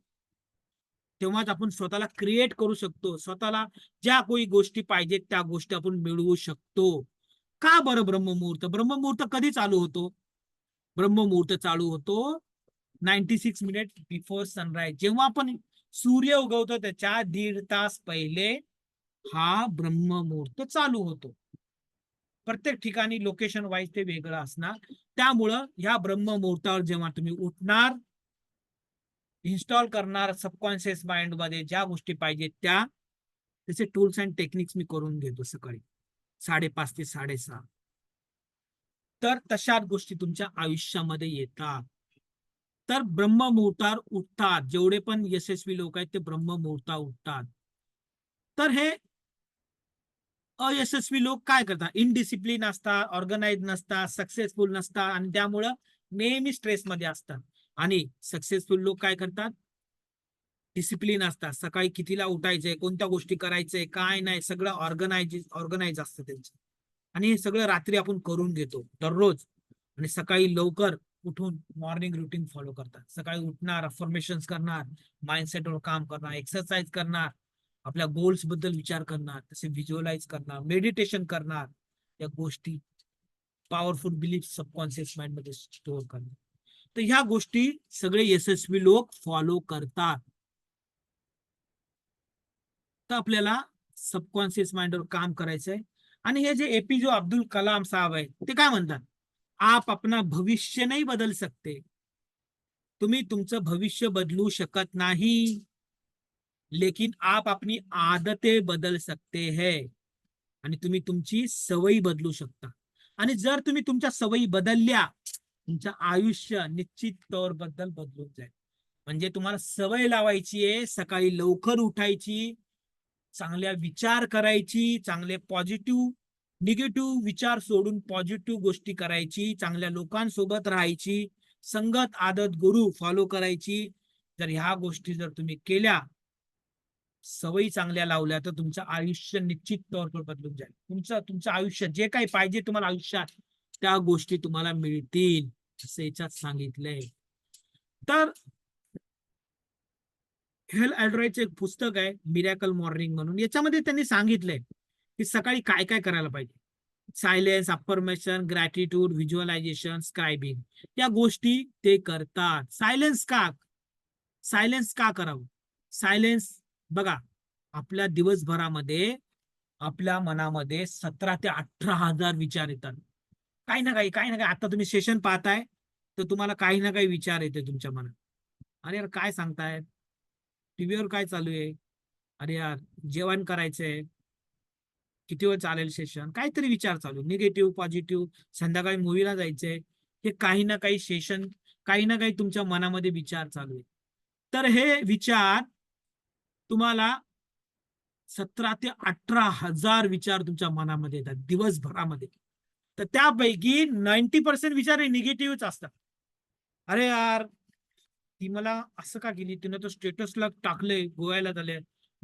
तेव्हाच आपण स्वतःला क्रिएट करू शकतो. स्वतःला ज्या काही गोष्टी पाहिजेत त्या गोष्टी आपण मिळवू शकतो. का बरं ब्रह्ममुहूर्त? ब्रह्ममुहूर्त कधी चालू होतो? ब्रह्ममुहूर्त चालू होतो 96 मिनिट बिफोर सनराईज. जेव्हा आपण सूर्य उगवतो त्याच्या 1.5 तास पहिले हा ब्रह्ममुहूर्त चालू होतो. प्रत्येक ठिकाणी लोकेशन वाईज ते वेगळं असणार. त्यामुळं ह्या ब्रह्ममुहूर्तावर जेव्हा तुम्ही उठणार, इन्स्टॉल करणार सबकॉन्शियस माइंड मध्ये ज्या गोष्टी पाहिजेत त्या, त्याचे टूल्स अँड टेक्निक्स मी करून घेतो सकाळी 5:30 ते 6:30. तर तशाच गोष्टी तुमच्या आयुष्यामध्ये येतात. तर ब्रह्ममुहूर्तावर उठतात. जेवढे पण यशस्वी लोक आहेत ते ब्रह्ममुहूर्तावर उठतात. तर हे अयशस्वी लोक काय करतात? इनडिसिप्लिन असतात, ऑर्गनाइज नसतात, सक्सेसफुल नसतात, आणि त्यामुळं नेहमी स्ट्रेसमध्ये असतात. आणि सक्सेसफुल लोक काय करतात? डिसिप्लिन असतात. सकाळी कितीला उठायचंय, कोणत्या गोष्टी करायचंय, काय नाही, सगळं ऑर्गनाइज असतं त्यांचं. आणि हे सगळं रात्री आपण करून घेतो दररोज. आणि सकाळी लवकर उठून मॉर्निंग रुटीन फॉलो करतात. सकाळी उठणार, अफर्मेशन्स करणार, माइंडसेटवर काम करणार, एक्सरसाइज करणार, आपल्या गोल्स बद्दल विचार करणार, तसे व्हिज्युअलाइज करणार, मेडिटेशन करणार, या गोष्टी पॉवरफुल बिलीफ सबकॉन्शियस माइंड मध्ये स्टोअर करणार. तर ह्या गोष्टी सगळे यशस्वी लोक फॉलो करतात. तर आपल्याला सबकॉन्शियस माइंडवर काम करायचंय. आणि हे जे एपीजे अब्दुल कलाम साहेब आहेत ते काय म्हणतात? आप अपना भविष्य नहीं बदल सकते. तुम्ही तुमचं भविष्य बदलू शकत नाही, लेकिन आप अपनी आदतें बदल सकते हैं. आणि तुम्ही तुमची सवयी बदलू शकता. आणि जर तुम्ही तुमच्या सवयी बदलल्या, तुमचं आयुष्य निश्चित तौर बद्दल बदलून जाईल. म्हणजे तुम्हाला सवय लावायची आहे सकाळी लवकर उठायची, चांगल्या विचार करायची, चांगले पॉझिटिव्ह निगेटिव्ह विचार सोडून पॉझिटिव्ह गोष्टी करायची, चांगल्या लोकांसोबत राहायची, संगत आदत गुरु फॉलो करायची. जर ह्या गोष्टी जर तुम्ही केल्या, सवयी चांगल्या लावल्या, तर तुमचं आयुष्य निश्चित तौर बदलून जाईल. तुमचं आयुष्य जे काही पाहिजे तुम्हाला आयुष्यात, त्या गोष्टी तुम्हाला मिळतील, असं याच्यात सांगितलंय. तर हेल ॲल्ड्रायचं एक पुस्तक आहे मिरॅकल मॉर्निंग म्हणून. याच्यामध्ये त्यांनी सांगितलंय की सकाळी काय काय करायला पाहिजे. सायलेन्स, अफर्मेशन, ग्रॅटिट्यूड, व्हिज्युअलायझेशन, स्क्रायबिंग, या गोष्टी ते करतात. सायलेन्स का करावं? सायलेन्स बघा, आपल्या दिवसभरामध्ये आपल्या मनामध्ये 17 ते 18,000 विचार येतात. काही ना काही. आता तुम्ही सेशन पाहताय तर तुम्हाला काही ना काही विचार येते तुमच्या मनात. अरे यार काय सांगताय, टीव्हीवर काय चालू आहे, अरे यार जेवण करायचंय, किती वेळ चालेल सेशन, काहीतरी विचार चालू, निगेटिव्ह पॉझिटिव्ह, संध्याकाळी मूवीला जायचंय, हे काही ना काही सेशन, काही ना काही तुमच्या मनामध्ये विचार चालू आहे. तर हे विचार तुम्हाला 17 ते 18,000 विचार तुमच्या मनामध्ये येतात दिवसभरामध्ये. तर त्यापैकी 90% विचार हे निगेटिव्हच असतात. अरे यार ती मला असं का केली, तिनं तर स्टेटसला टाकले गोव्याला झाले,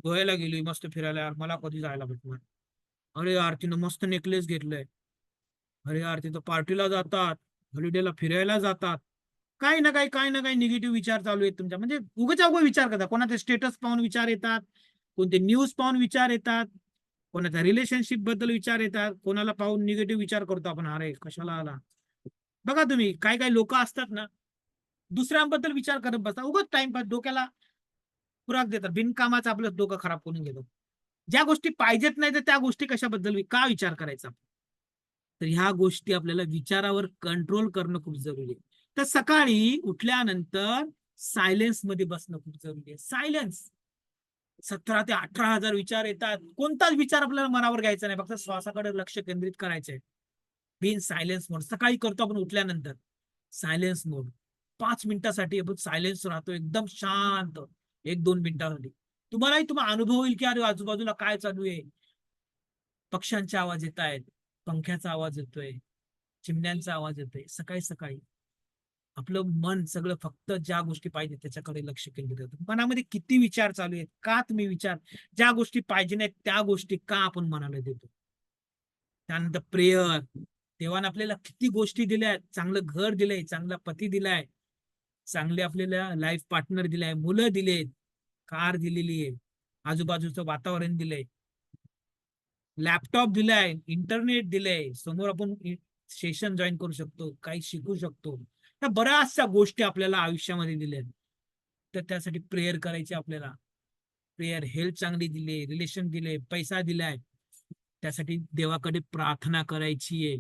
गोव्याला गेली मस्त फिरायला, यार मला कधी जायला भेटणार. अरे यार तिनं मस्त नेकलेस घेतलंय. अरे यार तिथं पार्टीला जातात, हॉलिडेला फिरायला जातात. काही ना काही निगेटिव्ह विचार चालू आहेत तुमच्या. म्हणजे उगाच विचार करतात. कोणाचे स्टेटस पाहून विचार येतात, कोणते न्यूज पाहून विचार येतात, कोणाच्या रिलेशनशिप बद्दल विचार येतात, कोणाला पाहून निगेटिव्ह विचार करतो आपण, अरे कशाला आला. बघा तुम्ही काही लोक असतात ना, दुसऱ्यांबद्दल विचार करत बसतात, उगाच टाइमपास, डोक्याला खुराक देतात, बिनकामाचं आपलं डोकं खराब करून घेतात. ज्या गोष्टी पाहिजेत नाही तर त्या गोष्टी कशाबद्दल का विचार करायचा. तर ह्या गोष्टी आपल्याला विचारावर कंट्रोल करणं खूप जरुरी आहे. तर सकाळी उठल्यानंतर सायलेन्स मध्ये बसणं खूप जरुरी आहे. सायलेन्स. 17 ते 18,000 विचार येतात, कोणताच विचार आपल्याला मनावर घ्यायचा नाही, फक्त श्वासाकडे लक्ष केंद्रित करायचंय. बिन सायलेन्स मोड सकाळी करतो आपण उठल्यानंतर. सायलेन्स मोड 5 मिनिटासाठी आपण सायलेन्स राहतो, एकदम शांत, 1-2 मिनिटासाठी. तुम्हालाही तुम्हाला अनुभव होईल की अरे आजूबाजूला काय चालू आहे. पक्ष्यांचे आवाज येत आहेत, पंख्याचा आवाज येतोय, चिमण्यांचा आवाज येतोय. सकाळी सकाळी आपलं मन सगळं फक्त ज्या गोष्टी पाहिजे त्याच्याकडे लक्ष केंद्रित होतं. मनामध्ये किती विचार चालू आहेत, का तुम्ही विचार, ज्या गोष्टी पाहिजे नाहीत त्या गोष्टी का आपण मनाला देतो. त्यानंतर प्रेयर. देवाने आपल्याला किती गोष्टी दिल्या आहेत, चांगलं घर दिलंय, चांगला पती दिलाय, चांगले आपल्याला लाईफ पार्टनर दिलाय, मुलं दिलेत, कार दिलेली आहे, आजूबाजूचं वातावरण दिलंय, लॅपटॉप दिलाय, इंटरनेट दिलंय, समोर आपण सेशन जॉईन करू शकतो, काही शिकू शकतो. त्या बऱ्याचशा गोष्टी आपल्याला आयुष्यामध्ये दिल्या. तर त्यासाठी प्रेयर करायची आपल्याला. प्रेयर, हेल्थ चांगली दिली, रिलेशन दिले, पैसा दिलाय, त्यासाठी देवाकडे प्रार्थना करायची आहे.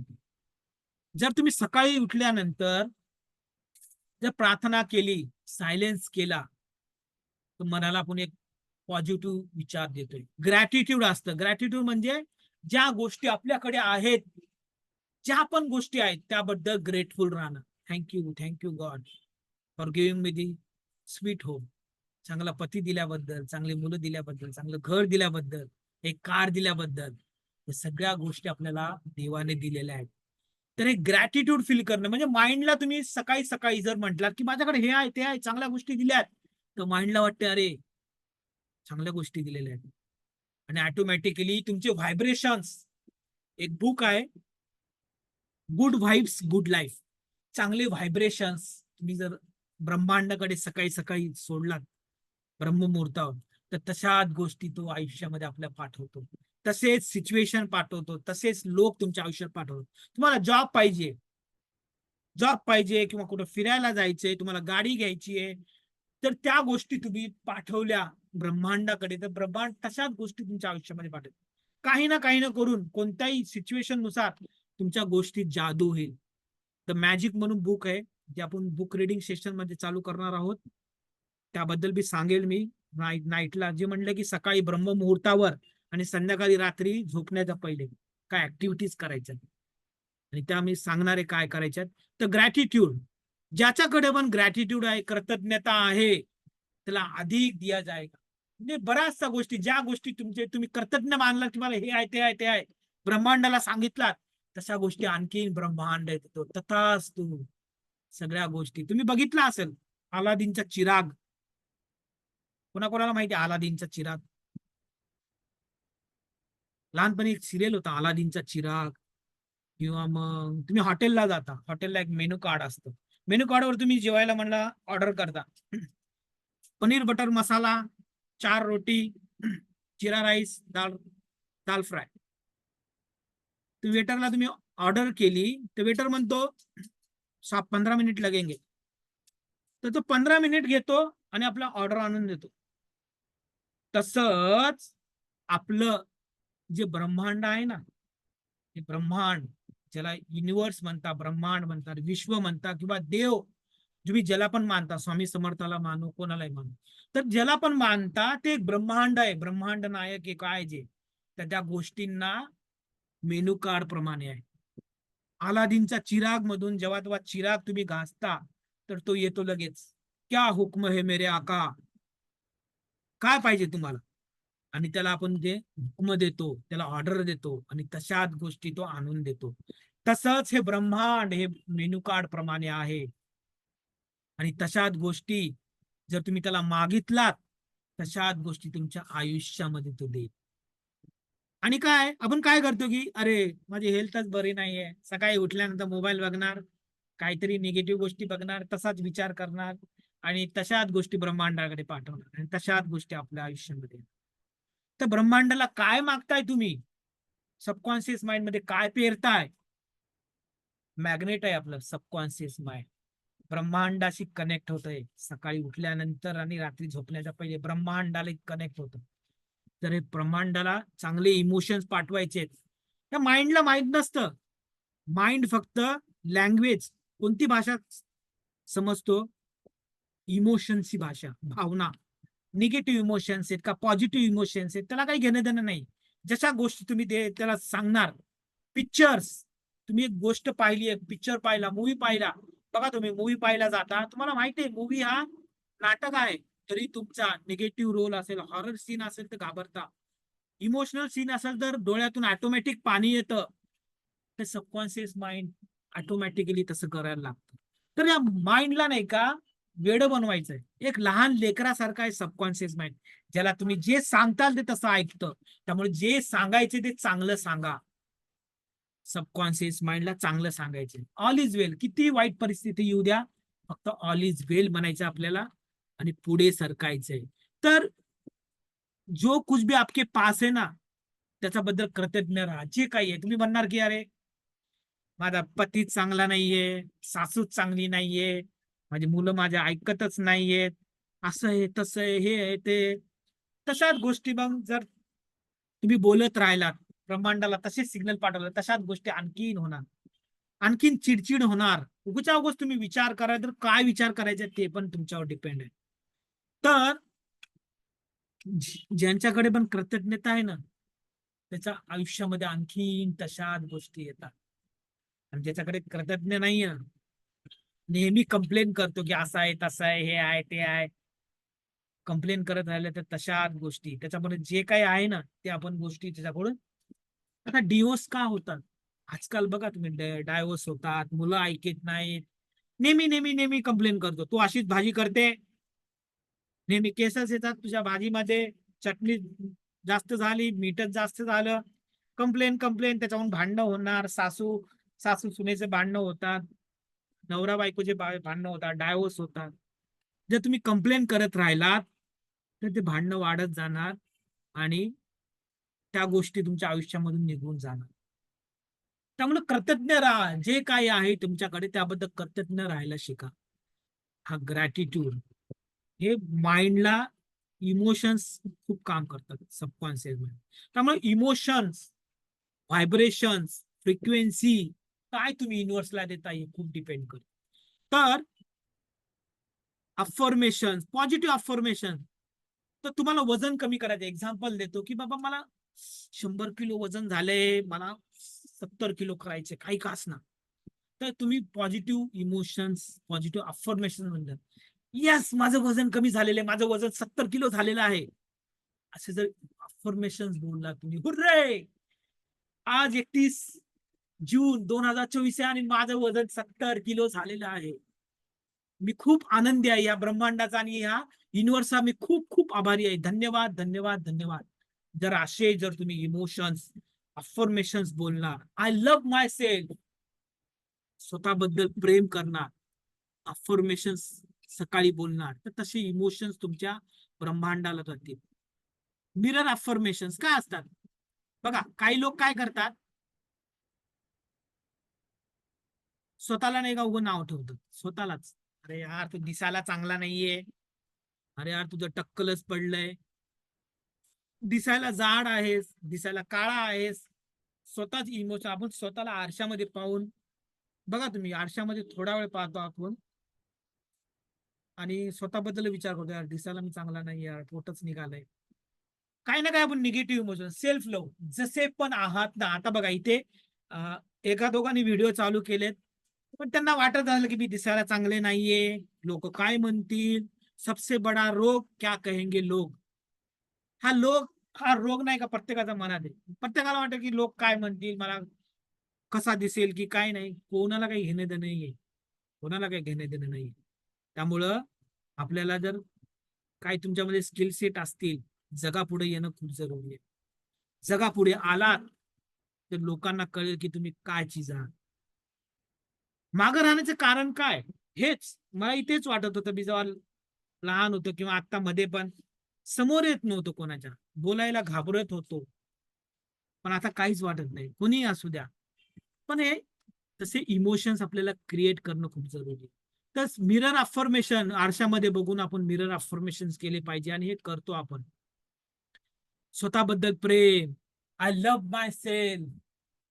जर तुम्ही सकाळी उठल्यानंतर जर प्रार्थना केली, सायलेन्स केला, तर मनाला आपण एक पॉझिटिव्ह विचार देतोय. ग्रॅटिट्यूड असतं. ग्रॅटिट्यूड म्हणजे ज्या गोष्टी आपल्याकडे आहेत, ज्या पण गोष्टी आहेत त्याबद्दल ग्रेटफुल राहणं. Thank you God for giving me the sweet home. चांगला पती दिल्याबद्दल, चांगली मुलं दिल्याबद्दल, चांगलं घर दिल्याबद्दल, एक कार दिल्याबद्दल, या सगळ्या गोष्टी आपल्याला देवाने दिलेल्या आहेत. तर हे ग्रॅटिट्यूड फील करणं म्हणजे माइंडला तुम्ही सकाळी सकाळी जर म्हटलात की माझ्याकडे हे आहे ते आहे, चांगल्या गोष्टी दिल्यात, तर माइंडला वाटते अरे चांगल्या गोष्टी दिलेल्या आहेत. आणि ऑटोमॅटिकली तुमचे व्हायब्रेशन्स, एक बुक आहे गुड व्हाइब्स गुड लाईफ, चांगले व्हायब्रेशन्स तुम्ही जर ब्रह्मांडाकडे सकाळी सकाळी सोडलात ब्रह्ममुहूर्तावर, तर तशाच गोष्टी तो आयुष्यामध्ये आपल्या पाठवतो. तसेच सिच्युएशन पाठवतो, तसेच लोक तुमच्या आयुष्यात पाठवतो. तुम्हाला जॉब पाहिजे किंवा कुठं फिरायला जायचंय, तुम्हाला गाडी घ्यायची आहे, तर त्या गोष्टी तुम्ही पाठवल्या ब्रह्मांडाकडे, तर ब्रह्मांड तशाच गोष्टी तुमच्या आयुष्यामध्ये पाठवतो. काही ना करून कोणत्याही सिच्युएशन नुसार तुमच्या गोष्टीत जादू होईल. द मॅजिक म्हणून बुक आहे, जे आपण बुक रिडिंग सेशन मध्ये चालू करणार आहोत. त्याबद्दल बी सांगेल मी नाईटला. जे म्हणलं की सकाळी ब्रह्ममुहूर्तावर आणि संध्याकाळी रात्री झोपण्याच्या पहिले काय ऍक्टिव्हिटीज करायच्या, आणि त्या मी सांगणार आहे काय करायच्यात. तर ग्रॅटिट्यूड, ज्याच्याकडे पण ग्रॅटिट्यूड आहे, कृतज्ञता आहे, त्याला अधिक दिया जाएगा. म्हणजे बऱ्याचशा गोष्टी, ज्या गोष्टी तुम्ही कृतज्ञ मानला, तुम्हाला हे आहे ते आहे ते आहे, ब्रह्मांडाला सांगितलात, तशा गोष्टी आणखीन ब्रह्मांड येतो. तथास्तु. सगळ्या गोष्टी तुम्ही बघितला असेल, अलादीनचा चिराग. कोणाकोणाला माहिती आहे अलादीनचा चिराग? लहानपणी एक सिरियल होता अलादीनचा चिराग. किंवा मग तुम्ही हॉटेलला जाता, हॉटेलला एक मेनू कार्ड असतं. मेनू कार्डवर तुम्ही जेवायला म्हणला ऑर्डर करता, पनीर बटर मसाला, 4 रोटी, जिरा राईस, दाल फ्राय. वेटरला तुम्ही ऑर्डर केली तर वेटर म्हणतो 15 मिनिट लगेंगे. तर तो 15 मिनिट घेतो आणि आपला ऑर्डर आणून देतो. तसंच आपलं जे ब्रह्मांड आहे ना, हे ब्रह्मांड, ज्याला युनिव्हर्स म्हणतात, ब्रह्मांड म्हणतात, विश्व म्हणतात, किंवा देव, तुम्ही ज्याला पण मानता, स्वामी समर्थाला मानो, कोणालाही मानो, तर ज्याला पण मानता ते एक ब्रह्मांड आहे. ब्रह्मांड नायक एक आहे जे, तर त्या गोष्टींना मेनू कार्ड प्रमाणे आहे. अलादीनचा चिराग मधून जेव्हा चिराग तुम्ही घासता तर तो येतो लगेच, क्या हुक्म है मेरे आका, काय पाहिजे तुम्हाला, आणि त्याला आपण जे हुक्म देतो, त्याला ऑर्डर देतो, आणि तशाच गोष्टी तो आणून देतो. तसंच हे ब्रह्मांड हे मेनू कार्ड प्रमाणे आहे, आणि तशाच गोष्टी जर तुम्ही त्याला मागितलात, तशाच गोष्टी तुमच्या आयुष्यामध्ये तो देईल. आणि काय आपण काय करतो की अरे माझी हेल्थच बरी नाहीये, सकाळी उठल्यानंतर मोबाईल बघणार, काहीतरी निगेटिव्ह गोष्टी बघणार, तसाच विचार करणार, आणि तशाच गोष्टी ब्रह्मांडाकडे पाठवणार, आणि तशाच गोष्टी आपल्या आयुष्यामध्ये. तर ब्रह्मांडाला काय मागताय तुम्ही, सबकॉन्शियस माइंड मध्ये काय पेरताय? मॅग्नेट आहे आपलं सबकॉन्शियस माइंड, ब्रह्मांडाशी कनेक्ट होतंय. सकाळी उठल्यानंतर आणि रात्री झोपण्याच्या पहिले ब्रह्मांडाला कनेक्ट होतं. तर हे ब्रह्मांडाला चांगले इमोशन्स पाठवायचे आहेत. त्या माइंडला माहित नसतं. माइंड फक्त लँग्वेज, कोणती भाषा समजतो? इमोशन्सची भाषा, भावना. निगेटिव्ह इमोशन्स आहेत का पॉझिटिव्ह इमोशन्स आहेत, त्याला काही घेणं देणं नाही. जशा गोष्टी तुम्ही त्याला सांगणार. पिक्चर्स, तुम्ही एक गोष्ट पाहिली, एक पिक्चर पाहिला, मूवी पाहिला, बघा तुम्ही मूवी पाहायला जाता, तुम्हाला माहिती आहे मूवी हा नाटक आहे, तरी तुमचा निगेटिव्ह रोल असेल, हॉरर सीन असेल तर घाबरता, इमोशनल सीन असेल तर डोळ्यातून ऑटोमॅटिक पाणी येतं. तर सबकॉन्शियस माइंड ऑटोमॅटिकली तसं करायला लागतं. तर या माइंडला नाही का वेडं बनवायचंय. एक लहान लेकरासारखा आहे सबकॉन्शियस माइंड, ज्याला तुम्ही जे सांगताल ते तसं ऐकतं. त्यामुळे जे सांगायचे ते चांगलं सांगा. सबकॉन्शियस माइंडला चांगलं सांगायचे, ऑल इज वेल. किती वाईट परिस्थिती येऊ द्या, फक्त ऑल इज वेल म्हणायचं आपल्याला, आणि पुढे सरकायचंय. तर जो कुछ भी आपके पास आहे ना, त्याच्याबद्दल कृतज्ञ राहा. जे काही आहे, तुम्ही म्हणणार की अरे माझा पती चांगला नाहीये, सासूच चांगली नाहीये, माझी मुलं माझ्या ऐकतच नाहीयेत, असं आहे तसं आहे, हे आहे ते. तशाच गोष्टी मग जर तुम्ही बोलत राहिलात, ब्रह्मांडाला तसेच सिग्नल पाठवलं, तशाच गोष्टी आणखीन होणार, आणखीन चिडचिड होणार. उगाच्या उगाच तुम्ही विचार करा, तर काय विचार करायचे ते पण तुमच्यावर डिपेंड आहे. तर ज्यांच्याकडे पण कृतज्ञता आहे ना, त्याच्या आयुष्यामध्ये आणखीन तशाच गोष्टी येतात. आणि ज्याच्याकडे कृतज्ञ नाहीये, नेहमी कंप्लेन करतो की असं आहे तसं आहे, हे आहे ते आहे, कंप्लेन करत राहिले तर तशाच गोष्टी त्याच्यामध्ये जे काही आहे ना, ते आपण गोष्टी त्याच्याकडून. आता डिवोर्स का होतात आजकाल बघा तुम्ही, डायव्होर्स होतात, मुलं ऐकत नाहीत, नेहमी नेहमी नेहमी कंप्लेन करतो, तू अशीच भाजी करते, नेहमी केसच येतात तुझ्या भाजीमध्ये, चटणी जास्त झाली, मीठच जास्त झालं, कंप्लेन कंप्लेन, त्याच्याहून भांडणं होणार, सासू सासू सुनेचे भांडणं होतात, नवरा बायकोचे भांडणं होतात, डायव्होर्स होतात. जर तुम्ही कंप्लेन करत राहिलात तर ते भांडणं वाढत जाणार, आणि त्या गोष्टी तुमच्या आयुष्यामधून निघून जाणार. त्यामुळे कृतज्ञ राहा, जे काही आहे तुमच्याकडे त्याबद्दल कृतज्ञ राहायला शिका. हा ग्रॅटिट्यूड हे माइंडला, इमोशन्स खूप काम करतात सबकॉन्शियस माइंड. त्यामुळे इमोशन्स, व्हायब्रेशन्स, फ्रिक्वेन्सी काय तुम्ही युनिव्हर्सला देता हे खूप डिपेंड करतो. तर अफर्मेशन, पॉझिटिव्ह अफर्मेशन. तर तुम्हाला वजन कमी करायचं, एक्झाम्पल देतो की बाबा मला 100 किलो वजन झालंय, मला 70 किलो करायचे, काही खास ना. तर तुम्ही पॉझिटिव्ह इमोशन्स, पॉझिटिव्ह अफर्मेशन म्हणतात, येस माझं वजन कमी झालेलं आहे, माझं वजन 70 किलो झालेलं आहे, असे जर अफर्मेशन बोलला तुम्ही, हुर्रे आज 31 जून 2024 आहे आणि माझं वजन 70 किलो झालेलं आहे, मी खूप आनंदी आहे या ब्रह्मांडाचा आणि या युनिव्हर्सचा मी खूप खूप आभारी आहे, धन्यवाद धन्यवाद धन्यवाद. जर तुम्ही इमोशन्स, अफर्मेशन्स बोलणार, आय लव्ह माय सेल्फ, स्वतःबद्दल प्रेम करणार, अफर्मेशन्स सकाळी बोलणार, तर तसे इमोशन्स तुमच्या ब्रह्मांडाला जातील. मिरर अफर्मेशन्स काय असतात बघा, काही लोक काय करतात, स्वतःला नाही का उगं नाव ठेवतात स्वतःलाच, अरे यार तू दिसायला चांगला नाहीये, अरे यार तुझं टक्कलच पडलंय, दिसायला जाड आहेस, दिसायला काळा आहेस. स्वतःच इमोशन आपण स्वतःला आरशामध्ये पाहून बघा, तुम्ही आरशामध्ये थोडा वेळ पाहतो आपण आणि स्वतःबद्दल विचार करतो, यार दिसायला मी चांगला नाही, यार पोटच निघालंय, काही ना काही आपण निगेटिव्ह इमोशन. सेल्फ लव्ह, जसे पण आहात ना. आता बघा इथे एका दोघांनी व्हिडिओ चालू केलेत, पण त्यांना वाटत झालं की मी दिसायला चांगले नाहीये, लोक काय म्हणतील, सबसे बडा रोग क्या कहेंगे लोग. हा रोग नाही का प्रत्येकाचा मनात आहे, प्रत्येकाला वाटतं की लोक काय म्हणतील, मला कसा दिसेल की काय, नाही कोणाला काही घेणं देणं नाहीये, कोणाला काही घेणं देणं नाहीये. त्यामुळं आपल्याला जर काही तुमच्यामध्ये स्किल सेट असतील, जगापुढे येणं खूप जरुरी आहे. जगापुढे आलात तर लोकांना कळेल की तुम्ही काय चीज आहात. मागं राहण्याचं कारण काय, हेच मला इथेच वाटत होतं, मी जेव्हा लहान होतो किंवा आता मध्ये पण समोर येत नव्हतं कोणाच्या, बोलायला घाबरत होतो, पण आता काहीच वाटत नाही, कोणी असू द्या. पण हे तसे इमोशन्स आपल्याला क्रिएट करणं खूप जरुरी आहे. तर मिरर अफर्मेशन, आरशामध्ये बघून आपण मिरर अफर्मेशन केले पाहिजे आणि हे करतो आपण. स्वतःबद्दल प्रेम, I love my self,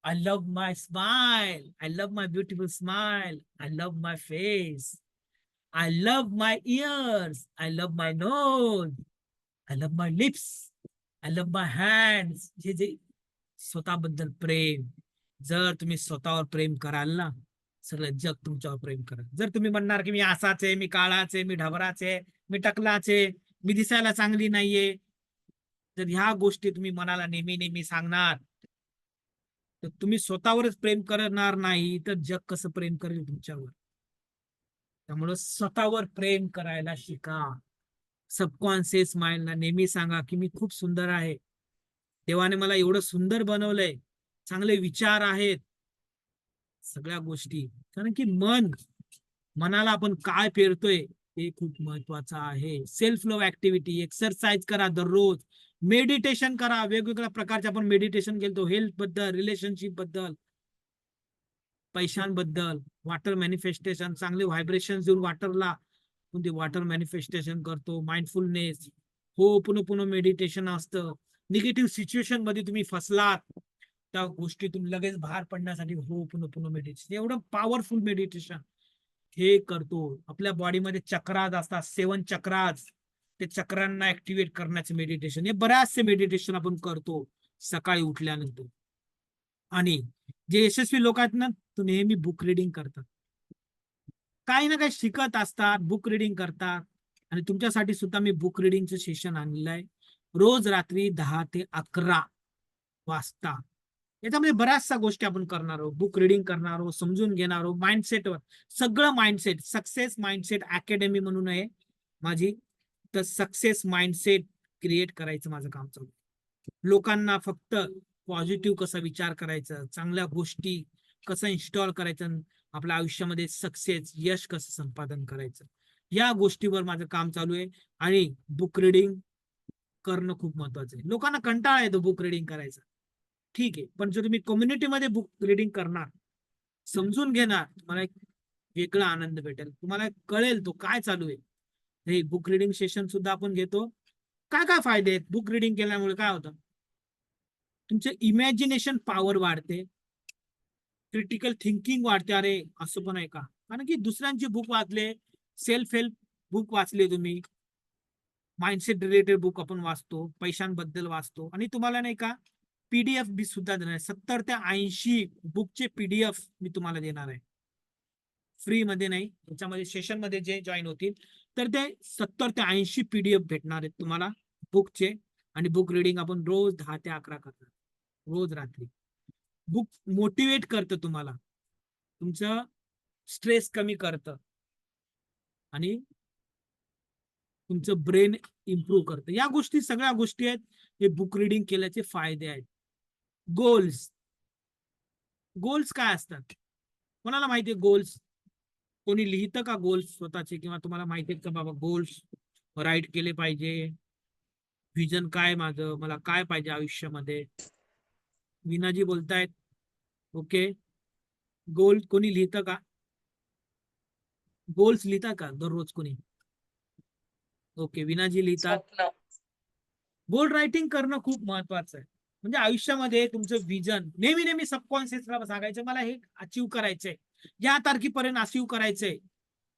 I love my smile, I love my beautiful smile, I love my face, I love my ears, I love my nose, I love my lips, I love my hands. जे स्वतःबद्दल प्रेम, जर तुम्ही स्वतःवर प्रेम कराल ना, सगळं जग तुमच्यावर प्रेम करेल. जर तुम्ही म्हणणार की मी असाच आहे, मी काळाच आहे, मी ढबराच आहे, मी टकलाच आहे, मी दिसायला चांगली नाहीये, जर ह्या गोष्टी तुम्ही मनाला नेहमी नेहमी सांगणार, तर तुम्ही स्वतःवरच प्रेम करणार नाही तर जग कसं प्रेम करेल तुमच्यावर. त्यामुळं स्वतःवर प्रेम करायला शिका. सबकॉन्शियस माइंडला नेहमी सांगा की मी खूप सुंदर आहे, देवाने मला एवढं सुंदर बनवलंय, चांगले विचार आहेत, सगळ्या गोष्टी. कारण की मनाला आपण काय पेरतोय हे खूप महत्वाचं आहे. सेल्फ लव्ह ऍक्टिव्हिटी, एक्सरसाइज करा दररोज, मेडिटेशन करा, वेगवेगळ्या प्रकारचे आपण मेडिटेशन केलतो, हेल्थ बद्दल, रिलेशनशिप बद्दल, पैशांबद्दल, वॉटर मॅनिफेस्टेशन, चांगले व्हायब्रेशन देऊन वॉटरला, ते वॉटर मॅनिफेस्टेशन करतो, माइंडफुलनेस, हो पुन्हा मेडिटेशन असतं. निगेटिव्ह सिच्युएशन मध्ये तुम्ही फसलात, त्या गोष्टीतून लगेच बाहेर पडण्यासाठी हो पुन्हा मेडिटेशन, एवढं पॉवरफुल मेडिटेशन हे करतो. आपल्या बॉडीमध्ये चक्राज असतात, 7 चक्राज, ते चक्रांना ऍक्टिव्हेट करण्याचे मेडिटेशन, हे बऱ्याचसे मेडिटेशन आपण करतो सकाळी उठल्यानंतर. आणि जे यशस्वी लोक आहेत ना, तो नेहमी बुक रिडिंग करतात, काही ना काही शिकत असतात, बुक रिडिंग करतात. आणि तुमच्यासाठी सुद्धा मी बुक रिडिंगचं सेशन आणलेलं आहे, रोज रात्री 10 ते 11 वाजता. याच्यामध्ये बऱ्याचशा गोष्टी आपण करणार आहोत, बुक रिडिंग करणार आहोत, समजून घेणार आहोत, माइंडसेटवर सगळं. माइंडसेट, सक्सेस माइंडसेट अकॅडमी म्हणून आहे माझी, तर सक्सेस माइंडसेट क्रिएट करायचं माझं काम चालू. लोकांना फक्त पॉझिटिव्ह कसा विचार करायचा, चांगल्या गोष्टी कसं इन्स्टॉल करायचं आपल्या आयुष्यामध्ये, सक्सेस यश कसं संपादन करायचं, या गोष्टीवर माझं काम चालू आहे. आणि बुक रिडिंग करणं खूप महत्वाचं आहे. लोकांना कंटाळा येतो बुक रिडिंग करायचा, ठीक आहे, पण जर तुम्ही कम्युनिटीमध्ये बुक रिडिंग करणार, समजून घेणार, तुम्हाला एक वेगळा आनंद भेटेल, तुम्हाला कळेल तो काय चालू आहे. हे बुक रिडिंग सेशन सुद्धा आपण घेतो. काय काय फायदे आहेत बुक रिडिंग केल्यामुळे, काय होतं, तुमचे इमॅजिनेशन पॉवर वाढते, क्रिटिकल थिंकिंग वाढते. अरे असं पण आहे का? कारण की दुसऱ्यांची बुक वाचले, सेल्फ हेल्प बुक वाचले तुम्ही, माइंडसेट रिलेटेड बुक आपण वाचतो, पैशांबद्दल वाचतो, आणि तुम्हाला नाही का पीडीएफ बी सुद्धा देणार आहे. 70 ते 80 बुकचे पीडीएफ मी तुम्हाला देणार आहे, फ्री मध्ये नाही. त्याच्यामध्ये सेशन मध्ये जे जॉईन होतील तर ते 70 ते 80 पीडीएफ भेटणार आहेत तुम्हाला बुकचे. आणि बुक रिडिंग आपण रोज 10 ते 11 करणार, रोज रात्री. बुक मोटिवेट करतं तुम्हाला, तुमचं स्ट्रेस कमी करतं आणि तुमचं ब्रेन इम्प्रूव्ह करतं. या गोष्टी सगळ्या गोष्टी आहेत, हे बुक रिडिंग केल्याचे फायदे आहेत. गोल्स, गोल्स काय असतात कोणाला माहिती आहे? गोल्स कोणी लिहितं का गोल्स स्वतःचे, किंवा तुम्हाला माहिती आहेत का बाबा गोल्स राईट केले पाहिजे? व्हिजन काय माझं, मला काय पाहिजे आयुष्यामध्ये? वीणाजी बोलतायत. ओके, गोल कोणी लिहितं का? गोल्स लिहिता का दररोज कोणी? ओके, वीणाजी लिहितात. स्वप्न. गोल रायटिंग करणं खूप महत्वाचं आहे. म्हणजे आयुष्यामध्ये तुमचं विजन नेहमी नेहमी सबकॉन्शियसला सांगायचं, मला हे अचीव करायचंय, या तारखेपर्यंत अचीव करायचंय.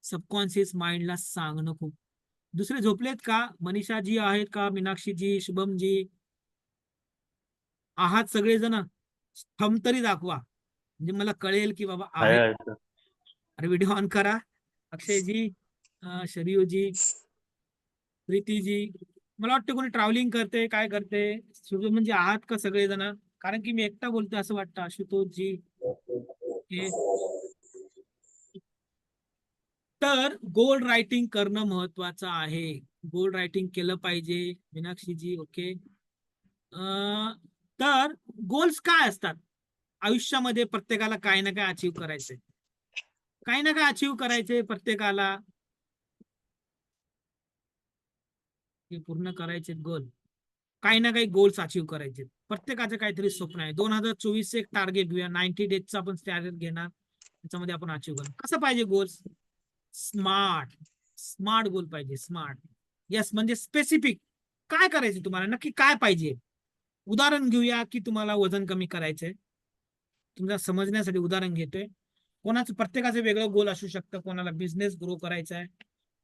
सबकॉन्शियस माइंडला सांगणं खूप. दुसरे झोपलेत का? मनीषाजी आहेत का? मीनाक्षीजी, शुभमजी आहात सगळेजण? थंब तरी दाखवा म्हणजे मला कळेल की बाबा आहे. अरे व्हिडिओ ऑन करा. अक्षयजी, शरीयोजी, प्रीतीजी, मला वाटतं कोणी ट्रॅव्हलिंग करते, काय करते? शुभ म्हणजे आहात का सगळेजण? कारण की मी एकटा बोलतोय असं वाटतं. आशुतोषजी, हे तर गोल रायटिंग करणं महत्वाचं आहे. गोल रायटिंग केलं पाहिजे. मीनाक्षीजी, ओके. तर गोल्स काय असतात आयुष्यामध्ये? प्रत्येकाला काही ना काय अचीव करायचंय, काही ना काय अचीव करायचंय प्रत्येकाला. हे पूर्ण करायचे गोल, काही ना काही गोल्स अचीव करायचे. प्रत्येकाचं काहीतरी स्वप्न आहे. 2024 एक टार्गेट घेऊया, 90 डेजचं आपण टार्गेट घेणार, त्याच्यामध्ये आपण अचीव करणार. कसं पाहिजे गोल्स? स्मार्ट, स्मार्ट गोल पाहिजे. स्मार्ट, यस, म्हणजे स्पेसिफिक. काय करायचं तुम्हाला, नक्की काय पाहिजे? उदाहरण घेऊया की तुम्हाला वजन कमी करायचंय, तुमच्या समजण्यासाठी उदाहरण घेतोय. कोणाचं, प्रत्येकाचं वेगळं गोल असू शकतं. कोणाला बिझनेस ग्रो करायचा आहे,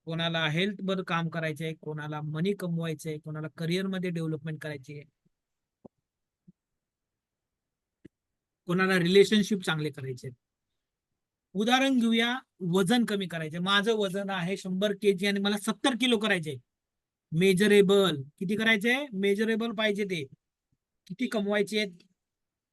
कोणाला हेल्थ वर काम करायचंय, कोणाला मनी कमवायचंय, कोणाला करिअर मध्ये डेव्हलपमेंट करायची आहे, कोणाला रिलेशनशिप चांगले करायचे. उदाहरण घेऊया, वजन कमी करायचे. माझं वजन आहे 100 kg आणि मला 70 किलो करायचे. मेजरेबल किती करायचे? मेजरेबल पाहिजे. ते किती कमवायचे,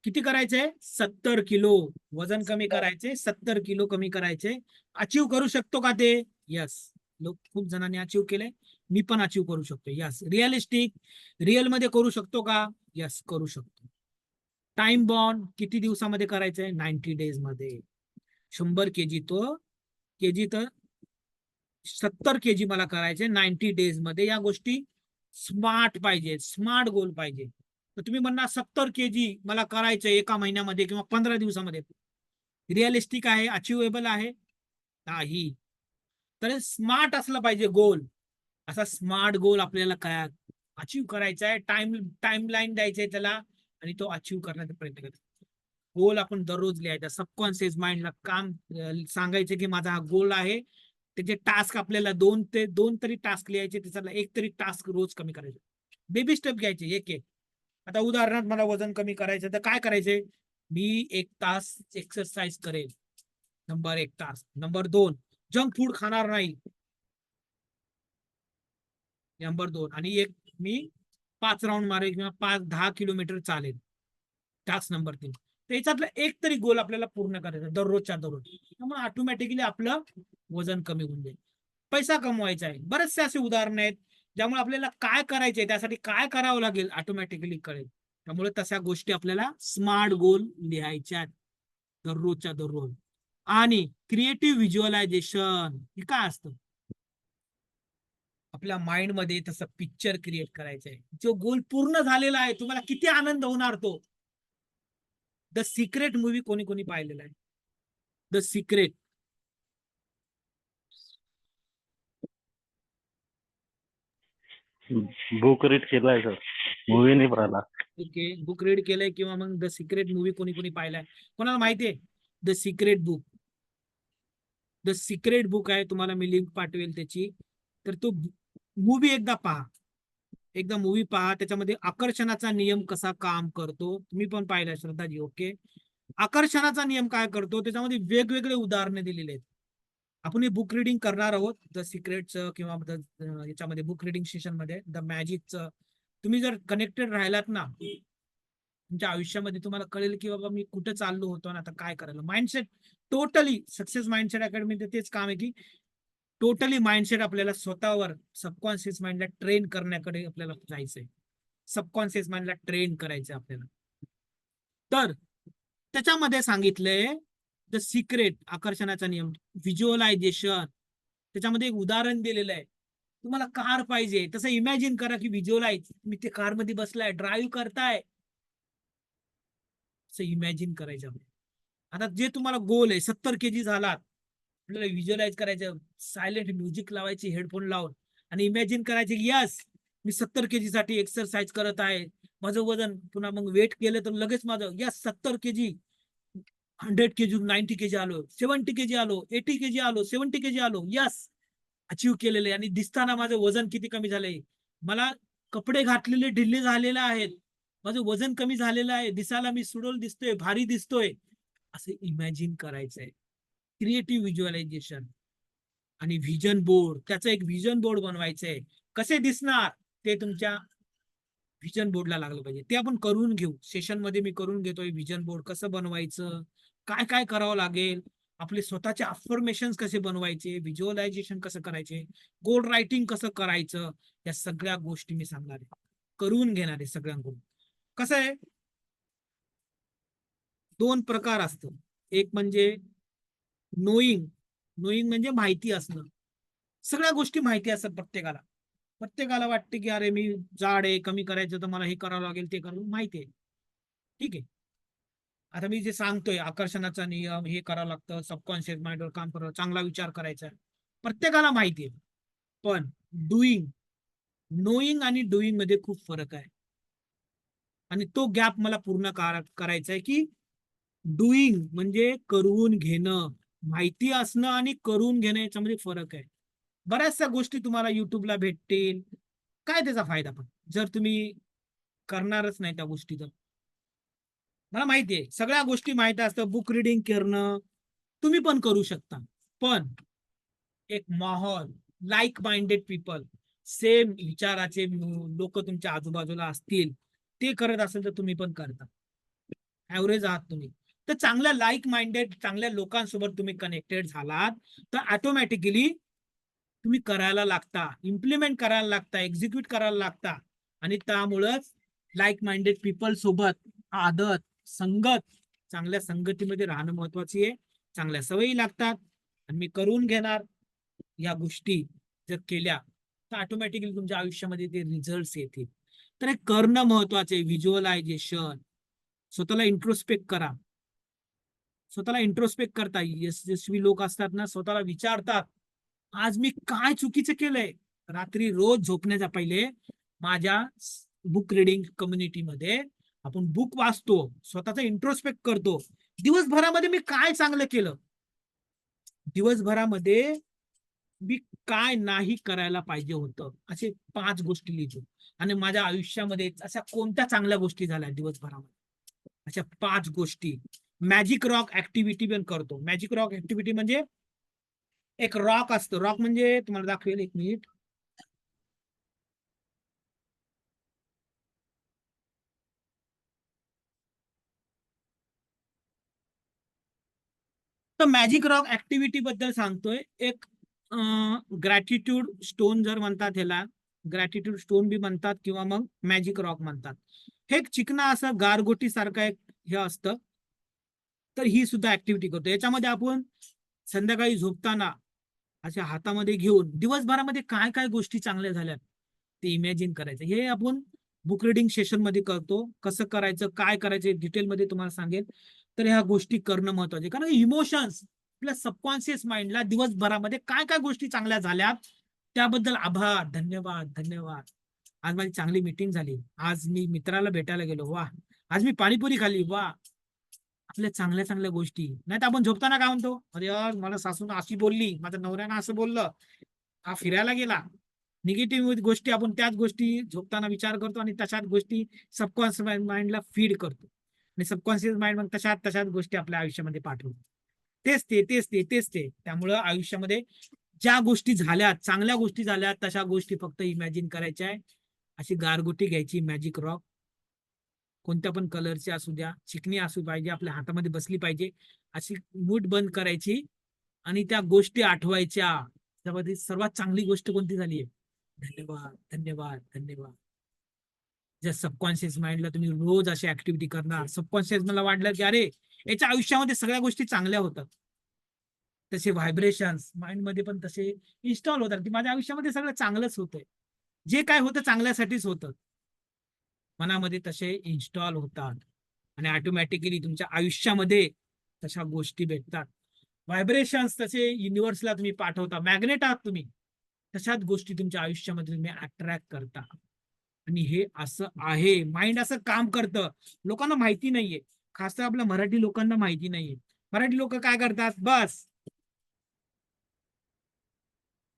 किती करायचे? 70 किलो वजन कमी करायचे, 70 किलो कमी करायचे. अचीव करू शकतो का ते? यस, लोक खूप जणांनी अचीव केलंय, मी पण अचीव करू शकतो. यस. रिअलिस्टिक, रिअल मध्ये करू शकतो का? यस, करू शकतो. टाइम बॉन्ड किती दिवसामध्ये करायचंय? 90 डेज मध्ये. 100 kg तो केजी तर 70 kg मला करायचे 90 डेज मध्ये. या गोष्टी स्मार्ट पाहिजे, स्मार्ट गोल पाहिजे. तर तुम्ही म्हणणार 70 kg मला करायचंय एका महिन्यामध्ये किंवा 15 दिवसामध्ये, रिअलिस्टिक आहे, अचिवेबल आहे? नाही. तर स्मार्ट असलं पाहिजे गोल. असा स्मार्ट गोल आपल्याला काय अचीव करायचा आहे, टाइमलाईन द्यायचंय त्याला, आणि तो अचीव करण्याचा प्रयत्न करायचा. गोल आपण दररोज लिहायचा. सबकॉन्शियस माइंडला काम सांगायचं की माझा हा गोल आहे. त्याचे टास्क आपल्याला दोन तरी टास्क लिहायचे, त्याच्यातला एक तरी टास्क रोज कमी करायचे. बेबी स्टेप घ्यायचे, एक एक. आता उदाहरणार्थ मला वजन कमी करायचं तर काय करायचे? मी 1 तास एक्सरसाइज करेल. नंबर 1 तास. नंबर 2, जंक फूड खाणार नाही. नंबर 2, आणि एक मी 5 राऊंड मारेल किंवा 5-10 किलोमीटर चालेल. Task number 3. त्याच्यातलं एक तरी गोल आपल्याला पूर्ण करायचा दररोजच्या दररोज. त्यामुळे ऑटोमॅटिकली आपलं वजन कमी होऊन जाईल. पैसा कमवायचा आहे. बरेचसे असे उदाहरण आहेत ज्यामुळे आपल्याला काय करायचंय, त्यासाठी काय करावं लागेल ऑटोमॅटिकली कळेल. त्यामुळे तशा गोष्टी आपल्याला स्मार्ट गोल लिहायच्या दररोजच्या दररोज. आणि क्रिएटिव्ह व्हिज्युअलायझेशन हे काय असतं? आपल्या माइंड मध्ये तसं पिक्चर क्रिएट करायचंय. जो गोल पूर्ण झालेला आहे, तुम्हाला किती आनंद होणार तो. द सिक्रेट मूवी कोणी कोणी पाहिलेला आहे? The secret. बुक रीड केलाय सर, मूवी नाही पाहिला. ओके, बुक रीड केलंय किंवा मग द सिक्रेट मूवी कोणी कोणी पाहिलाय? कोणाला माहितीये? The secret book. The secret book आहे, तुम्हाला मी लिंक पाठवेल त्याची. तर तो मूवी एकदा पहा, एकदा मूवी पहा. त्याच्यामध्ये आकर्षणाचा नियम कसा काम करतो तुम्ही पण पाहिला श्रद्धाजी. ओके, आकर्षणाचा नियम काय करतो त्याच्यामध्ये वेगवेगळे उदाहरणे दिलेले आहेत. आपण हे बुक रिडिंग करणार आहोत, द सिक्रेटचं किंवा याच्यामध्ये बुक रिडिंग सेशन मध्ये द मॅजिकचं. तुम्ही जर कनेक्टेड राहिलात ना तुमच्या आयुष्यामध्ये, तुम्हाला कळेल की बाबा मी कुठे चाललो होतो ना आता काय करायला. माइंडसेट टोटली सक्सेस माइंडसेट अकॅडमीचं तेच काम आहे की टोटली माइंडसेट आपल्याला स्वतःवर सबकॉन्शियस माइंडला ट्रेन करण्याकडे आपल्याला जायचंय. सबकॉन्शियस माइंडला ट्रेन करायचंय आपल्याला. तर त्याच्यामध्ये सांगितलंय द सिक्रेट, आकर्षणाचा नियम, व्हिज्युअलायझेशन. त्याच्यामध्ये एक उदाहरण दिलेलं आहे. तुम्हाला कार पाहिजे तसं इमॅजिन करा की व्हिज्युअलाइज, तुम्ही ते कार मध्ये बसलाय, ड्राईव्ह करताय, असं इमॅजिन करायचं. आता जे तुम्हाला गोल आहे 70 kg झालात, आपल्याला व्हिज्युअलाइज करायचं, सायलेंट म्युझिक लावायची हेडफोन लावून आणि इमॅजिन करायचे की यस मी 70 kg साठी एक्सरसाइज करत आहे. माझं वजन पुन्हा मग वेट केलं तर लगेच माझं यस 70 kg, 100 kg, 90 kg आलो, 70 kg आलो, 80 kg आलो, 70 kg आलो, यस अचीव केलेले. आणि दिसताना माझं वजन किती कमी झालंय, मला कपडे घातलेले ढिल्ले झालेले आहेत, माझं वजन कमी झालेलं आहे, दिसायला मी सुडोल दिसतोय, भारी दिसतोय, असं इमॅजिन करायचंय. Creative visualisation. आणि व्हिजन बोर्ड, त्याचं एक व्हिजन बोर्ड बनवायचंय. कसे दिसणार ते तुमच्या व्हिजन बोर्डला लागलं पाहिजे. ते आपण करून घेऊ सेशन मध्ये, मी करून घेतोय व्हिजन बोर्ड कसं बनवायचं, काय काय करावं लागेल, आपले स्वतःचे अफर्मेशन कसे बनवायचे, व्हिज्युअलायझेशन कसं करायचे, गोल रायटिंग कसं करायचं, या सगळ्या गोष्टी मी सांगणार आहे, करून घेणार आहे सगळ्यांकडून. कसं आहे, 2 प्रकार असतं. एक म्हणजे नोईंग. नोईंग म्हणजे माहिती असणं. सगळ्या गोष्टी माहिती असतात प्रत्येकाला. प्रत्येकाला वाटते की अरे मी जाड आहे, कमी करायचं तर मला हे करावं लागेल, ते करावं, माहिती आहे. ठीक आहे, आता मी जे सांगतोय आकर्षणाचा नियम, हे करावं लागतं, सबकॉन्शियस माइंडवर काम करावं, चांगला विचार करायचा, प्रत्येकाला माहिती आहे. पण डुईंग, नोईंग आणि डुईंग मध्ये खूप फरक आहे. आणि तो गॅप मला पूर्ण करायचा आहे की डुईंग म्हणजे करून घेणं, माहिती असणं आणि करून घेणं याच्यामध्ये फरक आहे. बऱ्याचशा गोष्टी तुम्हाला युट्यूबला भेटतील, काय त्याचा फायदा पण जर तुम्ही करणारच नाही त्या गोष्टी. तर मला माहिती आहे सगळ्या गोष्टी माहिती असतं, बुक रिडिंग करणं तुम्ही पण करू शकता. पण एक माहोल, लाईक माइंडेड पीपल, सेम विचाराचे लोक तुमच्या आजूबाजूला असतील, ते करत असेल तर तुम्ही पण करता. ऍव्हरेज आहात तुम्ही तर चांगल्या लाईक माइंडेड चांगल्या लोकांसोबत तुम्ही कनेक्टेड झालात तर ऑटोमॅटिकली तुम्ही करायला लागता, इम्प्लिमेंट करायला लागता, एक्झिक्यूट करायला लागता. आणि त्यामुळंच लाईक माइंडेड पीपल सोबत आदत, संगत, चांगल्या संगतीमध्ये राहणं महत्वाची आहे. चांगल्या सवयी लागतात. आणि मी करून घेणार या गोष्टी जर केल्या तर ऑटोमॅटिकली तुमच्या आयुष्यामध्ये ते रिझल्ट येतील. तर हे करणं महत्वाचे. व्हिज्युअलायझेशन, स्वतःला इंट्रोस्पेक्ट करा. स्वतःला इंट्रोस्पेक्ट करता. यशस्वी लोक असतात ना, स्वतःला विचारतात आज मी काय चुकीचं केलंय. रात्री रोज झोपण्याच्या पहिले माझ्या बुक रिडिंग कम्युनिटीमध्ये आपण बुक वाचतो, स्वतःचा इंट्रोस्पेक्ट करतो, दिवसभरामध्ये मी काय चांगलं केलं, दिवसभरामध्ये मी काय नाही करायला पाहिजे होतं, असे 5 गोष्टी लिहितो. आणि माझ्या आयुष्यामध्ये अशा कोणत्या चांगल्या गोष्टी झाल्या दिवसभरामध्ये, अशा 5 गोष्टी. मॅजिक रॉक ऍक्टिव्हिटी पण करतो. मॅजिक रॉक ऍक्टिव्हिटी म्हणजे एक रॉक असतं. रॉक म्हणजे तुम्हाला दाखवेल, 1 मिनिट. तर मॅजिक रॉक ऍक्टिव्हिटी बद्दल सांगतोय. एक ग्रॅटिट्यूड स्टोन जर म्हणतात, ह्याला ग्रॅटिट्यूड स्टोन बी म्हणतात किंवा मग मॅजिक रॉक म्हणतात. हे एक चिकना असं गारगोटी सारखं एक हे असतं. तर ही सुद्धा ऍक्टिव्हिटी करतो. याच्यामध्ये आपण संध्याकाळी झोपताना अशा हातामध्ये घेऊन दिवसभरामध्ये काय काय गोष्टी चांगल्या झाल्यात ते इमॅजिन करायचं. हे आपण बुक रिडिंग सेशन मध्ये करतो. कसं करायचं, काय करायचं डिटेलमध्ये तुम्हाला सांगेल. तर ह्या गोष्टी करणं महत्वाचे, कारण इमोशन्स आपल्या सबकॉन्शियस माइंडला दिवसभरामध्ये काय काय गोष्टी चांगल्या झाल्यात त्याबद्दल आभार, धन्यवाद, धन्यवाद. आज माझी चांगली मीटिंग झाली, आज मी मित्राला भेटायला गेलो, वा. आज मी पाणीपुरी खाल्ली, वा. आपल्या चांगल्या चांगल्या गोष्टी. नाही तर आपण झोपताना काय म्हणतो, अरे यार मला सासून अशी बोलली, माझ्या नवऱ्यानं असं बोललं, हा फिरायला गेला. निगेटिव्ह गोष्टी आपण त्याच गोष्टी झोपताना विचार करतो आणि तशाच गोष्टी सबकॉन्शियस माइंडला फीड करतो आणि सबकॉन्शियस माइंड मग तशाच गोष्टी आपल्या आयुष्यामध्ये पाठवतो. तेच ते. त्यामुळं आयुष्यामध्ये ज्या गोष्टी झाल्या, चांगल्या गोष्टी झाल्या, तशा गोष्टी फक्त इमॅजिन करायच्या आहे. अशी गारगोटी घ्यायची, मॅजिक रॉक कोणत्या पण कलरची असू द्या, चिकनी असू पाहिजे, आपल्या हातामध्ये बसली पाहिजे, अशी मूठ बंद करायची आणि त्या गोष्टी आठवायच्या. त्यामध्ये सर्वात चांगली गोष्ट कोणती झाली आहे, धन्यवाद धन्यवाद धन्यवाद. ज्या सबकॉन्शियस माइंडला तुम्ही रोज अशी ऍक्टिव्हिटी करणार, सबकॉन्शियस मला वाटलं की अरे याच्या आयुष्यामध्ये सगळ्या गोष्टी चांगल्या होतात, तसे व्हायब्रेशन्स माइंडमध्ये पण तसे इन्स्टॉल होतात की माझ्या आयुष्यामध्ये सगळं चांगलंच होतंय, जे काय होतं चांगल्यासाठीच होतं, मनामध्ये तसे इन्स्टॉल होतात आणि ऑटोमॅटिकली तुमच्या आयुष्यामध्ये तशा गोष्टी भेटतात. व्हायब्रेशन्स तसे युनिव्हर्सला तुम्ही पाठवता, मॅग्नेट आहात तुम्ही, तशाच गोष्टी तुमच्या आयुष्यामध्ये तुम्ही अट्रॅक्ट करता. आणि हे असं आहे, माइंड असं काम करतं. लोकांना माहिती नाहीये, खास तर आपल्या मराठी लोकांना माहिती नाहीये. मराठी लोक काय करतात, बस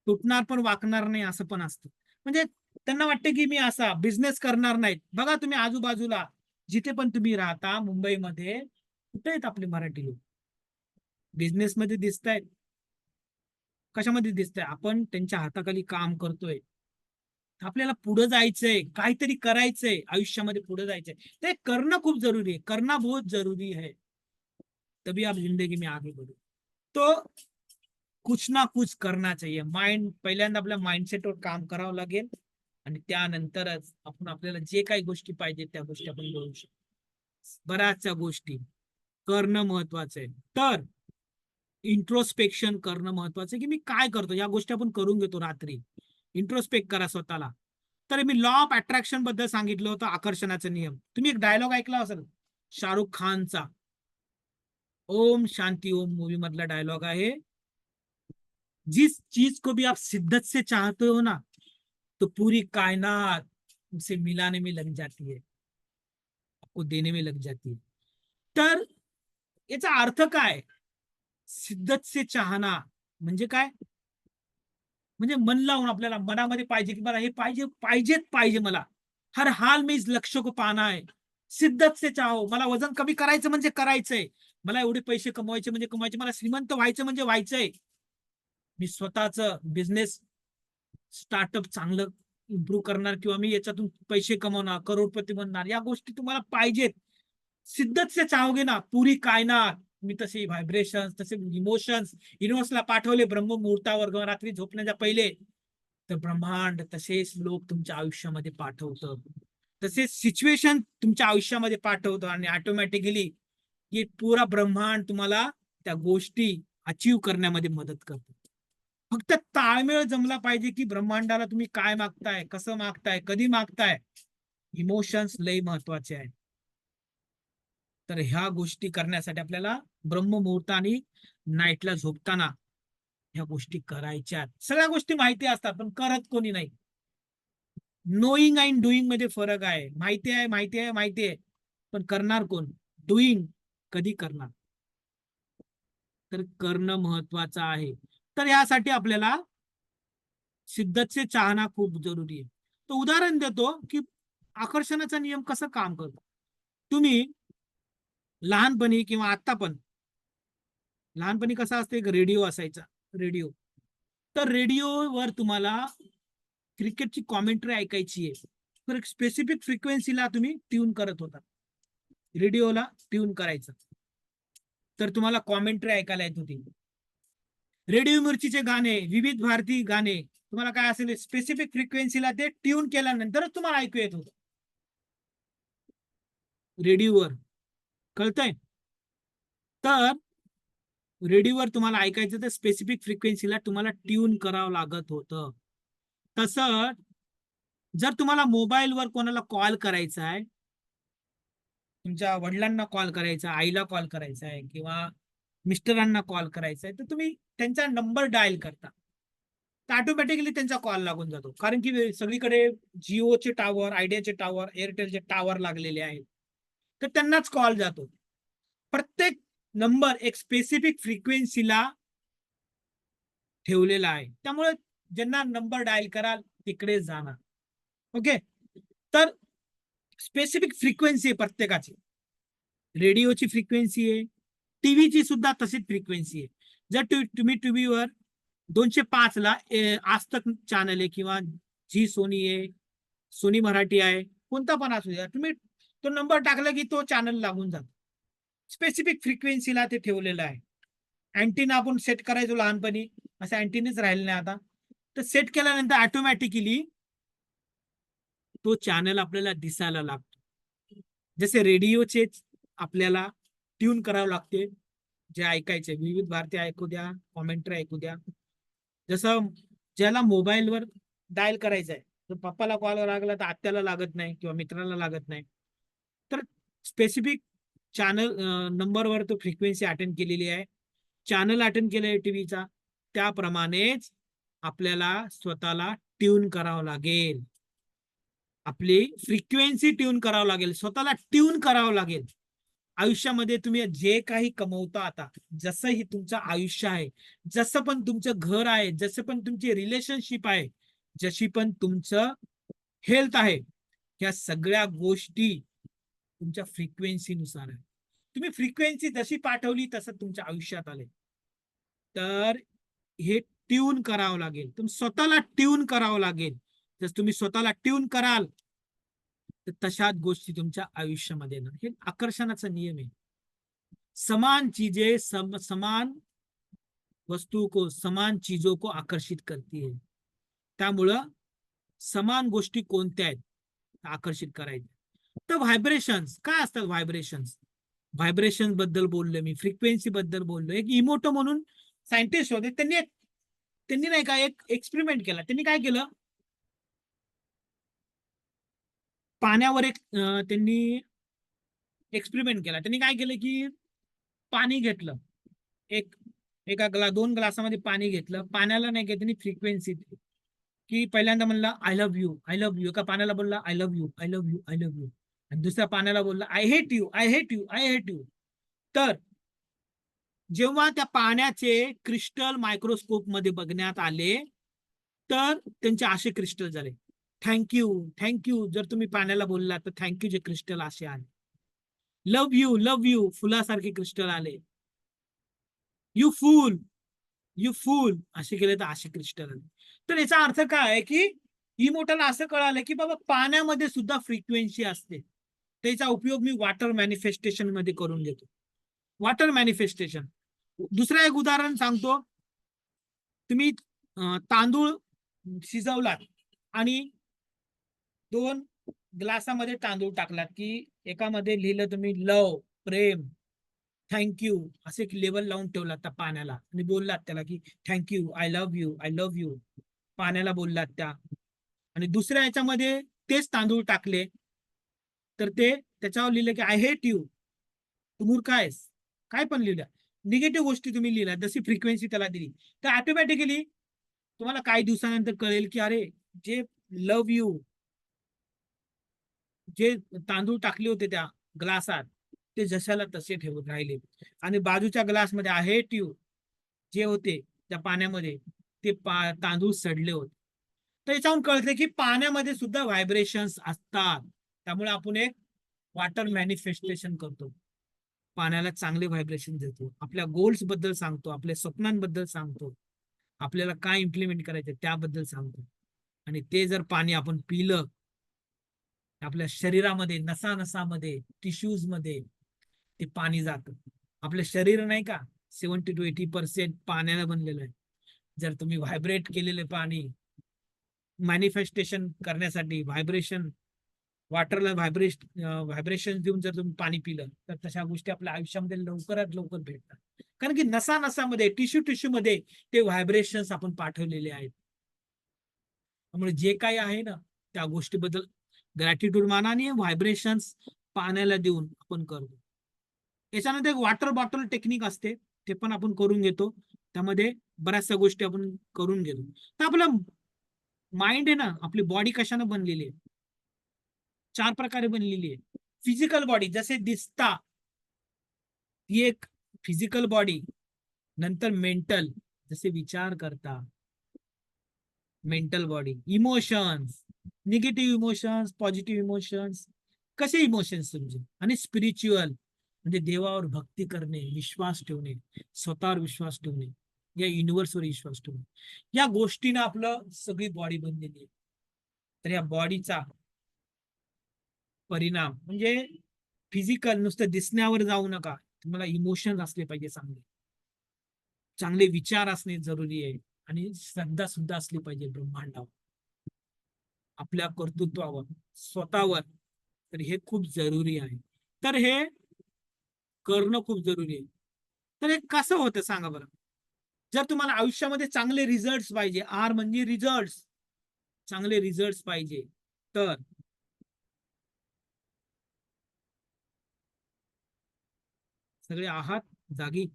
तुटणार पण वाकणार नाही असं पण असतं. म्हणजे त्यांना वाटतं की मी असा बिझनेस करणार नाहीत. बघा तुम्ही आजूबाजूला जिथे पण तुम्ही राहता, मुंबईमध्ये कुठे आहेत आपले मराठी लोक, बिझनेसमध्ये दिसत आहेत, कशामध्ये दिसतंय, आपण त्यांच्या हाताखाली काम करतोय. आपल्याला पुढे जायचंय, काहीतरी करायचंय, आयुष्यामध्ये पुढे जायचंय, ते करणं खूप जरुरी आहे, करना बहुत जरुरी है, तभी आप जिंदगी में आगे बढ़ो. तो कुछ ना कुछ करना चाहिए. माइंड पहिल्यांदा आपल्या माइंडसेटवर काम करावं लागेल आणि त्यानंतरच आपण आपल्याला जे काही गोष्टी पाहिजे त्या गोष्टी आपण मिळवू शकतो. बऱ्याचशा गोष्टी करणं महत्वाचं आहे. तर इंट्रोस्पेक्शन करणं महत्वाचं आहे की मी काय करतो, या गोष्टी आपण करून घेतो रात्री. इंट्रोस्पेक्ट करा स्वतःला. तर मी लॉ ऑफ अट्रॅक्शन बद्दल सांगितलं होतं, आकर्षणाचा नियम. तुम्ही एक डायलॉग ऐकला असेल शाहरुख खानचा, ओम शांती ओम मूवी मधला डायलॉग आहे, जिस चीज को भी आप शिद्दत से चाहते हो ना, तो पूरी कायनात उसे मिलाने में लग जाती है, आपको देने में लग जाती है. तर याचा अर्थ काय, शिद्दत से चाहना म्हणजे काय, म्हणजे मन लावून आपल्याला मनामध्ये पाहिजे की मला हे पाहिजे मला, हर हाल में इस लक्ष्य को पाना है, शिद्दत से चाहो. मला वजन कमी करायचं म्हणजे करायचंय, मला एवढे पैसे कमवायचे म्हणजे कमवायचे, मला श्रीमंत व्हायचं म्हणजे व्हायचंय, मी स्वतःच बिझनेस स्टार्टअप चांगलं इम्प्रूव्ह करणार किंवा मी याच्यातून पैसे कमवणार, करोडपती बनणार, या गोष्टी तुम्हाला पाहिजेत. शिद्दत से चाहोगे ना, पुरी कायनात. मी तसे व्हायब्रेशन्स, तसे इमोशन्स युनिव्हर्सला पाठवले ब्रह्म मुहूर्तावर रात्री झोपण्याच्या पहिले, तर ब्रह्मांड तसेच लोक तुमच्या आयुष्यामध्ये पाठवतं, तसेच सिच्युएशन तुमच्या आयुष्यामध्ये पाठवतं आणि ऑटोमॅटिकली हे पुरा ब्रह्मांड तुम्हाला त्या गोष्टी अचीव करण्यामध्ये मदत करतो. फक्त ताळमेळ जमला पाहिजे की ब्रह्मांडाला तुम्ही काय मागताय, कसं मागताय, कधी मागताय. इमोशन्स लय महत्वाचे आहे. तर ह्या गोष्टी करण्यासाठी आपल्याला ब्रह्ममुहूर्त आणि नाईटला झोपताना ह्या गोष्टी करायच्या. सगळ्या गोष्टी माहिती असतात पण करत कोणी नाही. नोईंग आणि डुईंग मध्ये फरक आहे. माहिती आहे पण करणार कोण, डुईंग कधी करणार. तर करणं महत्वाचं आहे. तर यासाठी आपल्याला शिद्दत से चाहना खूप जरुरी आहे. तो उदाहरण देतो की आकर्षणाचा नियम कसं काम करतो. तुम्ही लहानपणी किंवा आता पण, लहानपणी कसा असते, एक रेडिओ असायचा, रेडिओ. तर रेडिओवर तुम्हाला क्रिकेटची कॉमेंट्री ऐकायची आहे, तर एक स्पेसिफिक फ्रिक्वेन्सीला तुम्ही ट्यून करत होता, रेडिओला ट्यून करायचं, तर तुम्हाला कॉमेंट्री ऐकायला येत होती. रेडिओ मिर्चीचे गाणे, विविध भारती गाणे, तुम्हाला काय असेल स्पेसिफिक फ्रिक्वेन्सीला ते ट्यून केल्यानंतरच तुम्हाला ऐकू येत होतं रेडिओवर. कळतंय. तर रेडिओवर तुम्हाला ऐकायचं तर स्पेसिफिक फ्रिक्वेन्सीला तुम्हाला ट्यून करावं लागत होतं. तसं जर तुम्हाला मोबाईलवर कोणाला कॉल करायचा आहे, तुमच्या वडिलांना कॉल करायचा, आईला कॉल करायचा आहे किंवा मिस्टरांना कॉल करायचा आहे, तर तुम्ही त्यांचा नंबर डायल करता, तर ऑटोमॅटिकली त्यांचा कॉल लागून जातो. कारण की सगळीकडे जिओचे टावर, आयडियाचे टावर, एअरटेलचे टावर लागलेले आहेत, तर त्यांनाच कॉल जातो. प्रत्येक नंबर एक स्पेसिफिक फ्रिक्वेन्सीला ठेवलेला आहे. त्यामुळे ज्यांना नंबर डायल कराल तिकडे जाणार. ओके, तर स्पेसिफिक फ्रिक्वेन्सी आहे प्रत्येकाची. रेडिओची फ्रिक्वेन्सी आहे, टीव्हीची सुद्धा तशीच फ्रिक्वेन्सी आहे. जर तुम्ही टीव्हीवर 205 ला आज तक चॅनल आहे किंवा झी सोनी आहे, सोनी मराठी आहे, कोणता पण असू द्या, तुम्ही तो नंबर टाकला की तो चॅनल लागून जातो. स्पेसिफिक फ्रिक्वेन्सीला ते ठेवलेलं आहे. अँटीना आपण सेट करायचो लहानपणी, असं अँटीनेच राहिले नाही आता. तर सेट केल्यानंतर ऑटोमॅटिकली तो चॅनल आपल्याला दिसायला लागतो. जसे रेडिओचे आपल्याला ट्यून करावं लागते, जे ऐकायचे विविध भारती ऐकू द्या, कॉमेंट्री ऐकू द्या. जसं ज्याला मोबाईलवर डायल करायचं आहे, तर पप्पाला कॉल लागला तर आत्याला लागत नाही किंवा मित्राला लागत नाही, तर स्पेसिफिक चॅनल नंबरवर तो फ्रिक्वेन्सी अटेंड केलेली आहे, चॅनल अटेंड केलं आहे टीव्हीचा. त्याप्रमाणेच आपल्याला स्वतःला ट्यून करावं लागेल, आपली फ्रिक्वेन्सी ट्यून करावं लागेल, स्वतःला ट्यून करावं लागेल. आयुष्यामध्ये तुम्ही जे काही कमवता, आता जसं ही तुमचं आयुष्य आहे, जसं पण तुमचं घर आहे, जसं पण तुमची रिलेशनशिप आहे, जशी पण तुमचं हेल्थ आहे, या सगळ्या गोष्टी तुमच्या फ्रिक्वेन्सीनुसार आहे. तुम्ही फ्रिक्वेन्सी जशी पाठवली तसं तुमच्या आयुष्यात आले. तर हे ट्यून करावं लागेल, तुम्ही स्वतःला ट्यून करावं लागेल. जर तुम्ही स्वतःला ट्यून कराल तर तशाच गोष्टी तुमच्या आयुष्यामध्ये ना. हे आकर्षणाचा नियम आहे. समान चीजें समान वस्तू को, समान चीजों को आकर्षित करती है. त्यामुळं समान गोष्टी कोणत्या आहेत आकर्षित करायच्या. तर व्हायब्रेशन्स काय असतात? व्हायब्रेशन बद्दल बोललो मी, फ्रिक्वेन्सी बद्दल बोललो. एक इमोटो म्हणून सायंटिस्ट होते, त्यांनी नाही का एक एक्सपेरिमेंट केला. त्यांनी काय केलं, पाण्यावर एक त्यांनी एक्सपेरिमेंट केला. त्यांनी काय केलं की पाणी घेतलं, एका 2 ग्लासामध्ये पाणी घेतलं. पाण्याला नाही का त्यांनी फ्रिक्वेन्सी दिली की पहिल्यांदा म्हणला I love you, I love you. एका पाण्याला बोलला I love you, I love you, I love you. आणि दुसऱ्या पाण्याला बोलला I hate you, I hate you, I hate you. तर जेव्हा त्या पाण्याचे क्रिस्टल मायक्रोस्कोप मध्ये बघण्यात आले तर त्यांचे असे क्रिस्टल झाले. Thank you, thank you. जर तुम्ही पाण्याला बोलला तर थँक्यूचे क्रिस्टल असे आले. लव्ह यू फुलासारखे क्रिस्टल आले. यू फूल असे केले तर असे क्रिस्टल आले. तर याचा अर्थ काय आहे की इमोटलला असं कळालं की बाबा पाण्यामध्ये सुद्धा फ्रिक्वेन्सी असते. त्याचा उपयोग मी वॉटर मॅनिफेस्टेशन मध्ये करून घेतो. Water manifestation. दुसरं एक उदाहरण सांगतो. तुम्ही तांदूळ शिजवलात आणि 2 ग्लासामध्ये तांदूळ टाकलात की एकामध्ये लिहिलं तुम्ही लव, प्रेम, थँक्यू असे लेबल लावून ठेवलात त्या पाण्याला आणि बोललात त्याला की thank you, I love you, I love you. पाण्याला बोललात त्या. आणि दुसऱ्या याच्यामध्ये तेच तांदूळ टाकले तर ते त्याच्यावर लिहिलं की आय हेट यू, तू मूर्ख आहेस. काय पण लिहिलं, निगेटिव्ह गोष्टी तुम्ही लिहिल्या, जशी फ्रिक्वेन्सी त्याला दिली तर ऑटोमॅटिकली तुम्हाला काही दिवसानंतर कळेल की अरे जे लव्ह यू जे तांदूळ टाकले होते त्या ग्लासात ते जशाला तसे ठेवत राहिले आणि बाजूच्या ग्लासमध्ये आय हेट यू जे होते त्या पाण्यामध्ये ते तांदूळ सडले होते. तर याच्याहून कळते की पाण्यामध्ये सुद्धा व्हायब्रेशन्स असतात. त्यामुळे आपण एक वॉटर मॅनिफेस्टेशन करतो, पाण्याला चांगले व्हायब्रेशन देतो, आपल्या गोल्स बद्दल सांगतो, आपल्या स्वप्नांबद्दल सांगतो, आपल्याला काय इम्प्लिमेंट करायचं त्याबद्दल सांगतो. आणि ते जर पाणी आपण पिलं आपल्या शरीरामध्ये, नसामध्ये, टिश्यूज मध्ये ते पाणी जातं. आपलं शरीर नाही का 70 to 80% पाण्याला बनलेलं आहे. जर तुम्ही व्हायब्रेट केलेले पाणी मॅनिफेस्टेशन करण्यासाठी व्हायब्रेशन, वॉटरला व्हायब्रेशन देऊन जर तुम्ही पाणी पिलं तर तशा गोष्टी आपल्या आयुष्यामध्ये लवकरात लवकर भेटतात. कारण की नसामध्ये, टिश्यू मध्ये ते व्हायब्रेशन्स आपण पाठवलेले आहेत. त्यामुळे जे काही आहे ना त्या गोष्टीबद्दल ग्रॅटिट्यूड मानाने व्हायब्रेशन्स पाण्याला देऊन आपण करतो. याच्यानंतर एक वॉटर बॉटल टेक्निक असते, ते पण आपण करून घेतो. त्यामध्ये बऱ्याचशा गोष्टी आपण करून घेतो. तर आपलं माइंड आहे ना, आपली बॉडी कशाने बनलेली आहे? 4 प्रकारे बनलेली आहे. फिजिकल बॉडी जसे दिसता ती एक फिजिकल बॉडी, नंतर मेंटल, जसे विचार करता, mental body, emotions, negative emotions, positive emotions, कसे इमोशन्स तुमचे, आणि स्पिरिच्युअल म्हणजे देवावर भक्ती करणे, विश्वास ठेवणे, स्वतःवर विश्वास ठेवणे, या युनिव्हर्सवर विश्वास ठेवणे, या गोष्टीनं आपलं सगळी बॉडी बनलेली आहे. तर या बॉडीचा परिणाम म्हणजे फिजिकल नुसतं दिसण्यावर जाऊ नका, तुम्हाला इमोशन्स असले पाहिजे, चांगले विचार असणे जरुरी आहे, आणि श्रद्धा सुद्धा असली पाहिजे ब्रह्मांडावर, आपल्या कर्तृत्वावर, स्वतःवर. तर हे खूप जरुरी आहे. तर हे करणं खूप जरुरी आहे. तर हे कसं होतं सांगा बरं. जर तुम्हाला आयुष्यामध्ये चांगले रिझल्ट पाहिजे, आर म्हणजे रिझल्ट, चांगले रिझल्ट पाहिजे, तर सगळे आहात जागी.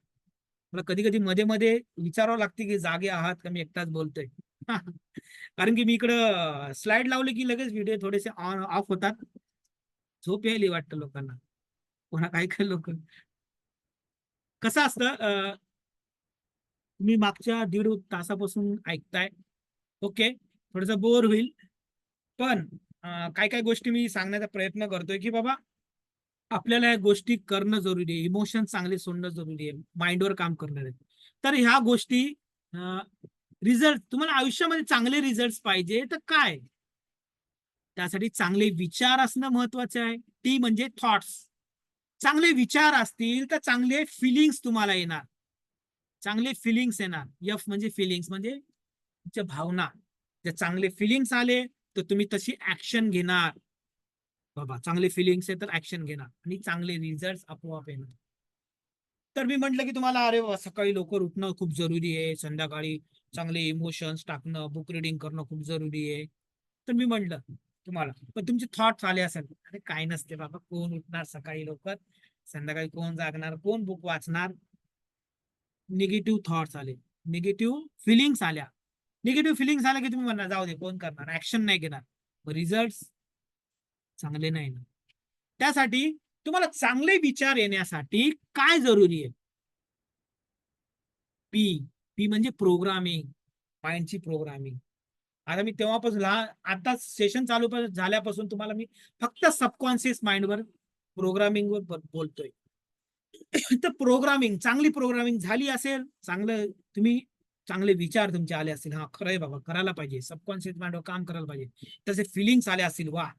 मला कधी कधी मध्ये मध्ये विचारावं लागते की जागे आहात का, मी एकटाच बोलतोय. कारण की मी इकडं स्लाइड लावले की लगेच व्हिडिओ थोडेसे ऑन ऑफ होतात. झोप यायली वाटतं लोकांना, कोणा काही काही लोक. कसं असतं, तुम्ही मागच्या 1.5 तासापासून ऐकताय, ओके, थोडस बोर होईल, पण काय काय गोष्टी मी सांगण्याचा प्रयत्न करतोय की बाबा आपल्याला या गोष्टी करणं जरुरी आहे, इमोशन चांगले सोडणं जरुरी आहे, माइंडवर काम करणार आहे. तर ह्या गोष्टी, रिझल्ट, तुम्हाला आयुष्यामध्ये चांगले रिझल्ट पाहिजे तर काय, त्यासाठी चांगले विचार असणं महत्वाचे आहे. टी म्हणजे थॉट्स. चांगले विचार असतील तर चांगले फिलिंग्स तुम्हाला येणार, चांगले फिलिंग्स येणार. एफ म्हणजे फिलिंग्स, म्हणजे तुमच्या भावना. जर चांगले फिलिंग्स आले तर तुम्ही तशी ऍक्शन घेणार. बाबा चांगले फिलिंग्स आहे तर ऍक्शन घेणार, आणि चांगले रिझल्ट आपोआप येणार. तर मी म्हटलं की तुम्हाला अरे वा, सकाळी लवकर उठणं खूप जरुरी आहे, संध्याकाळी चांगले इमोशन्स टाकणं, बुक रिडिंग करणं खूप जरुरी आहे. तर मी म्हटलं तुम्हाला, पण तुमचे थॉट्स आले असेल, अरे काय नसते बाबा, कोण उठणार सकाळी लवकर, संध्याकाळी कोण जागणार, कोण बुक वाचणार. निगेटिव्ह थॉट्स आले, निगेटिव्ह फिलिंग्स आल्या. निगेटिव्ह फिलिंग्स आल्या की तुम्ही म्हणणार जाऊ दे, कोण करणार, ऍक्शन नाही घेणार, रिझल्ट चांगले नाही ना. त्यासाठी तुम्हाला चांगले विचार येण्यासाठी काय जरुरी आहे, पी. पी म्हणजे प्रोग्रामिंग, माइंडची प्रोग्रामिंग. आता मी तेव्हापासून लहान, आता सेशन चालू झाल्यापासून तुम्हाला मी फक्त सबकॉन्शियस माइंडवर, प्रोग्रामिंगवर बोलतोय. तर प्रोग्रामिंग, चांगली प्रोग्रामिंग झाली असेल, चांगलं तुम्ही, चांगले विचार तुमचे आले असतील, हा खरं आहे बाबा, करायला पाहिजे, सबकॉन्शियस माइंडवर काम करायला पाहिजे, तसे फिलिंग्स आले असतील, वा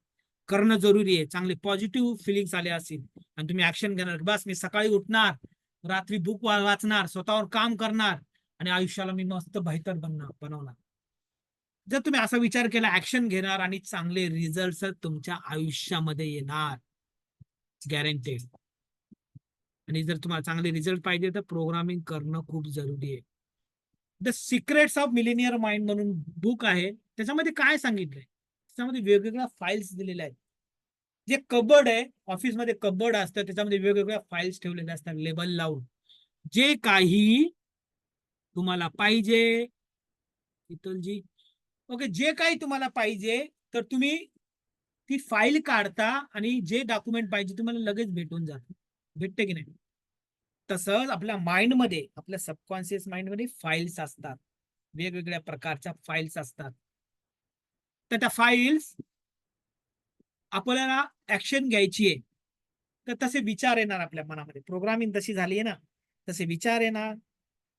करणं जरुरी आहे, चांगले पॉझिटिव्ह फिलिंग्स आले असतील, आणि तुम्ही ऍक्शन घेणार, बस मी सकाळी उठणार, रात्री बुक वाचणार, स्वतःवर काम करणार, आणि आयुष्याला मी मस्त बेहतर बनवणार. जर तुम्ही असा विचार केला, ऍक्शन घेणार, आणि चांगले रिझल्ट तुमच्या आयुष्यामध्ये येणार, गॅरंटेड. आणि जर तुम्हाला चांगले रिझल्ट पाहिजे तर प्रोग्रामिंग करणं खूप जरुरी आहे. The secrets of millionaire mind म्हणून बुक आहे, त्याच्यामध्ये काय सांगितलंय, त्याच्यामध्ये वेगवेगळ्या फाईल्स दिलेल्या आहेत. जे कबर्ड आहे, ऑफिसमध्ये कबर्ड असतं, त्याच्यामध्ये वेगवेगळ्या फाईल्स ठेवलेल्या असतात लेबल लावून. जे काही तुम्हाला पाहिजे, शीतलजी, ओके, जे काही तुम्हाला पाहिजे तर तुम्ही ती फाईल काढता, आणि जे डॉक्युमेंट पाहिजे तुम्हाला लगेच भेटून जातं. भेटते की नाही. तसंच आपल्या माइंडमध्ये, आपल्या सबकॉन्शियस माइंडमध्ये फाईल्स असतात, वेगवेगळ्या प्रकारच्या फाईल्स असतात. तर त्या फाईल्स आपल्याला ऍक्शन घ्यायची आहे, तर तसे विचार येणार आपल्या मनामध्ये, प्रोग्रामिंग तशी झाली आहे ना, तसे विचार येणार,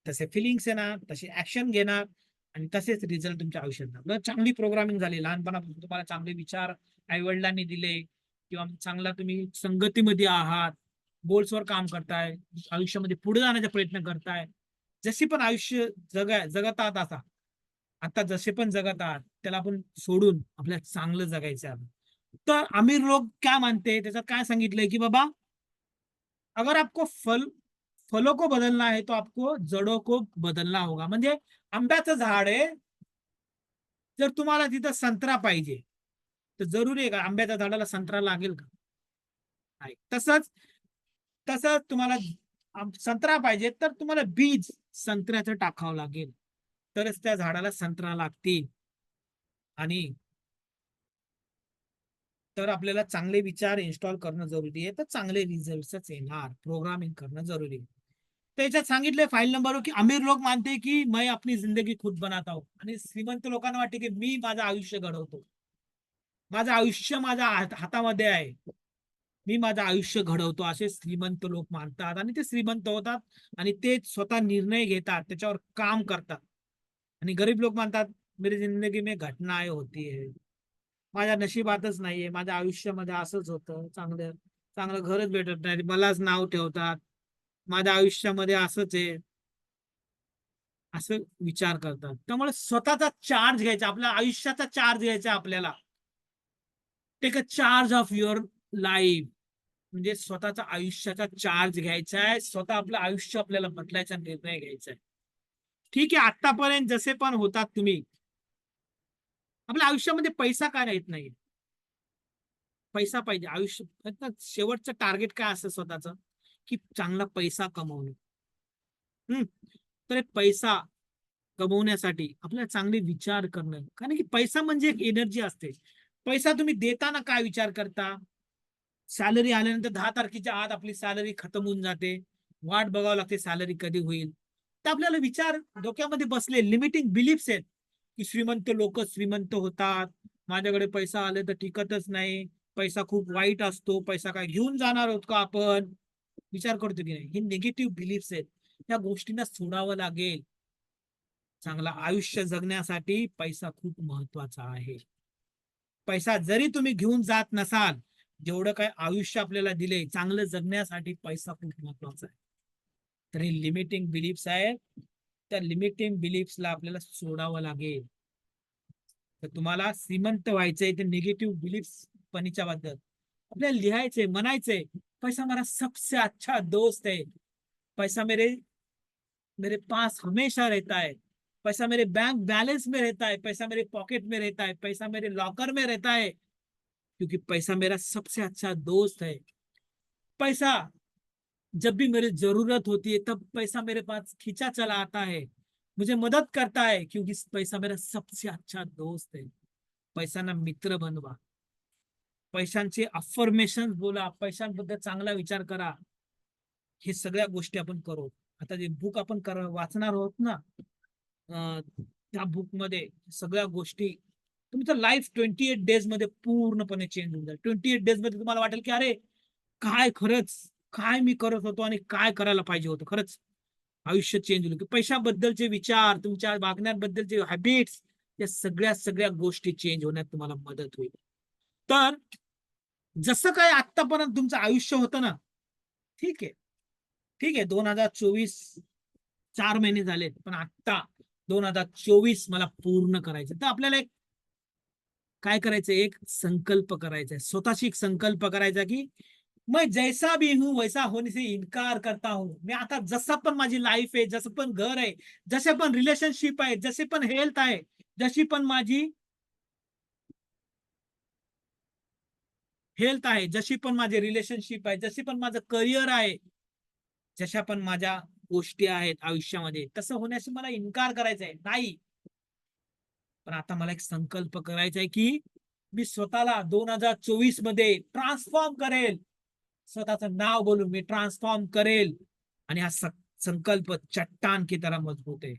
तसे फिलिंग्स येणार, तसे ऍक्शन घेणार, आणि तसेच रिझल्ट तुमच्या आयुष्यात येणार. चांगली प्रोग्रामिंग झाली, लहानपणापासून तुम्हाला चांगले विचार आईवडिलांनी दिले, किंवा चांगला तुम्ही संगतीमध्ये आहात, गोल्सवर काम करताय, आयुष्यामध्ये पुढे जाण्याचा प्रयत्न करताय, जशी पण आयुष्य जगत आहात, आता जसे पण जगत आहात त्याला आपण सोडून आपल्याला चांगलं जगायचं आहे. तर अमीर लोक काय मानते, त्याच्यात काय सांगितलंय की बाबा, अगर आपको फलों को बदलना है तो आपको जड़ों को बदलना होगा. म्हणजे आंब्याचं झाड आहे, जर तुम्हाला तिथं संत्रा पाहिजे तर जरुरी आहे का आंब्याच्या झाडाला संत्रा लागेल का, नाही. तसंच तसंच तुम्हाला संत्रा पाहिजे तर तुम्हाला बीज संत्र्याचं टाकावं लागेल, तरच त्या झाडाला संत्रा लागतील. आणि तर आपल्याला चांगले विचार इन्स्टॉल करणं जरुरी आहे, तर चांगले रिझल्टच येणार. प्रोग्रामिंग करणं जरुरी आहे. त्याच्यात सांगितलंय फाईल नंबर की अमीर लोक मानते की मैं अपनी जिंदगी खुद बनाता हूं, आणि श्रीमंत लोकांना वाटते की मी माझं आयुष्य घडवतो. माझं आयुष्य माझ्या हातामध्ये आहे, मी माझं आयुष्य घडवतो, असे श्रीमंत लोक मानतात. आणि ते श्रीमंत होतात आणि ते स्वतः निर्णय घेतात, त्याच्यावर काम करतात. आणि गरीब लोक मानतात मेरी जिंदगी में घटनाएं होती है, माझ्या नशिबातच नाहीये, माझ्या आयुष्यामध्ये असंच होतं, चांगलं चांगलं घरच भेटत नाही, मलाच नाव ठेवतात, माझ्या आयुष्यामध्ये असंच आहे, असं विचार करतात. त्यामुळे स्वतःचा चार्ज घ्यायचा, आपल्या आयुष्याचा चार्ज घ्यायचा आपल्याला. Take a charge of your life, म्हणजे स्वतःचा आयुष्याचा चार्ज घ्यायचा आहे. स्वतः आपलं आयुष्य आपल्याला बदलायचा निर्णय घ्यायचा आहे. ठीक आहे, आतापर्यंत जसे पण होतात तुम्ही, आपल्या आयुष्यामध्ये पैसा काय येत नाही, पैसा पाहिजे आयुष्य. शेवटचं टार्गेट काय असतं स्वतःचं, की चांगला पैसा कमवणे. तर हे पैसा कमवण्यासाठी आपल्याला चांगले विचार करणं, कारण की पैसा म्हणजे एक एनर्जी असते. पैसा तुम्ही देताना काय विचार करता, सॅलरी आल्यानंतर 10 तारखेच्या आत आपली सॅलरी खतम होऊन जाते, वाट बघावं लागते सॅलरी कधी होईल. तर आपल्याला विचार डोक्यामध्ये बसले, लिमिटिंग बिलीफ्स आहेत की श्रीमंत लोक श्रीमंत होतात, माझ्याकडे पैसा आले तर टिकतच नाही, पैसा खूप वाईट असतो, पैसा काय घेऊन जाणार आहोत का आपण, विचार करतो की नाही. हे निगेटिव्ह बिलीफ्स आहेत, त्या गोष्टींना सोडावं लागेल. चांगलं आयुष्य जगण्यासाठी पैसा खूप महत्वाचा आहे. पैसा जरी तुम्ही घेऊन जात नसाल, जेवढं काय आयुष्य आपल्याला दिले चांगलं जगण्यासाठी पैसा खूप महत्वाचा आहे. तर हे लिमिटिंग बिलीफ्स आहेत, त्या लिमिटिंग बिलीफ्सला आपल्याला सोडावं लागेल. तर तुम्हाला श्रीमंत व्हायचंय ते निगेटिव्ह बिलीफ्स पणीच्या बद्दल आपल्याला लिहायचंय, म्हणायचंय पैसा मेरा सबसे अच्छा दोस्त है, पैसा मेरे मेरे पास हमेशा रहता है, पैसा मेरे बैंक बैलेंस में रहता है, पैसा मेरे पॉकेट में रहता है, पैसा मेरे लॉकर में रहता है, क्योंकि पैसा मेरा सबसे अच्छा दोस्त है. पैसा जब भी मेरी जरूरत होती है तब पैसा मेरे पास खींचा चला आता है, मुझे मदद करता है, क्योंकि पैसा मेरा सबसे अच्छा दोस्त है. पैशांना मित्र बनवा, पैशांचे अफर्मेशन बोला, पैशांबद्दल चांगला विचार करा. हे सगळ्या गोष्टी आपण करू. आता जे बुक आपण वाचणार आहोत ना, त्या बुक मध्ये सगळ्या गोष्टी, तुमचं लाईफ 28 डेज मध्ये पूर्णपणे चेंज होऊन जाईल. 28 डेज मध्ये तुम्हाला वाटेल की अरे काय खरंच काय मी करत होतो आणि काय करायला पाहिजे होतं, खरंच आयुष्य चेंज होईल. पैशाबद्दलचे विचार, तुमच्या वागण्याबद्दलचे हॅबिट्स, या सगळ्या गोष्टी चेंज होण्यात तुम्हाला मदत होईल. तर जसं काय आतापर्यंत तुमचं आयुष्य होतं ना, ठीक आहे 2024 4 महिने झालेत, पण आता 2024 मला पूर्ण करायचं. तर आपल्याला एक काय करायचं, एक संकल्प करायचा आहे, स्वतःशी एक संकल्प करायचा की मैं जैसा भी हूं वैसा होने से इनकार करता हूं. मी आता जसं पण माझी लाईफ आहे, जसं पण घर आहे, जसे पण रिलेशनशिप आहे, जसे पण हेल्थ आहे, जशी पण माझी हेल्थ आहे, जशी पण माझे रिलेशनशिप आहे, जशी पण माझं करिअर आहे, जशा पण माझ्या गोष्टी आहेत आयुष्यामध्ये, तसं होण्याशी मला इन्कार करायचा आहे नाही. पण आता मला एक संकल्प करायचा आहे की मी स्वतःला 2024 मध्ये ट्रान्सफॉर्म करेल. स्वतःचं नाव बोलून मी ट्रान्सफॉर्म करेल. आणि हा संकल्प चट्टान की तरह मजबूत आहे.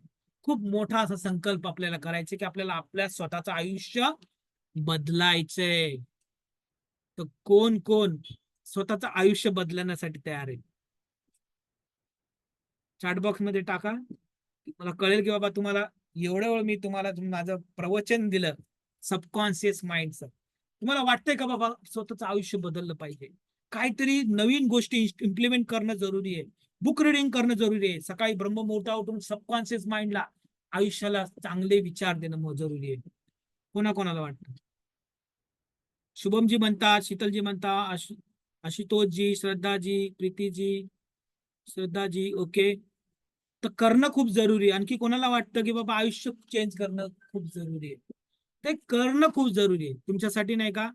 खूप मोठा असा संकल्प आपल्याला करायचा की आपल्याला आपल्या स्वतःचं आयुष्य बदलायचंय. तर कोण कोण स्वतःचं आयुष्य बदलण्यासाठी तयार आहे, चॅटबॉक्स मध्ये टाका. मला कळेल की बाबा तुम्हाला एवढ्या वेळ मी तुम्हाला माझं प्रवचन दिलं सबकॉन्शियस माइंडचं, तुम्हाला वाटतंय का बाबा स्वतःचं आयुष्य बदललं पाहिजे, काहीतरी नवीन गोष्टी इम्प्लिमेंट करणं जरुरी आहे, बुक रिडिंग करणं जरुरी आहे, सकाळी ब्रह्ममुहूर्तावर उठून सबकॉन्शियस माइंडला आयुष्याला चांगले विचार देणं जरुरी आहे. कोणाकोणाला वाटतं? शुभमजी म्हणतात, शीतलजी म्हणतात, आशुतोषजी, श्रद्धाजी, प्रीतीजी, श्रद्धाजी, ओके. तर करणं खूप जरुरी आहे. आणखी कोणाला वाटतं की बाबा आयुष्य चेंज करणं खूप जरुरी आहे? ते करणं खूप जरुरी आहे तुमच्यासाठी, नाही का,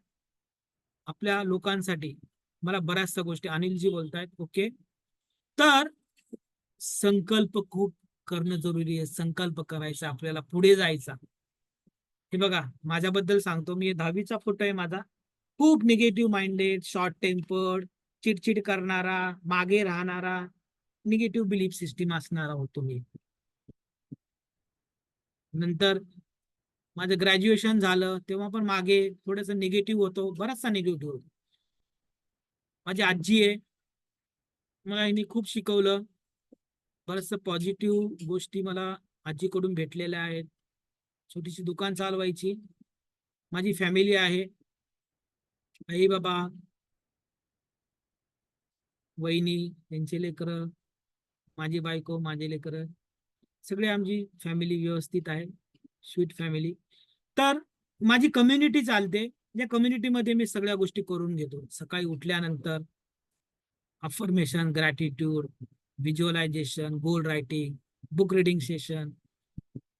आपल्या लोकांसाठी. मला बऱ्याचशा गोष्टी अनिलजी बोलतायत, ओके. तर संकल्प खूप करणं जरुरी आहे. संकल्प करायचा, आपल्याला पुढे जायचा. हे बघा माझ्याबद्दल सांगतो, मी 10वीचा फोटो आहे माझा, खूप निगेटिव्ह माइंडेड, शॉर्ट टेम्पर्ड, चिडचिड करणारा, मागे राहणारा, निगेटिव्ह बिलीफ सिस्टीम असणारा होतो मी. नंतर माझं ग्रॅज्युएशन झालं तेव्हा पण मागे थोडस निगेटिव्ह होतो, बराचसा निगेटिव्ह होतो. माझी आजी आहे, मला हिने खूप शिकवलं. बरंचस पॉझिटिव्ह गोष्टी मला आजीकडून भेटलेल्या आहेत. छोटीशी दुकान चालवायची. माझी फॅमिली आहे, आई बाबा, वहिनी, त्यांचे लेकरं, माझी बायको, माझे लेकरं, सगळे आमची फॅमिली व्यवस्थित आहे, स्वीट फॅमिली. तर माझी कम्युनिटी चालते, या कम्युनिटीमध्ये मी सगळ्या गोष्टी करून घेतो. सकाळी उठल्यानंतर अफर्मेशन, ग्रॅटिट्यूड, व्हिज्युअलायझेशन, गोल रायटिंग, बुक रिडिंग सेशन.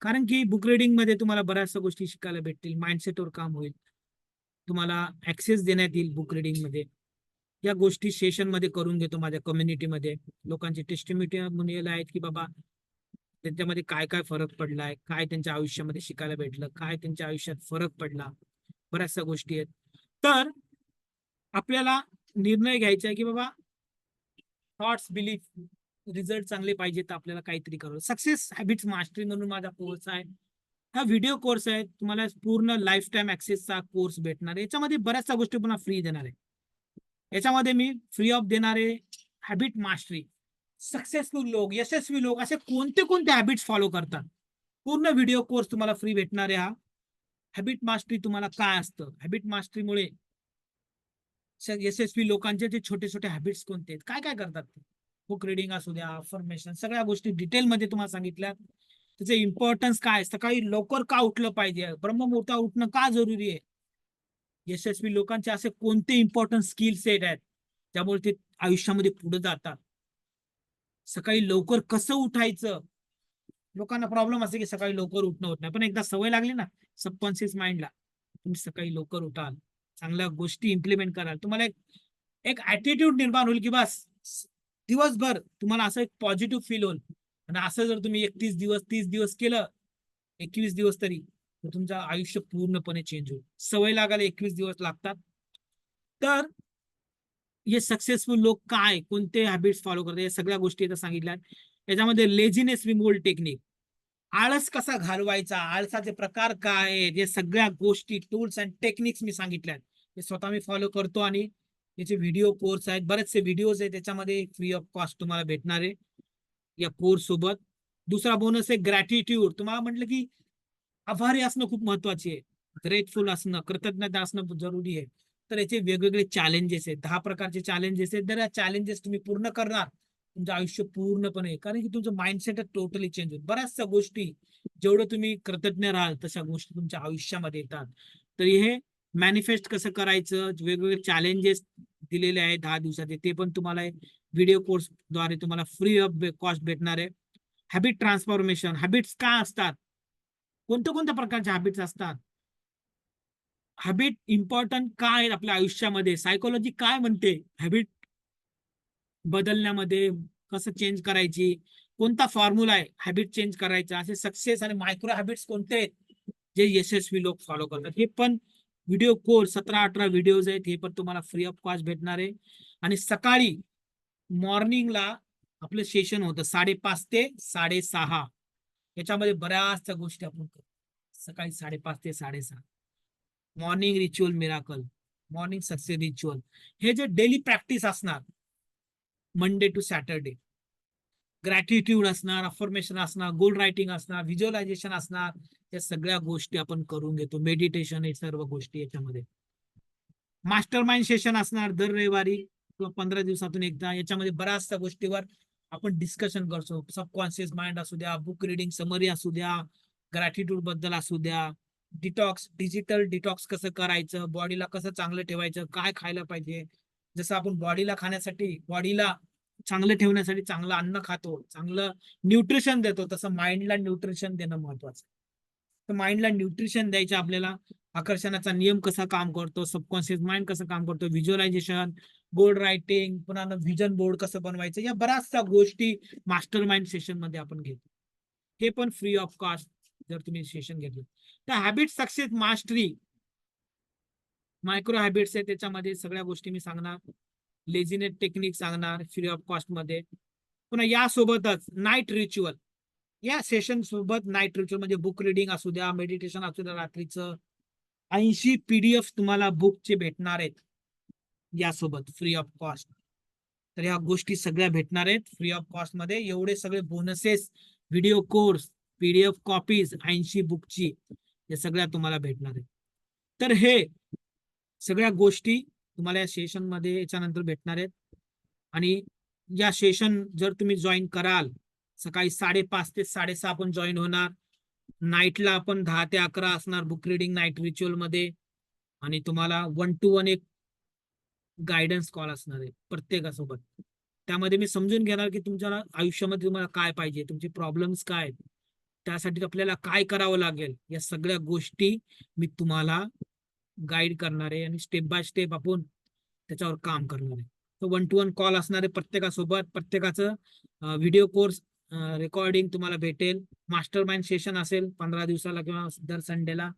कारण की बुक रिडिंग मध्ये तुम्हाला बऱ्याचशा गोष्टी शिकायला भेटतील, माइंडसेटवर काम होईल, तुम्हाला ऍक्सेस देण्यात येईल बुक मध्ये. या गोष्टी सेशन मध्ये करून घेतो माझ्या कम्युनिटीमध्ये. लोकांचे टेस्टिमोनियल आहेत की बाबा त्यांच्यामध्ये काय काय फरक पडलाय, काय त्यांच्या आयुष्यामध्ये शिकायला भेटलं, काय त्यांच्या आयुष्यात फरक पडला, बऱ्याचशा गोष्टी आहेत. तर आपल्याला निर्णय घ्यायचा आहे की बाबा थॉट्स, बिलीफ, रिझल्ट चांगले पाहिजे तर आपल्याला काहीतरी करावं. सक्सेस हॅबिट्स मास्टरी म्हणून माझा कोर्स आहे. हा व्हिडिओ कोर्स आहे, तुम्हाला पूर्ण लाईफ टाईम ऍक्सेसचा कोर्स भेटणार आहे. याच्यामध्ये बऱ्याचशा गोष्टी पुन्हा फ्री देणार आहे. याच्यामध्ये मी फ्री ऑफ देणारे हॅबिट मास्टरी, सक्सेसफुल लोक, यशस्वी लोक असे कोणते कोणते हॅबिट्स फॉलो करतात, पूर्ण व्हिडिओ कोर्स तुम्हाला फ्री भेटणार आहे. हा हॅबिट मास्टरी तुम्हाला काय असतं, हॅबिट मास्टरीमुळे यशस्वी लोकांचे जे छोटे छोटे हॅबिट्स कोणते आहेत, काय काय करतात, बुक रिडिंग असू द्या, अफर्मेशन, सगळ्या गोष्टी डिटेलमध्ये तुम्हाला सांगितल्या. त्याचे इम्पॉर्टन्स काय, सकाळी लवकर का उठलं पाहिजे, ब्रह्ममुहूर्ता उठणं का जरुरी आहे, यशस्वी लोकांचे असे कोणते इम्पॉर्टंट स्किल सेट आहेत त्यामुळे ते आयुष्यामध्ये पुढे जातात. सकाळी लवकर कसं उठायचं, लोकांना प्रॉब्लेम असते की सकाळी लवकर उठणं होत नाही, पण एकदा सवय लागली ना सबकॉन्शियस माइंडला, तुम्ही सकाळी लवकर उठाल, चांगल्या गोष्टी इम्प्लिमेंट कराल, तुम्हाला एक ऍटिट्यूड निर्माण होईल की बस दिवसभर तुम्हाला असं एक पॉझिटिव्ह फील होईल. आणि असं जर तुम्ही 31 दिवस 30 दिवस केलं, 21 दिवस तरी, तर तुमचं आयुष्य पूर्णपणे चेंज होईल. सवय लागायला 21 दिवस लागतात. तर हे सक्सेसफुल लोक काय कोणते हॅबिट्स फॉलो करतात या सगळ्या गोष्टी इथं सांगितल्या. याच्यामध्ये लेझीनेस रिमूव्हल टेक्निक, आळस कसा घालवायचा, आळसाचे प्रकार काय आहेत, या सगळ्या गोष्टी, टूल्स अँड टेक्निक्स मी सांगितल्यात. हे स्वतः मी फॉलो करतो आणि याचे व्हिडिओ कोर्स आहेत, बरेचसे व्हिडिओज आहेत त्याच्यामध्ये फ्री ऑफ कॉस्ट तुम्हाला भेटणार आहे या कोर्स सोबत. दुसरा बोनस आहे ग्रॅटिट्यूड. तुम्हाला म्हटलं की आभारी असणं खूप महत्वाचे आहे, ग्रेटफुल असणं, कृतज्ञता असणं जरुरी आहे. तर याचे वेगवेगळे चॅलेंजेस आहेत, 10 प्रकारचे चॅलेंजेस आहेत. जर या चॅलेंजेस तुम्ही पूर्ण करणार, तुमचं आयुष्य पूर्णपणे, कारण की तुमचं माइंडसेट टोटली चेंज होईल. बऱ्याचशा गोष्टी जेवढं तुम्ही कृतज्ञ राहाल तशा गोष्टी तुमच्या आयुष्यामध्ये येतात. तर हे मॅनिफेस्ट कसं करायचं, वेगवेगळे चॅलेंजेस दिलेले आहेत 10 दिवसाचे, ते पण तुम्हाला व्हिडिओ कोर्स द्वारे तुम्हाला फ्री ऑफ कॉस्ट भेटणार आहे. हॅबिट ट्रान्सफॉर्मेशन, हॅबिट्स काय असतात, कोणत्या कोणत्या प्रकारचे हॅबिट्स असतात, हॅबिट इम्पॉर्टंट काय आहेत आपल्या आयुष्यामध्ये, सायकोलॉजी काय म्हणते हॅबिट बदलण्यामध्ये, कसं चेंज करायची, कोणता फॉर्म्युला आहे हॅबिट चेंज करायचा, असे सक्सेस आणि मायक्रो हॅबिट्स कोणते आहेत जे यशस्वी लोक फॉलो करतात. हे पण व्हिडिओ कोर्स 17-18 व्हिडिओज आहेत, हे पण तुम्हाला फ्री ऑफ कॉस्ट भेटणार आहे. आणि सकाळी मॉर्निंगला आपलं सेशन होतं 5:30 ते 6:30. याच्यामध्ये बऱ्याचशा गोष्टी आपण करतो. सकाळी 5:30 ते 6:30 morning ritual miracle, morning success ritual, हे जे डेली प्रॅक्टिस असणार मंडे टू सॅटरडे, ग्रॅटिट्यूड असणार, अफर्मेशन असणार, गोल रायटिंग असणार, व्हिज्युअलायझेशन असणार, या सगळ्या गोष्टी आपण करून घेतो. मेडिटेशन, हे सर्व गोष्टी याच्यामध्ये. मास्टर माइंड सेशन असणार दर रविवारी किंवा 15 दिवसातून एकदा. याच्यामध्ये बऱ्याचशा गोष्टीवर आपण डिस्कशन करतो. सबकॉन्शियस माइंड असू द्या, बुक रिडिंग समरी असू द्या, ग्रॅटिट्यूड बद्दल असू द्या, डिटॉक्स, डिजिटल डिटॉक्स कसं करायचं, बॉडीला कसं चांगलं ठेवायचं, काय खायला पाहिजे. जसं आपण बॉडीला खाण्यासाठी, बॉडीला चांगलं ठेवण्यासाठी चांगलं अन्न खातो, चांगलं न्यूट्रिशन देतो, तसं माइंडला न्यूट्रिशन देणं महत्वाचं. तर माइंडला न्यूट्रिशन द्यायचं आपल्याला. आकर्षणाचा नियम कसा काम करतो, सबकॉन्शियस माइंड कसं काम करतो, व्हिज्युअलायझेशन, गोल रायटिंग, पुन्हा व्हिजन बोर्ड कसं बनवायचं, या बऱ्याचशा गोष्टी मास्टर माइंड सेशन मध्ये आपण घेतो. हे पण फ्री ऑफ कॉस्ट जर तुम्ही सेशन घेतलं. तर habit success mastery micro habits आहे, त्याच्यामध्ये सगळ्या गोष्टी मी सांगणार. लेझीनेस टेक्निक सांगणार फ्री ऑफ कॉस्ट मध्ये. पुन्हा यासोबतच नाईट रिच्युअल, या सेशन सोबत नाईट रिच्युअल म्हणजे बुक रिडिंग असू द्या, मेडिटेशन असू द्या रात्रीचं. 80 PDF तुम्हाला बुकचे भेटणार आहेत यासोबत फ्री ऑफ कॉस्ट. तर ह्या गोष्टी सगळ्या भेटणार आहेत फ्री ऑफ कॉस्ट मध्ये. एवढे सगळे bonuses, video course, PDF copies 80 बुकची, या सगळ्या तुम्हाला भेटणार आहेत. तर हे सगळ्या गोष्टी तुम्हाला या सेशन मध्ये याच्यानंतर भेटणार आहेत. आणि या सेशन जर तुम्ही जॉईन कराल, सकाळी 5:30 ते 6:30 आपण जॉईन होणार. नाईटला आपण 10 ते 11 असणार बुक रिडिंग नाईट रिच्युअल मध्ये. आणि तुम्हाला 1 to 1 एक गायडन्स कॉल असणार आहे प्रत्येकासोबत. त्यामध्ये मी समजून घेणार की तुमच्या आयुष्यामध्ये तुम्हाला काय पाहिजे, तुमचे प्रॉब्लेम्स काय आहेत, त्यासाठी आपल्याला काय करावं लागेल, या सगळ्या गोष्टी मी तुम्हाला गाईड करणार आहे. आणि स्टेप बाय स्टेप आपण त्याच्यावर काम करणार आहे. तर 1 to 1 कॉल असणार आहे प्रत्येकासोबत. प्रत्येकाचं व्हिडिओ कोर्स रेकॉर्डिंग तुम्हाला भेटेल. मास्टर माइंड सेशन असेल 15 दिवसाला किंवा दर संडेला.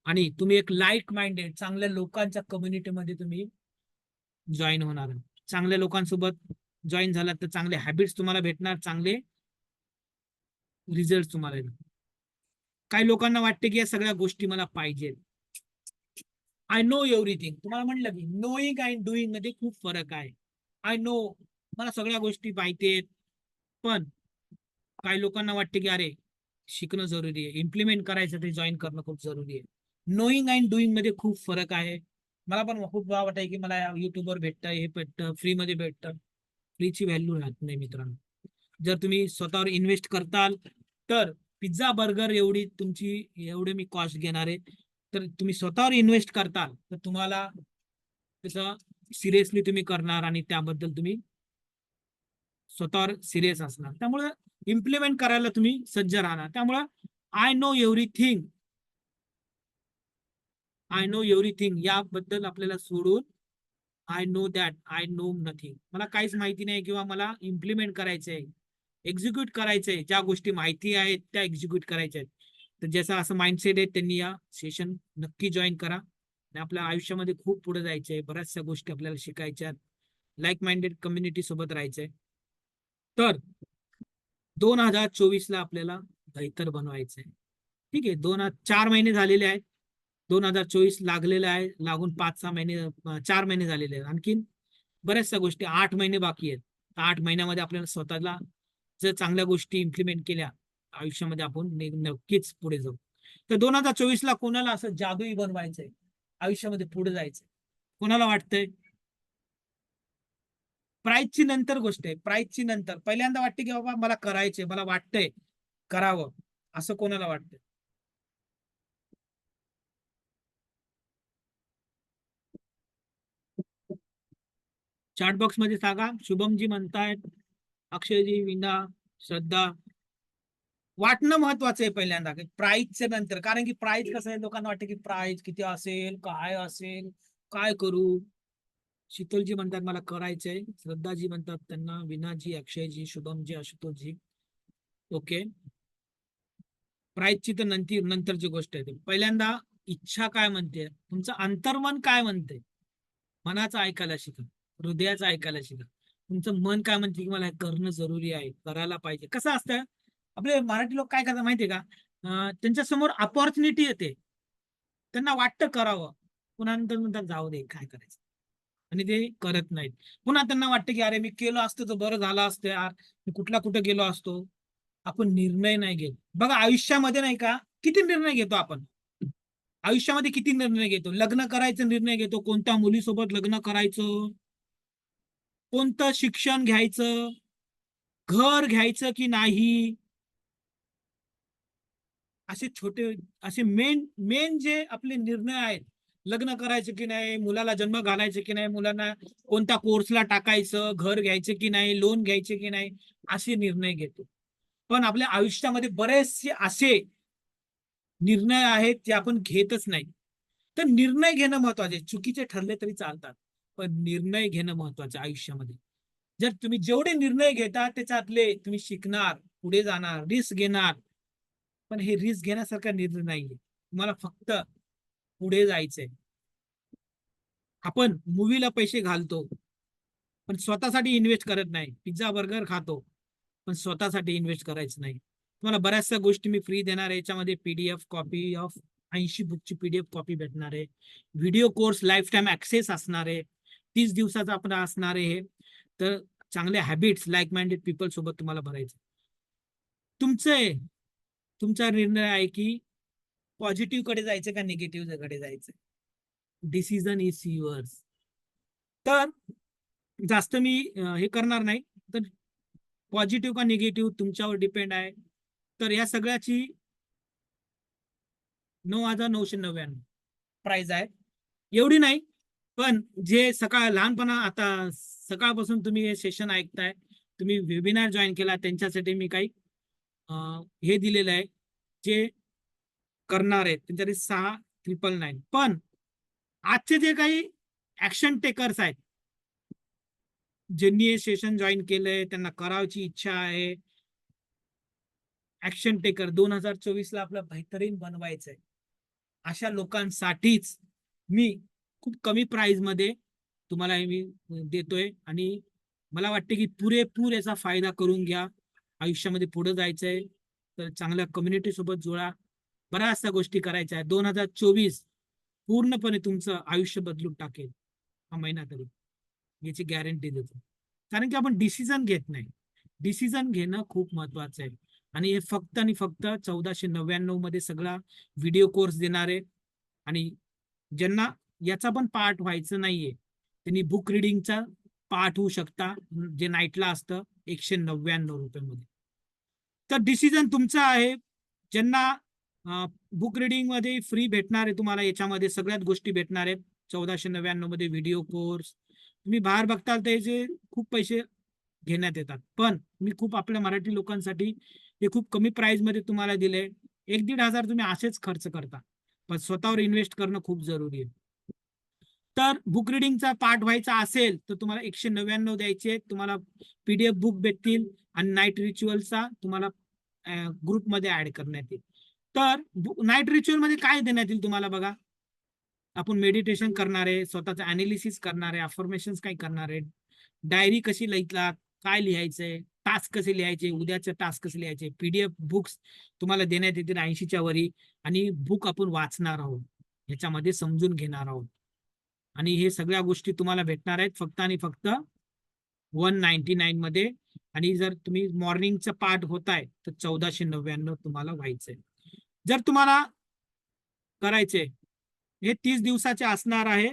आणि तुम्ही एक लाईक माइंडेड चांगल्या लोकांच्या कम्युनिटीमध्ये तुम्ही जॉईन होणार. चांगल्या लोकांसोबत जॉईन झालात तर चांगले हॅबिट्स तुम्हाला भेटणार, चांगले रिझल्ट तुम्हाला येणार. काही लोकांना वाटते की या सगळ्या गोष्टी मला पाहिजेत. I know everything. तुम्हाला म्हटलं की नोईंग अँड डुईंग मध्ये खूप फरक आहे. आय नो, मला सगळ्या गोष्टी माहिती आहेत. पण काही लोकांना वाटते की अरे शिकणं जरुरी आहे, इम्प्लिमेंट करायचं ते जॉईन करणं खूप जरुरी आहे. नोईंग अँड डुईंग मध्ये खूप फरक आहे. मला पण खूप वाटत आहे की मला युट्यूबवर भेटतं, हे भेटतं, फ्रीमध्ये भेटतं. फ्रीची व्हॅल्यू राहत नाही मित्रांनो. जर तुम्ही स्वतःवर इन्व्हेस्ट करताल तर पिझ्झा बर्गर एवढी तुमची एवढे मी कॉस्ट घेणार आहे. तर तुम्ही स्वतःवर इन्व्हेस्ट करताल तर तुम्हाला त्याचं सिरियसली तुम्ही करणार आणि त्याबद्दल तुम्ही स्वतःवर सिरियस असणार. त्यामुळे इम्प्लिमेंट करायला तुम्ही सज्ज राहणार. त्यामुळे I know everything, I know everything याबद्दल आपल्याला सोडून I know that I know nothing. मला काहीच माहिती नाही किंवा मला इम्प्लिमेंट करायचंय, एक्झिक्यूट करायचंय. ज्या गोष्टी माहिती आहेत त्या एक्झिक्यूट करायच्या आहेत. तर ज्याचा असं माइंडसेट आहे त्यांनी या सेशन नक्की जॉईन करा. आणि आपल्या आयुष्यामध्ये खूप पुढे जायचंय, बऱ्याचशा गोष्टी आपल्याला शिकायच्या, लाईक माइंडेड कम्युनिटी सोबत राहायचंय. तर 2024 ला आपल्याला बेहतर बनवायचंय. ठीक आहे, 4 महिने झालेले आहेत. 2024 लागलेलं आहे, लागून 5-6 महिने 4 महिने झालेले आहेत. आणखीन बऱ्याचशा गोष्टी 8 महिने बाकी आहेत. 8 महिन्यामध्ये आपल्याला स्वतःला जर चांगल्या गोष्टी इम्प्लिमेंट केल्या आयुष्यामध्ये आपण नक्कीच पुढे जाऊ. तर 2024 ला कोणाला असं जादुई बनवायचंय, आयुष्यामध्ये पुढे जायचंय, कोणाला वाटतंय? प्राईजची नंतर गोष्ट आहे, प्राईजची नंतर. पहिल्यांदा वाटते की बाबा मला करायचंय, मला वाटतंय करावं, असं कोणाला वाटतंय? चॅट बॉक्स मध्ये सांगा. शुभमजी म्हणतायत, अक्षयजी, विना, श्रद्धा. वाटणं महत्वाचं आहे पहिल्यांदा प्राईजच्या नंतर. कारण की प्राईज कसं आहे, लोकांना वाटतं की प्राईज किती असेल, काय असेल, काय करू. शीतलजी म्हणतात मला करायचंय. श्रद्धाजी म्हणतात त्यांना, विनाजी, अक्षयजी, शुभमजी, आशुतोषजी. ओके, प्राईजची तर नंतरची गोष्ट आहे. पहिल्यांदा इच्छा काय म्हणते, तुमचं अंतर्मन काय म्हणते. मनाचं ऐकायला शिका, हृदयाचं ऐकायला शिका. तुमचं मन काय म्हणते की मला हे करणं जरुरी आहे, करायला पाहिजे. कसं असतं, आपले मराठी लोक काय करतात माहितीये का, त्यांच्या समोर अपॉर्च्युनिटी येते, त्यांना वाटतं करावं, पुन्हा नंतर म्हणतात जाऊ दे काय करायचं, आणि ते करत नाहीत. पुन्हा त्यांना वाटतं की अरे मी केलं असतं तर बरं झालं असतं यार, मी कुठे गेलो असतो. आपण निर्णय नाही घेत. बघा आयुष्यामध्ये नाही का, किती निर्णय घेतो आपण आयुष्यामध्ये, किती निर्णय घेतो. लग्न करायचा निर्णय घेतो, कोणत्या मुलीसोबत लग्न करायचं, कोणतं शिक्षण घ्यायचं, घर घ्यायचं की नाही. असे छोटे, असे मेन जे आपले निर्णय आहेत, लग्न करायचं की नाही, मुलाला जन्म घालायचं की नाही, मुलांना कोणत्या कोर्सला टाकायचं, घर घ्यायचं की नाही, लोन घ्यायचे की नाही, असे निर्णय घेतो. पण आपल्या आयुष्यामध्ये बरेचसे असे निर्णय आहेत जे आपण घेतच नाही. तर निर्णय घेणं महत्वाचे. चुकीचे ठरले तरी चालतात, पण निर्णय घेणं महत्वाचं आयुष्यामध्ये. जर तुम्ही जेवढे निर्णय घेता त्याच्यातले तुम्ही शिकणार, पुढे जाणार, रिस्क घेणार. पण हे रिस्क घेण्यासारखा निर्णय नाहीये. तुम्हाला फक्त पुढे जायचंय. आपण मूवीला पैसे घालतो पण स्वतःसाठी इन्व्हेस्ट करत नाही. पिझ्झा बर्गर खातो पण स्वतःसाठी इन्व्हेस्ट करायचं नाही. तुम्हाला बऱ्याचशा गोष्टी मी फ्री देणार आहे. याच्यामध्ये पीडीएफ कॉपी ऑफ 80 बुकची पीडीएफ कॉपी भेटणार आहे. Video course lifetime access असणार आहे. 30 दिवसाचा आपण असणार आहे हे. तर चांगले हॅबिट्स लाईक माइंडेड पीपल सोबत तुम्हाला भरायचं. तुमचा निर्णय आहे की पॉझिटिव्ह कडे जायचं का निगेटिव्ह कडे जायचं. Decision is yours. तर जास्त मी हे करणार नाही. तर पॉझिटिव्ह का निगेटिव्ह तुमच्यावर डिपेंड आहे. तर या सगळ्याची 9,999 प्राइस आहे. एवढी नाही पण जे लहानपणा आता सकाळपासून तुम्ही हे सेशन ऐकताय, तुम्ही वेबिनार जॉईन केला त्यांच्यासाठी मी काही हे दिलेलं आहे जे करणार आहेत त्यांच्यासाठी 6,999. पण आजचे जे काही ऍक्शन टेकर्स आहेत ज्यांनी हे सेशन जॉईन केलंय त्यांना करायची इच्छा आहे, ऍक्शन टेकर 2024 ला आपलं बेहतरीन बनवायचंय, अशा लोकांसाठीच मी खूप कमी प्राइस मध्ये तुम्हाला हे मी देतोय. आणि मला वाटते की पुरेपूर याचा फायदा करून घ्या. आयुष्यामध्ये पुढे जायचंय तर चांगल्या कम्युनिटी सोबत जुळा. बऱ्याचशा गोष्टी करायच्या आहेत. 2024 पूर्णपणे तुमचं आयुष्य बदलून टाकेल हा महिना तरी, याची गॅरंटी देतो. कारण की आपण डिसिजन घेत नाही. डिसिजन घेणं खूप महत्वाचं आहे. आणि हे फक्त आणि फक्त 1499 मध्ये सगळा व्हिडिओ कोर्स देणार आहे. आणि ज्यांना याचा पण पार्ट व्हायचं नाहीये त्यांनी बुक रिडिंगचा पार्ट होऊ शकता, जे नाईटला असतं 199 रुपयामध्ये. तर डिसिजन तुमचा आहे. ज्यांना बुक रिडिंग मध्ये फ्री भेटणार आहे तुम्हाला, याच्यामध्ये सगळ्याच गोष्टी भेटणार आहेत. 1499 मध्ये व्हिडिओ कोर्स तुम्ही बाहेर बघताल त्याचे खूप पैसे घेण्यात येतात, पण मी खूप आपल्या मराठी लोकांसाठी हे खूप कमी प्राइस मध्ये तुम्हाला दिले. 1,500 तुम्ही असेच खर्च करता, पण स्वतःवर इन्व्हेस्ट करणं खूप जरुरी आहे. तर बुक रिडिंगचा पार्ट व्हायचा असेल तर तुम्हाला 199 द्यायचे. तुम्हाला पीडीएफ बुक भेटतील आणि नाईट रिच्युअलचा तुम्हाला ग्रुपमध्ये ऍड करण्यात येईल. तर नाईट रिच्युअल मध्ये काय देण्यात येईल तुम्हाला बघा. आपण मेडिटेशन करणार आहे, स्वतःचं अनालिसिस करणार आहे, अफर्मेशन्स काय करणार आहे, डायरी कशी लिहितला, काय लिहायचंय, टास्क कसे लिहायचे, उद्याचे टास्क कसे लिहायचे, पीडीएफ बुक्स तुम्हाला देण्यात येतील 80च्या वरी. आणि बुक आपण वाचणार आहोत, ह्याच्यामध्ये समजून घेणार आहोत. आणि हे सगळ्या गोष्टी तुम्हाला भेटणार आहेत फक्त आणि फक्त 199 मध्ये. आणि जर तुम्ही मॉर्निंगचं पार्ट होताय तर 1499 तुम्हाला व्हायचंय. जर तुम्हाला करायचे हे 30 दिवसाचे असणार आहे.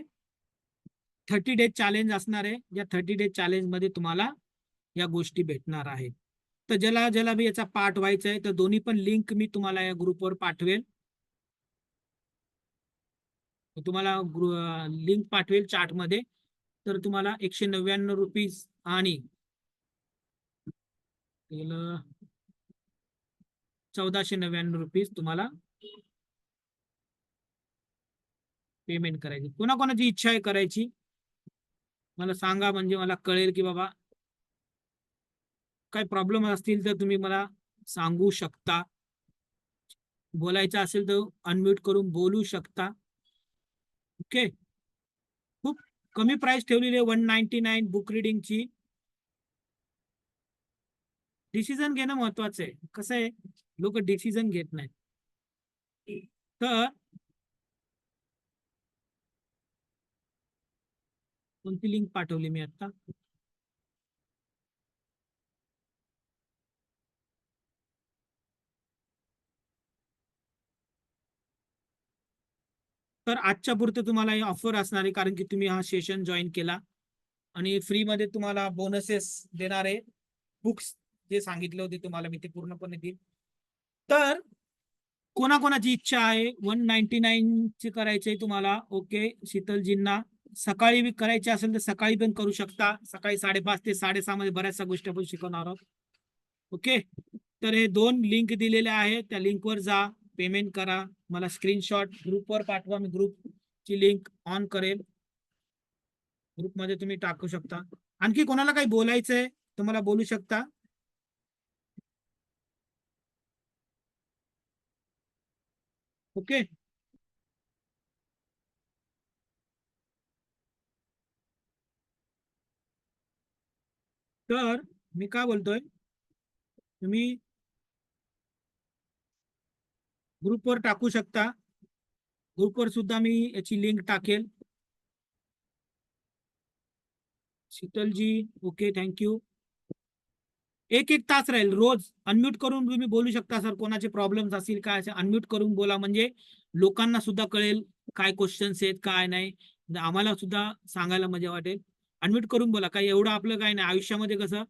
30 डेज चॅलेंज असणार आहे. या 30 डेज चॅलेंज मध्ये तुम्हाला या गोष्टी भेटणार आहेत. तर ज्याला मी याचा पार्ट व्हायचा आहे तर दोन्ही पण लिंक मी तुम्हाला या ग्रुपवर पाठवेल. तुम्हाला लिंक पाठवेल चार्टमध्ये. तर तुम्हाला 199 रुपीज आणि 1499 रुपीज तुम्हाला पेमेंट करायची. कोणाकोणाची इच्छा आहे करायची मला सांगा, म्हणजे मला कळेल की बाबा काय प्रॉब्लेम असतील तर तुम्ही मला सांगू शकता. बोलायचं असेल तर अनम्यूट करून बोलू शकता. ओके. खूप कमी प्राइस ठेवलेली आहे 199 बुक रिडिंगची. डिसिजन घेणं महत्वाचं आहे. कसं आहे, लोक डिसिजन घेत नाहीत. तर कोणती लिंक पाठवली मी आता, तर आजच्या पुरतं तुम्हाला हे ऑफर असणार आहे कारण की तुम्ही हा सेशन जॉईन केला. आणि फ्री मध्ये तुम्हाला बोनसेस देणार आहे. बुक्स जे सांगितले होते तुम्हाला मी ते पूर्णपणे देईल. तर कोणाकोणाची इच्छा आहे 199 चे करायचे तुम्हाला. ओके. शीतलजींना सकाळी बी करायचे असेल तर सकाळी पण करू शकता. सकाळी 5:30 ते 6:30 मध्ये बऱ्याचशा गोष्टी आपण शिकवणार आहोत. ओके. तर हे 2 लिंक दिलेल्या आहेत, त्या लिंकवर जा, पेमेंट करा, मला स्क्रीनशॉट ग्रुपवर पाठवा. मी ग्रुपची लिंक ऑन करेल. ग्रुपमध्ये तुम्ही टाकू शकता. आणखी कोणाला काही बोलायचंय तुम्हाला बोलू शकता. ओके. तर मी काय बोलतोय, तुम्ही ग्रुपवर टाकू शकता. ग्रुपवर सुद्धा मी याची लिंक टाकेल. शीतलजी, ओके, थँक्यू. एक तास राहील रोज. अनम्यूट करून तुम्ही बोलू शकता सर. कोणाचे प्रॉब्लेम्स असतील काय असे अनम्यूट करून बोला, म्हणजे लोकांना सुद्धा कळेल काय क्वेश्चन्स आहेत काय नाही. आम्हाला सुद्धा सांगायला मजा वाटेल. अनम्यूट करून बोला. काही एवढं आपलं काय नाही आयुष्यामध्ये. कसं